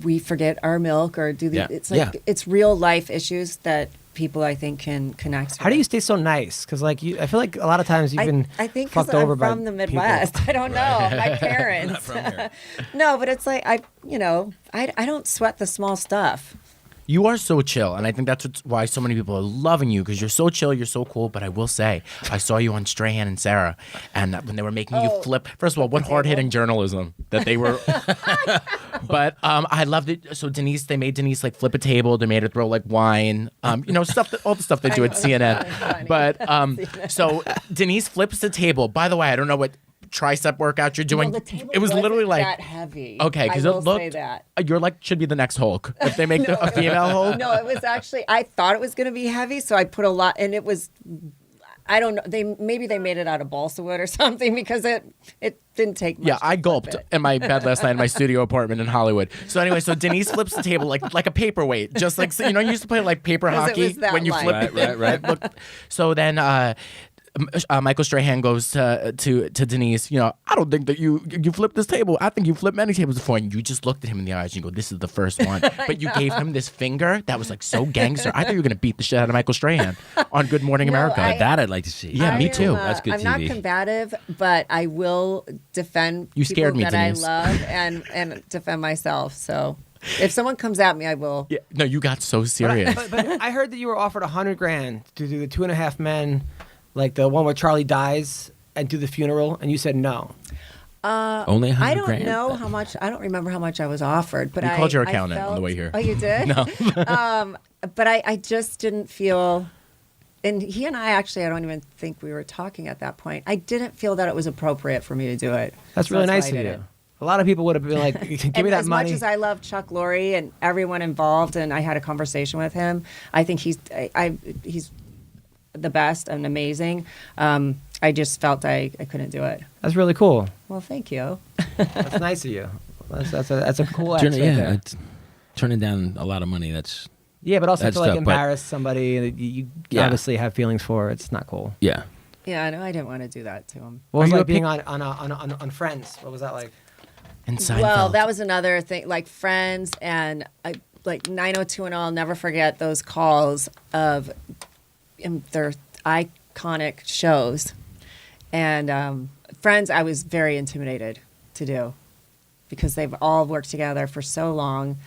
[SPEAKER 4] we forget our milk or do the.
[SPEAKER 1] Yeah.
[SPEAKER 4] It's like
[SPEAKER 1] Yeah.
[SPEAKER 4] it's real life issues that people I think can connect.
[SPEAKER 2] How do you
[SPEAKER 4] with.
[SPEAKER 2] stay so nice? Because like I feel like a lot of times you've been
[SPEAKER 4] I think because
[SPEAKER 2] fucked over
[SPEAKER 4] I'm
[SPEAKER 2] by
[SPEAKER 4] from the
[SPEAKER 2] people.
[SPEAKER 4] Midwest. I don't know my parents.
[SPEAKER 1] Not from here.
[SPEAKER 4] No, but it's like I don't sweat the small stuff.
[SPEAKER 3] You are so chill, and I think that's why so many people are loving you, because you're so chill, you're so cool. But I will say, I saw you on Strahan and Sarah, and when they were making you flip. First of all, what hard-hitting journalism that they were. But I loved it. So they made Denise like flip a table. They made her throw like wine. Stuff all the stuff they do at CNN.
[SPEAKER 4] Funny.
[SPEAKER 3] But so Denise flips the table. By the way, I don't know what tricep workout you're doing.
[SPEAKER 4] No, the table
[SPEAKER 3] it was literally
[SPEAKER 4] wasn't
[SPEAKER 3] like
[SPEAKER 4] that heavy.
[SPEAKER 3] Okay, because it
[SPEAKER 4] I will say
[SPEAKER 3] looked
[SPEAKER 4] that.
[SPEAKER 3] You're like should be the next Hulk if they make a female Hulk.
[SPEAKER 4] No, it was actually I thought it was going to be heavy, so I put a lot, and it was. I don't know. Maybe they made it out of balsa wood or something because it didn't take much.
[SPEAKER 3] Yeah,
[SPEAKER 4] to
[SPEAKER 3] I
[SPEAKER 4] flip
[SPEAKER 3] gulped
[SPEAKER 4] it.
[SPEAKER 3] in my bed last night in my studio apartment in Hollywood. So anyway, so Denise flips the table like a paperweight, just like so, you know you used to play like paper
[SPEAKER 4] 'Cause it
[SPEAKER 3] hockey
[SPEAKER 4] was that
[SPEAKER 3] when you
[SPEAKER 4] light.
[SPEAKER 3] flip it.
[SPEAKER 1] Right.
[SPEAKER 3] Look, so then Michael Strahan goes to Denise. You know, I don't think that you flipped this table. I think you flipped many tables before, and you just looked at him in the eyes and you go, "This is the first one." But you gave him this finger that was like so gangster. I thought you were gonna beat the shit out of Michael Strahan on Good Morning
[SPEAKER 4] No,
[SPEAKER 3] America.
[SPEAKER 1] That I'd like to see.
[SPEAKER 3] Yeah, me too.
[SPEAKER 1] That's good
[SPEAKER 4] I'm
[SPEAKER 1] TV.
[SPEAKER 4] not combative, but I will defend
[SPEAKER 3] You scared
[SPEAKER 4] people
[SPEAKER 3] me,
[SPEAKER 4] that
[SPEAKER 3] Denise.
[SPEAKER 4] I love and defend myself. So if someone comes at me, I will.
[SPEAKER 3] Yeah, no, you got so serious.
[SPEAKER 2] But I heard that you were offered $100,000 to do the 2.5 Men, like the one where Charlie dies, and do the funeral, and you said no.
[SPEAKER 1] Only $100,000.
[SPEAKER 4] I don't know how much. I don't remember how much I was offered, but
[SPEAKER 3] We
[SPEAKER 4] I
[SPEAKER 3] called your
[SPEAKER 4] I
[SPEAKER 3] accountant on the
[SPEAKER 4] felt-
[SPEAKER 3] way here.
[SPEAKER 4] Oh, you did?
[SPEAKER 3] No.
[SPEAKER 4] But I just didn't feel. And he and I actually, I don't even think we were talking at that point. I didn't feel that it was appropriate for me to do it.
[SPEAKER 2] That's
[SPEAKER 4] So
[SPEAKER 2] really
[SPEAKER 4] why
[SPEAKER 2] nice
[SPEAKER 4] I
[SPEAKER 2] of
[SPEAKER 4] did
[SPEAKER 2] you.
[SPEAKER 4] it.
[SPEAKER 2] A lot of people would have been like, "Give
[SPEAKER 4] And
[SPEAKER 2] me that
[SPEAKER 4] as
[SPEAKER 2] money."
[SPEAKER 4] much as I love Chuck Lorre and everyone involved, and I had a conversation with him, I think he's the best and amazing. I just felt I couldn't do it.
[SPEAKER 2] That's really cool.
[SPEAKER 4] Well, thank you.
[SPEAKER 2] That's nice of you. That's a cool act right
[SPEAKER 1] Yeah,
[SPEAKER 2] there.
[SPEAKER 1] turning down a lot of money. That's
[SPEAKER 2] Yeah, but also
[SPEAKER 1] That's
[SPEAKER 2] to like
[SPEAKER 1] tough, but-
[SPEAKER 2] embarrass somebody that you
[SPEAKER 1] Yeah.
[SPEAKER 2] obviously have feelings for. It's not cool.
[SPEAKER 1] yeah.
[SPEAKER 4] Yeah, I know. I didn't want to do that to him.
[SPEAKER 2] What was
[SPEAKER 3] Are
[SPEAKER 2] it
[SPEAKER 3] you
[SPEAKER 2] like
[SPEAKER 3] a
[SPEAKER 2] being on Friends? What was that like?
[SPEAKER 3] And Seinfeld.
[SPEAKER 4] Well, that was another thing, like Friends and like 90210. I'll never forget those calls of their iconic shows. And Friends, I was very intimidated to do because they've all worked together for so long.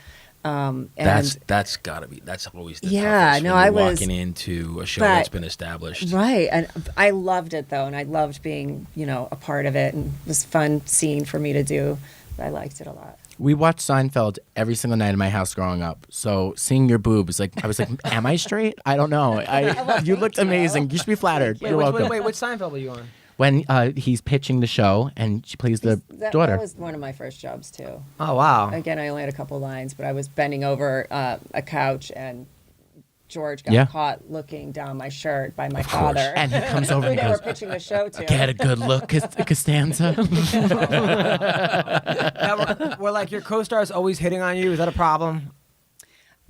[SPEAKER 4] And
[SPEAKER 1] That's gotta be. That's always the
[SPEAKER 4] Yeah,
[SPEAKER 1] toughest.
[SPEAKER 4] no,
[SPEAKER 1] when
[SPEAKER 4] I
[SPEAKER 1] you're
[SPEAKER 4] was-
[SPEAKER 1] walking into a show
[SPEAKER 4] but-
[SPEAKER 1] that's been established.
[SPEAKER 4] right, and I loved it though, and I loved being, a part of it, and it was a fun scene for me to do. I liked it a lot.
[SPEAKER 3] We watched Seinfeld every single night in my house growing up. So seeing your boobs, like I was like, am I straight? I don't know. You looked amazing. You should be flattered. You're welcome.
[SPEAKER 2] Wait, which Seinfeld were you on?
[SPEAKER 3] When he's pitching the show and she plays the daughter.
[SPEAKER 4] That was one of my first jobs too.
[SPEAKER 2] Oh wow.
[SPEAKER 4] Again, I only had a couple lines, but I was bending over a couch, and George got
[SPEAKER 3] Yeah.
[SPEAKER 4] caught looking down my shirt by my father.
[SPEAKER 3] And he comes over
[SPEAKER 4] who
[SPEAKER 3] and
[SPEAKER 4] they were
[SPEAKER 3] goes,
[SPEAKER 4] pitching the show to.
[SPEAKER 3] get a good look, Costanza.
[SPEAKER 2] Now, were like your co-stars always hitting on you? Is that a problem?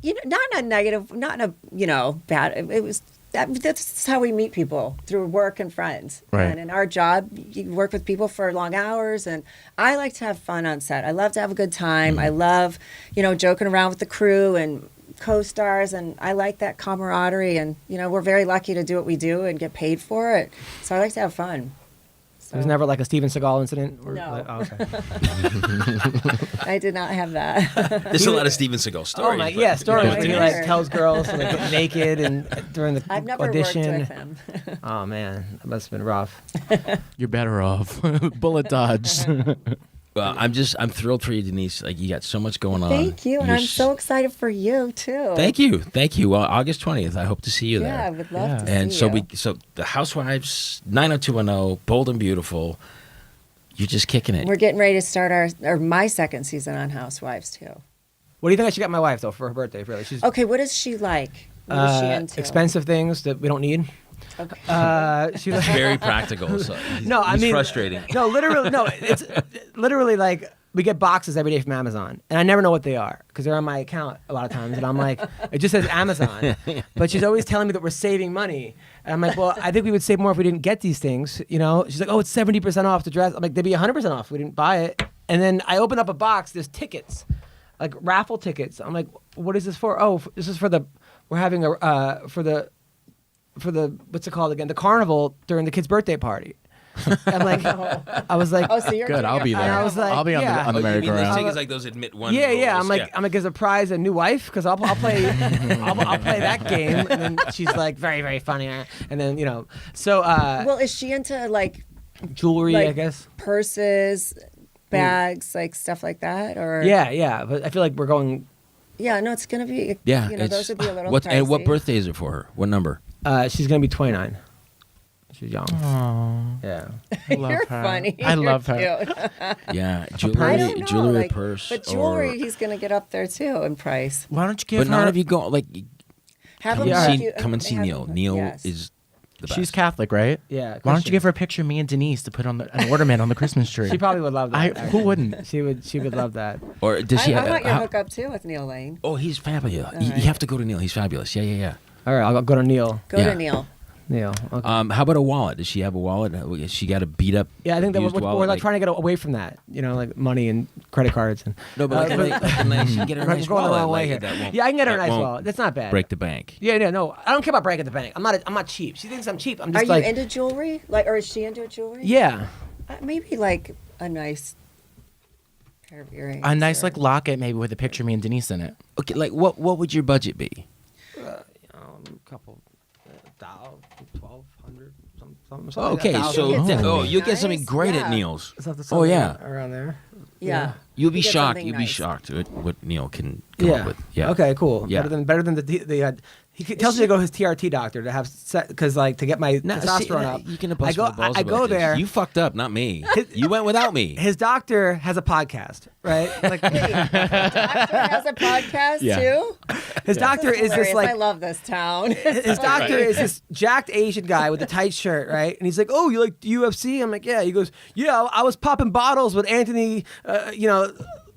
[SPEAKER 4] Not in a negative, not in a bad. It was that's how we meet people, through work and friends.
[SPEAKER 3] Right.
[SPEAKER 4] And in our job, you work with people for long hours, and I like to have fun on set. I love to have a good time. I love, joking around with the crew and co-stars, and I like that camaraderie. And we're very lucky to do what we do and get paid for it. So I like to have fun.
[SPEAKER 2] There was never like a Steven Seagal incident? Or,
[SPEAKER 4] No.
[SPEAKER 2] like, oh, okay.
[SPEAKER 4] I did not have that.
[SPEAKER 1] There's a lot of Steven Seagal stories.
[SPEAKER 2] Oh my,
[SPEAKER 1] but-
[SPEAKER 2] yeah, stories.
[SPEAKER 4] Yeah,
[SPEAKER 2] When he
[SPEAKER 4] sure.
[SPEAKER 2] like tells girls to like get naked and during the
[SPEAKER 4] I've never
[SPEAKER 2] audition.
[SPEAKER 4] worked with him.
[SPEAKER 2] Oh man, that must have been rough.
[SPEAKER 3] You're better off. Bullet dodge.
[SPEAKER 1] Well, I'm thrilled for you, Denise. Like you got so much going on.
[SPEAKER 4] Thank you, and
[SPEAKER 1] You're
[SPEAKER 4] I'm so excited for you too.
[SPEAKER 1] Thank you. Well, August 20th. I hope to see you
[SPEAKER 4] Yeah, I
[SPEAKER 1] there.
[SPEAKER 4] would love to
[SPEAKER 1] And
[SPEAKER 4] see
[SPEAKER 1] so
[SPEAKER 4] you.
[SPEAKER 1] so the Housewives, 90210, Bold and Beautiful. You're just kicking it.
[SPEAKER 4] We're getting ready to start my second season on Housewives too.
[SPEAKER 2] What do you think I should get my wife though for her birthday? Really, she's
[SPEAKER 4] Okay, what is she like? What is she into?
[SPEAKER 2] expensive things that we don't need.
[SPEAKER 4] Okay.
[SPEAKER 2] She's
[SPEAKER 1] It's very practical. So
[SPEAKER 2] No, I
[SPEAKER 1] it's
[SPEAKER 2] mean
[SPEAKER 1] frustrating.
[SPEAKER 2] No, literally, no. It's literally like we get boxes every day from Amazon, and I never know what they are because they're on my account a lot of times, and I'm like, it just says Amazon, but she's always telling me that we're saving money, and I'm like, well, I think we would save more if we didn't get these things, She's like, oh, it's 70% off the dress. I'm like, they'd be 100% off if we didn't buy it, and then I open up a box. There's tickets, like raffle tickets. I'm like, what is this for? Oh, this is for we're having for the what's it called again? The carnival during the kid's birthday party. I'm like, I was like,
[SPEAKER 4] Oh, so you're
[SPEAKER 3] Good,
[SPEAKER 4] doing
[SPEAKER 3] I'll be
[SPEAKER 4] a
[SPEAKER 3] there.
[SPEAKER 2] I was like,
[SPEAKER 3] I'll be on
[SPEAKER 2] yeah.
[SPEAKER 3] the
[SPEAKER 1] Oh, you mean those
[SPEAKER 3] merry-go-round.
[SPEAKER 1] tickets like those admit one?
[SPEAKER 2] yeah.
[SPEAKER 1] rules?
[SPEAKER 2] I'm like, as a prize a new wife because I'll play, I'll play that game. And then she's like, very, very funny. And then so
[SPEAKER 4] Well, is she into like
[SPEAKER 2] jewelry,
[SPEAKER 4] like-
[SPEAKER 2] I guess.
[SPEAKER 4] purses, bags, like stuff like that, or
[SPEAKER 2] Yeah. But I feel like we're going.
[SPEAKER 4] Yeah, no, it's gonna be.
[SPEAKER 1] yeah.
[SPEAKER 4] those would be a little
[SPEAKER 1] what
[SPEAKER 4] pricey.
[SPEAKER 1] birthday is it for her? What number?
[SPEAKER 2] She's gonna be 29. She's young.
[SPEAKER 3] Aww.
[SPEAKER 2] Yeah.
[SPEAKER 3] I love
[SPEAKER 4] You're
[SPEAKER 3] her.
[SPEAKER 4] funny.
[SPEAKER 3] I love
[SPEAKER 4] You're
[SPEAKER 3] her.
[SPEAKER 4] cute.
[SPEAKER 1] Yeah,
[SPEAKER 4] I
[SPEAKER 1] jewelry,
[SPEAKER 4] don't know,
[SPEAKER 1] jewelry,
[SPEAKER 4] like,
[SPEAKER 1] purse,
[SPEAKER 4] but jewelry,
[SPEAKER 1] or,
[SPEAKER 4] he's gonna get up there too in price.
[SPEAKER 3] Why don't you give
[SPEAKER 1] but
[SPEAKER 3] her?
[SPEAKER 1] none of you go like.
[SPEAKER 4] Have
[SPEAKER 1] Come
[SPEAKER 4] him
[SPEAKER 1] and
[SPEAKER 4] make
[SPEAKER 1] see,
[SPEAKER 4] you-
[SPEAKER 1] come and see
[SPEAKER 4] have
[SPEAKER 1] Neil.
[SPEAKER 4] him-
[SPEAKER 1] Neil
[SPEAKER 4] yes.
[SPEAKER 1] is the best.
[SPEAKER 3] She's Catholic, right?
[SPEAKER 2] Yeah.
[SPEAKER 3] Why don't you
[SPEAKER 2] Christian.
[SPEAKER 3] give her a picture of me and Denise to put on an ornament on the Christmas tree?
[SPEAKER 2] She probably would love that.
[SPEAKER 3] Who wouldn't?
[SPEAKER 2] She would love that.
[SPEAKER 1] Or does she?
[SPEAKER 4] I want your
[SPEAKER 1] how-
[SPEAKER 4] hookup too with Neil Lane.
[SPEAKER 1] Oh, he's fabulous.
[SPEAKER 4] All
[SPEAKER 1] You
[SPEAKER 4] right.
[SPEAKER 1] have to go to Neil. He's fabulous. Yeah.
[SPEAKER 2] All right, I'll go to Neil.
[SPEAKER 4] Go
[SPEAKER 1] Yeah.
[SPEAKER 4] to Neil.
[SPEAKER 2] Neil. Okay.
[SPEAKER 1] How about a wallet? Does she have a wallet? Has she got a beat up?
[SPEAKER 2] Yeah, I think that
[SPEAKER 1] used
[SPEAKER 2] we're
[SPEAKER 1] wallet,
[SPEAKER 2] like trying to get away from that, like money and credit cards and.
[SPEAKER 1] No, but like a nice, you can get her a
[SPEAKER 2] We're
[SPEAKER 1] nice
[SPEAKER 2] going the
[SPEAKER 1] wallet.
[SPEAKER 2] wrong way
[SPEAKER 1] like,
[SPEAKER 2] here.
[SPEAKER 1] that won't-
[SPEAKER 2] Yeah, I can get her a
[SPEAKER 1] that
[SPEAKER 2] nice
[SPEAKER 1] won't
[SPEAKER 2] wallet. That's not bad.
[SPEAKER 1] Break the bank.
[SPEAKER 2] Yeah, no, I don't care about breaking the bank. I'm not cheap. She thinks I'm cheap. I'm
[SPEAKER 4] Are
[SPEAKER 2] just
[SPEAKER 4] you
[SPEAKER 2] like.
[SPEAKER 4] into jewelry? Or is she into jewelry?
[SPEAKER 2] Yeah.
[SPEAKER 4] Maybe like a nice pair of earrings.
[SPEAKER 3] A nice
[SPEAKER 4] or-
[SPEAKER 3] like locket, maybe with a picture of me and Denise in it.
[SPEAKER 1] Okay, like what would your budget be?
[SPEAKER 2] Couple, 1,200, something.
[SPEAKER 1] Oh, okay, so
[SPEAKER 4] You get something
[SPEAKER 1] you'll get something
[SPEAKER 4] nice?
[SPEAKER 1] great
[SPEAKER 4] Yeah.
[SPEAKER 1] at Neil's.
[SPEAKER 2] Something
[SPEAKER 1] Oh yeah,
[SPEAKER 2] around there.
[SPEAKER 4] Yeah.
[SPEAKER 1] you'll be
[SPEAKER 4] You get
[SPEAKER 1] shocked.
[SPEAKER 4] something
[SPEAKER 1] You'll be
[SPEAKER 4] nice.
[SPEAKER 1] shocked at what Neil can come up with. Yeah.
[SPEAKER 2] Okay. Cool.
[SPEAKER 1] Yeah.
[SPEAKER 2] Better than the. He tells me to go to his TRT doctor to have because to get my
[SPEAKER 1] No,
[SPEAKER 2] testosterone
[SPEAKER 1] see,
[SPEAKER 2] up.
[SPEAKER 1] you can
[SPEAKER 2] I go. I go there.
[SPEAKER 1] You fucked up, not me. You went without me.
[SPEAKER 2] His doctor has a podcast, right? Like
[SPEAKER 4] Doctor has a podcast
[SPEAKER 3] Yeah.
[SPEAKER 4] too.
[SPEAKER 2] his doctor is this
[SPEAKER 4] Hilarious.
[SPEAKER 2] like
[SPEAKER 4] I love this town.
[SPEAKER 2] his doctor is this jacked Asian guy with a tight shirt, right? And he's like, "Oh, you like UFC?" I'm like, "Yeah." He goes, "Yeah, I was popping bottles with Anthony,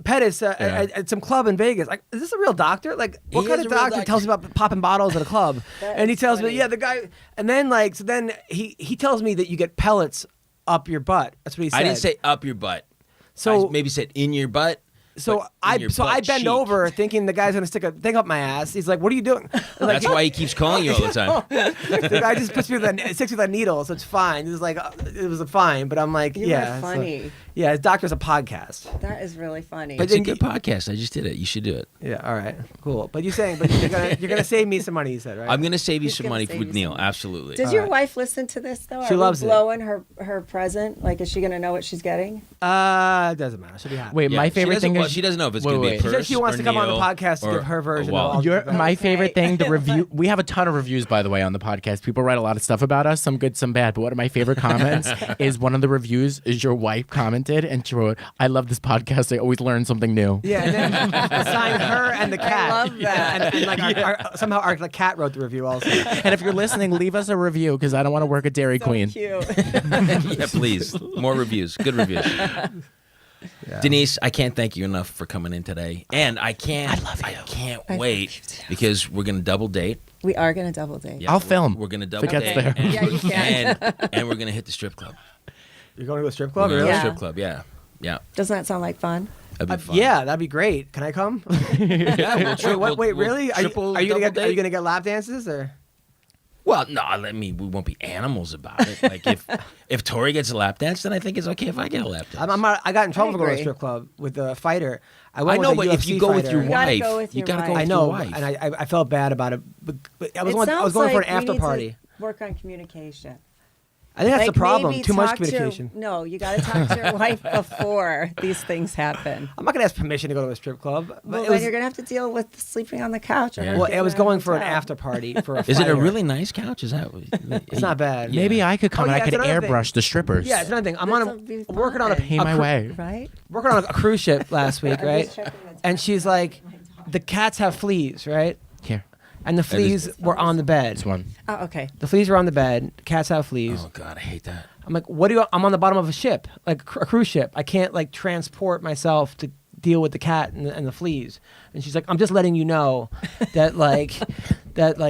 [SPEAKER 2] Pettis at some club in Vegas." Like, is this a real doctor? Like, what
[SPEAKER 1] He
[SPEAKER 2] kind
[SPEAKER 1] is
[SPEAKER 2] of
[SPEAKER 1] a real
[SPEAKER 2] doctor
[SPEAKER 1] doctor.
[SPEAKER 2] tells me about popping bottles at a club?
[SPEAKER 4] That
[SPEAKER 2] And he
[SPEAKER 4] is
[SPEAKER 2] tells me,
[SPEAKER 4] funny.
[SPEAKER 2] "Yeah, the guy." And then then he tells me that you get pellets up your butt. That's what he said.
[SPEAKER 1] I didn't say up your butt.
[SPEAKER 2] So
[SPEAKER 1] I maybe said in your butt.
[SPEAKER 2] So
[SPEAKER 1] but in
[SPEAKER 2] I
[SPEAKER 1] your
[SPEAKER 2] I
[SPEAKER 1] butt
[SPEAKER 2] bend
[SPEAKER 1] cheek.
[SPEAKER 2] over thinking the guy's gonna stick a thing up my ass. He's like, "What are you doing?" I'm like,
[SPEAKER 1] That's why he keeps calling you all the time.
[SPEAKER 2] the guy just puts me with sticks with a needle, so it's fine. It was like it was fine, but I'm like,
[SPEAKER 4] You
[SPEAKER 2] yeah,
[SPEAKER 4] are
[SPEAKER 2] so-
[SPEAKER 4] funny.
[SPEAKER 2] yeah, his doctor's a podcast.
[SPEAKER 4] That is really funny.
[SPEAKER 2] But
[SPEAKER 1] It's a
[SPEAKER 2] then
[SPEAKER 1] good podcast. I just did it. You should do it.
[SPEAKER 2] Yeah, all right, cool. But you're gonna save me some money, you said, right?
[SPEAKER 1] I'm gonna save you
[SPEAKER 4] He's
[SPEAKER 1] some
[SPEAKER 4] gonna
[SPEAKER 1] money
[SPEAKER 4] save
[SPEAKER 1] with
[SPEAKER 4] you
[SPEAKER 1] Neil.
[SPEAKER 4] some money.
[SPEAKER 1] Absolutely.
[SPEAKER 4] Does your wife listen to this though?
[SPEAKER 2] She
[SPEAKER 4] Are
[SPEAKER 2] loves
[SPEAKER 4] we
[SPEAKER 2] it.
[SPEAKER 4] blowing her present? Like, is she gonna know what she's getting?
[SPEAKER 2] It doesn't matter. She'll be happy.
[SPEAKER 3] Wait,
[SPEAKER 1] Yeah,
[SPEAKER 3] my
[SPEAKER 1] she
[SPEAKER 3] favorite
[SPEAKER 1] doesn't-
[SPEAKER 3] thing
[SPEAKER 1] well,
[SPEAKER 3] is
[SPEAKER 1] she doesn't know if it's
[SPEAKER 3] Wait,
[SPEAKER 1] gonna be a
[SPEAKER 3] wait.
[SPEAKER 2] She said she
[SPEAKER 1] purse
[SPEAKER 2] wants
[SPEAKER 1] or
[SPEAKER 2] to come on the
[SPEAKER 1] Neil
[SPEAKER 2] podcast to
[SPEAKER 1] or
[SPEAKER 2] give her
[SPEAKER 1] a
[SPEAKER 2] version of
[SPEAKER 1] wallet.
[SPEAKER 2] all.
[SPEAKER 3] Your, my
[SPEAKER 4] Okay.
[SPEAKER 3] favorite thing, the review. We have a ton of reviews, by the way, on the podcast. People write a lot of stuff about us, some good, some bad. But one of my favorite comments is one of the reviews is your wife commented and she wrote, "I love this podcast. I always learn something new."
[SPEAKER 2] Yeah, and then assign her and the cat.
[SPEAKER 4] love that.
[SPEAKER 2] And like somehow the cat wrote the review also.
[SPEAKER 3] And if you're listening, leave us a review because I don't want to work at Dairy Queen.
[SPEAKER 4] Cute.
[SPEAKER 1] Yeah, please. More reviews. Good reviews. Denise, I can't thank you enough for coming in today. And I can't
[SPEAKER 4] I
[SPEAKER 1] wait
[SPEAKER 4] love you too.
[SPEAKER 1] because we're gonna double date.
[SPEAKER 4] We are gonna double date.
[SPEAKER 1] Yeah,
[SPEAKER 3] I'll
[SPEAKER 1] we're-
[SPEAKER 3] film.
[SPEAKER 1] We're gonna
[SPEAKER 3] If
[SPEAKER 1] double
[SPEAKER 3] it gets
[SPEAKER 1] date.
[SPEAKER 3] there.
[SPEAKER 1] And,
[SPEAKER 4] Yeah, you can.
[SPEAKER 1] and we're gonna hit the strip club.
[SPEAKER 2] You're going to a strip
[SPEAKER 1] We're
[SPEAKER 2] club,
[SPEAKER 1] gonna
[SPEAKER 2] really?
[SPEAKER 1] hit
[SPEAKER 4] Yeah.
[SPEAKER 1] the strip club, yeah. Yeah.
[SPEAKER 4] Doesn't that sound like fun?
[SPEAKER 1] That'd be fun.
[SPEAKER 2] Yeah, that'd be great. Can I come?
[SPEAKER 1] Yeah,
[SPEAKER 2] Wait, really? Are you
[SPEAKER 1] double
[SPEAKER 2] gonna
[SPEAKER 1] date?
[SPEAKER 2] get lap dances or?
[SPEAKER 1] Well, no, I mean we won't be animals about it. Like if Tori gets a lap dance, then I think it's okay if I get a lap dance.
[SPEAKER 2] I got in trouble for going to a
[SPEAKER 4] agree.
[SPEAKER 2] strip club with a fighter.
[SPEAKER 1] I
[SPEAKER 2] went
[SPEAKER 1] know,
[SPEAKER 2] with
[SPEAKER 1] but
[SPEAKER 2] a
[SPEAKER 1] if
[SPEAKER 2] UFC
[SPEAKER 1] you go with
[SPEAKER 2] fighter.
[SPEAKER 1] your
[SPEAKER 4] You gotta
[SPEAKER 1] wife,
[SPEAKER 4] go with
[SPEAKER 1] you
[SPEAKER 4] your
[SPEAKER 1] gotta go
[SPEAKER 4] wife.
[SPEAKER 1] with
[SPEAKER 2] I know,
[SPEAKER 1] your wife.
[SPEAKER 2] and I felt bad about it. But I was
[SPEAKER 4] It
[SPEAKER 2] going
[SPEAKER 4] sounds
[SPEAKER 2] for an
[SPEAKER 4] like we
[SPEAKER 2] after
[SPEAKER 4] need to
[SPEAKER 2] party.
[SPEAKER 4] Work on communication.
[SPEAKER 2] I think that's
[SPEAKER 4] Like,
[SPEAKER 2] the problem.
[SPEAKER 4] maybe
[SPEAKER 2] Too much
[SPEAKER 4] talk to-
[SPEAKER 2] communication.
[SPEAKER 4] no, you got to talk to your wife before these things happen.
[SPEAKER 2] I'm not gonna ask permission to go to a strip club. But
[SPEAKER 4] Well,
[SPEAKER 2] it
[SPEAKER 4] then
[SPEAKER 2] was,
[SPEAKER 4] you're gonna have to deal with sleeping on the couch. Or
[SPEAKER 1] Yeah.
[SPEAKER 4] not
[SPEAKER 2] well, I
[SPEAKER 4] getting
[SPEAKER 2] was
[SPEAKER 4] a
[SPEAKER 2] going for an
[SPEAKER 4] hotel.
[SPEAKER 2] after party for a
[SPEAKER 1] Is it a
[SPEAKER 2] fighter.
[SPEAKER 1] really nice couch? Is that?
[SPEAKER 2] It's not bad.
[SPEAKER 1] Yeah.
[SPEAKER 3] Maybe I could come
[SPEAKER 2] Oh,
[SPEAKER 3] and
[SPEAKER 2] yeah,
[SPEAKER 3] I could
[SPEAKER 2] it's another
[SPEAKER 3] airbrush
[SPEAKER 2] thing.
[SPEAKER 3] the strippers.
[SPEAKER 2] Yeah, it's another thing. I'm
[SPEAKER 4] This'll be
[SPEAKER 2] working on a
[SPEAKER 4] fun.
[SPEAKER 3] Pay my way.
[SPEAKER 4] Right?
[SPEAKER 2] working on a cruise ship last week,
[SPEAKER 4] I'm
[SPEAKER 2] right?
[SPEAKER 4] just checking the
[SPEAKER 2] And she's like, the cats have fleas, right?
[SPEAKER 3] Here,
[SPEAKER 2] And the fleas were on the bed.
[SPEAKER 3] this one.
[SPEAKER 4] Oh, okay.
[SPEAKER 2] The fleas were on the bed. Cats have fleas.
[SPEAKER 1] Oh God, I hate that.
[SPEAKER 2] I'm like, what do you? I'm on the bottom of a ship, like a cruise ship. I can't like transport myself to deal with the cat and the fleas. And she's like, I'm just letting you know that like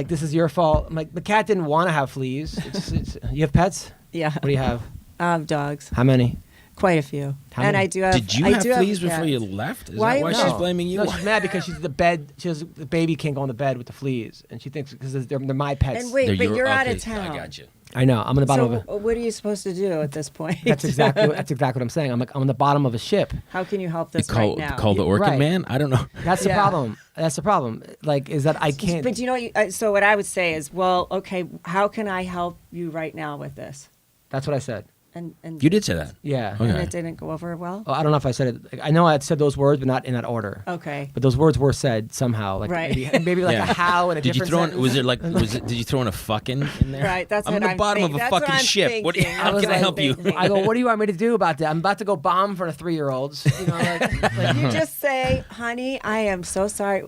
[SPEAKER 2] this is your fault. I'm like, the cat didn't want to have fleas. You have pets?
[SPEAKER 4] Yeah.
[SPEAKER 2] What do you have?
[SPEAKER 4] Dogs.
[SPEAKER 2] How many?
[SPEAKER 4] Quite a few.
[SPEAKER 2] How
[SPEAKER 4] and
[SPEAKER 2] many?
[SPEAKER 4] I do have.
[SPEAKER 1] Did you
[SPEAKER 4] I
[SPEAKER 1] have
[SPEAKER 4] do
[SPEAKER 1] fleas
[SPEAKER 4] a
[SPEAKER 1] before
[SPEAKER 4] cat.
[SPEAKER 1] you left? Is
[SPEAKER 4] Why
[SPEAKER 1] that why
[SPEAKER 4] no?
[SPEAKER 1] she's blaming you?
[SPEAKER 2] No, she's mad because she's the baby can't go on the bed with the fleas, and she thinks because they're my pets.
[SPEAKER 4] And wait,
[SPEAKER 1] They're
[SPEAKER 4] but
[SPEAKER 1] your-
[SPEAKER 4] you're out
[SPEAKER 1] okay,
[SPEAKER 4] of town.
[SPEAKER 1] I got you.
[SPEAKER 2] I know. I'm on the bottom
[SPEAKER 4] So
[SPEAKER 2] of a.
[SPEAKER 4] what are you supposed to do at this point?
[SPEAKER 2] That's exactly what I'm saying. I'm like I'm on the bottom of a ship.
[SPEAKER 4] How can you help
[SPEAKER 1] You
[SPEAKER 4] this
[SPEAKER 1] call,
[SPEAKER 4] right now?
[SPEAKER 1] call the Orchid
[SPEAKER 2] Right.
[SPEAKER 1] Man? I don't know.
[SPEAKER 2] That's the
[SPEAKER 4] Yeah.
[SPEAKER 2] problem. That's the problem. Like, is that I can't.
[SPEAKER 4] But you know, so what I would say is, well, okay, how can I help you right now with this?
[SPEAKER 2] That's what I said.
[SPEAKER 4] And
[SPEAKER 1] You did say that.
[SPEAKER 2] Yeah.
[SPEAKER 1] Okay.
[SPEAKER 4] and it didn't go over well.
[SPEAKER 2] Oh, I don't know if I said it. Like, I know I had said those words, but not in that order.
[SPEAKER 4] Okay.
[SPEAKER 2] But those words were said somehow. Like
[SPEAKER 4] Right.
[SPEAKER 2] maybe like
[SPEAKER 1] Yeah.
[SPEAKER 2] a how in a
[SPEAKER 1] Did you
[SPEAKER 2] different
[SPEAKER 1] throw in?
[SPEAKER 2] sentence.
[SPEAKER 1] Was it like? Did you throw in a fucking in there?
[SPEAKER 4] Right, that's
[SPEAKER 1] I'm
[SPEAKER 4] what
[SPEAKER 1] in the
[SPEAKER 4] I'm
[SPEAKER 1] bottom of
[SPEAKER 4] thinking.
[SPEAKER 1] a
[SPEAKER 4] That's what
[SPEAKER 1] fucking
[SPEAKER 4] I'm
[SPEAKER 1] ship. What?
[SPEAKER 4] thinking.
[SPEAKER 1] How
[SPEAKER 2] was
[SPEAKER 1] can I
[SPEAKER 2] like
[SPEAKER 1] help you?
[SPEAKER 4] thinking.
[SPEAKER 2] I go, what do you want me to do about that? I'm about to go bomb for the 3-year-olds. You know, like
[SPEAKER 4] You just say, honey, I am so sorry.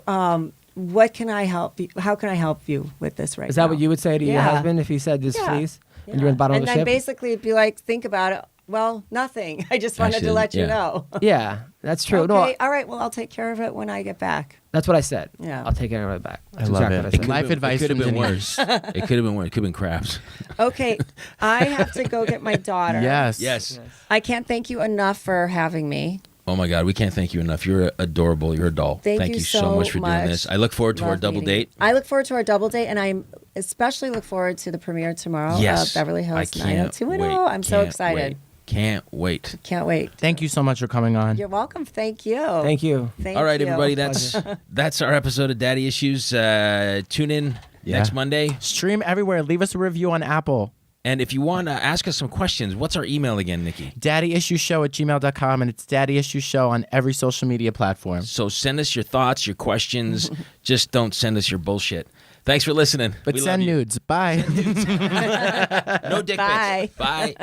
[SPEAKER 4] What can I help you? How can I help you with this right now?
[SPEAKER 2] is that what you would say to your
[SPEAKER 4] Yeah.
[SPEAKER 2] husband if he said this,
[SPEAKER 4] Yeah.
[SPEAKER 2] please?
[SPEAKER 4] Yeah.
[SPEAKER 2] And you're in the bottom
[SPEAKER 4] and
[SPEAKER 2] of the
[SPEAKER 4] then
[SPEAKER 2] ship?
[SPEAKER 4] basically be like, think about it. Well, nothing. I just wanted to
[SPEAKER 1] Actually,
[SPEAKER 4] let you
[SPEAKER 1] yeah.
[SPEAKER 4] know.
[SPEAKER 2] Yeah, that's true.
[SPEAKER 4] Okay,
[SPEAKER 2] No,
[SPEAKER 4] all right. Well, I'll take care of it when I get back.
[SPEAKER 2] that's what I said.
[SPEAKER 4] Yeah.
[SPEAKER 2] I'll take care of it back.
[SPEAKER 3] I
[SPEAKER 2] That's
[SPEAKER 3] love
[SPEAKER 2] exactly
[SPEAKER 3] it.
[SPEAKER 2] what I said.
[SPEAKER 3] Life advice
[SPEAKER 1] It could have
[SPEAKER 3] from
[SPEAKER 1] been
[SPEAKER 3] Denise.
[SPEAKER 1] worse. It could have been worse. It could have been crabs.
[SPEAKER 4] Okay, I have to go get my daughter.
[SPEAKER 3] Yes.
[SPEAKER 1] Yes.
[SPEAKER 4] I can't thank you enough for having me.
[SPEAKER 1] Oh my God, we can't thank you enough. You're adorable. You're a doll.
[SPEAKER 4] Thank
[SPEAKER 1] you
[SPEAKER 4] you
[SPEAKER 1] so
[SPEAKER 4] so
[SPEAKER 1] much for doing
[SPEAKER 4] much.
[SPEAKER 1] this. I look forward to our
[SPEAKER 4] Love
[SPEAKER 1] double
[SPEAKER 4] meeting you.
[SPEAKER 1] date.
[SPEAKER 4] I look forward to our double date, and I especially look forward to the premiere tomorrow
[SPEAKER 1] Yes.
[SPEAKER 4] of Beverly
[SPEAKER 1] I
[SPEAKER 4] Hills
[SPEAKER 1] can't
[SPEAKER 4] 90210.
[SPEAKER 1] wait.
[SPEAKER 4] I'm so
[SPEAKER 1] Can't
[SPEAKER 4] excited.
[SPEAKER 1] wait. Can't wait.
[SPEAKER 4] Can't wait.
[SPEAKER 3] Thank you so much for coming on.
[SPEAKER 4] You're welcome. Thank you.
[SPEAKER 2] Thank you.
[SPEAKER 4] Thank
[SPEAKER 1] All right,
[SPEAKER 4] you.
[SPEAKER 1] everybody. That's our episode of Daddy Issues. Tune in next Monday.
[SPEAKER 3] Stream everywhere. Leave us a review on Apple.
[SPEAKER 1] And if you want to ask us some questions, what's our email again, Nikki?
[SPEAKER 3] daddyissueshow@gmail.com, and it's Daddy Issues Show on every social media platform.
[SPEAKER 1] So send us your thoughts, your questions. Just don't send us your bullshit. Thanks for listening.
[SPEAKER 3] But
[SPEAKER 1] We
[SPEAKER 3] send
[SPEAKER 1] love you.
[SPEAKER 3] nudes. Bye.
[SPEAKER 1] No dick
[SPEAKER 4] Bye.
[SPEAKER 1] pics. Bye.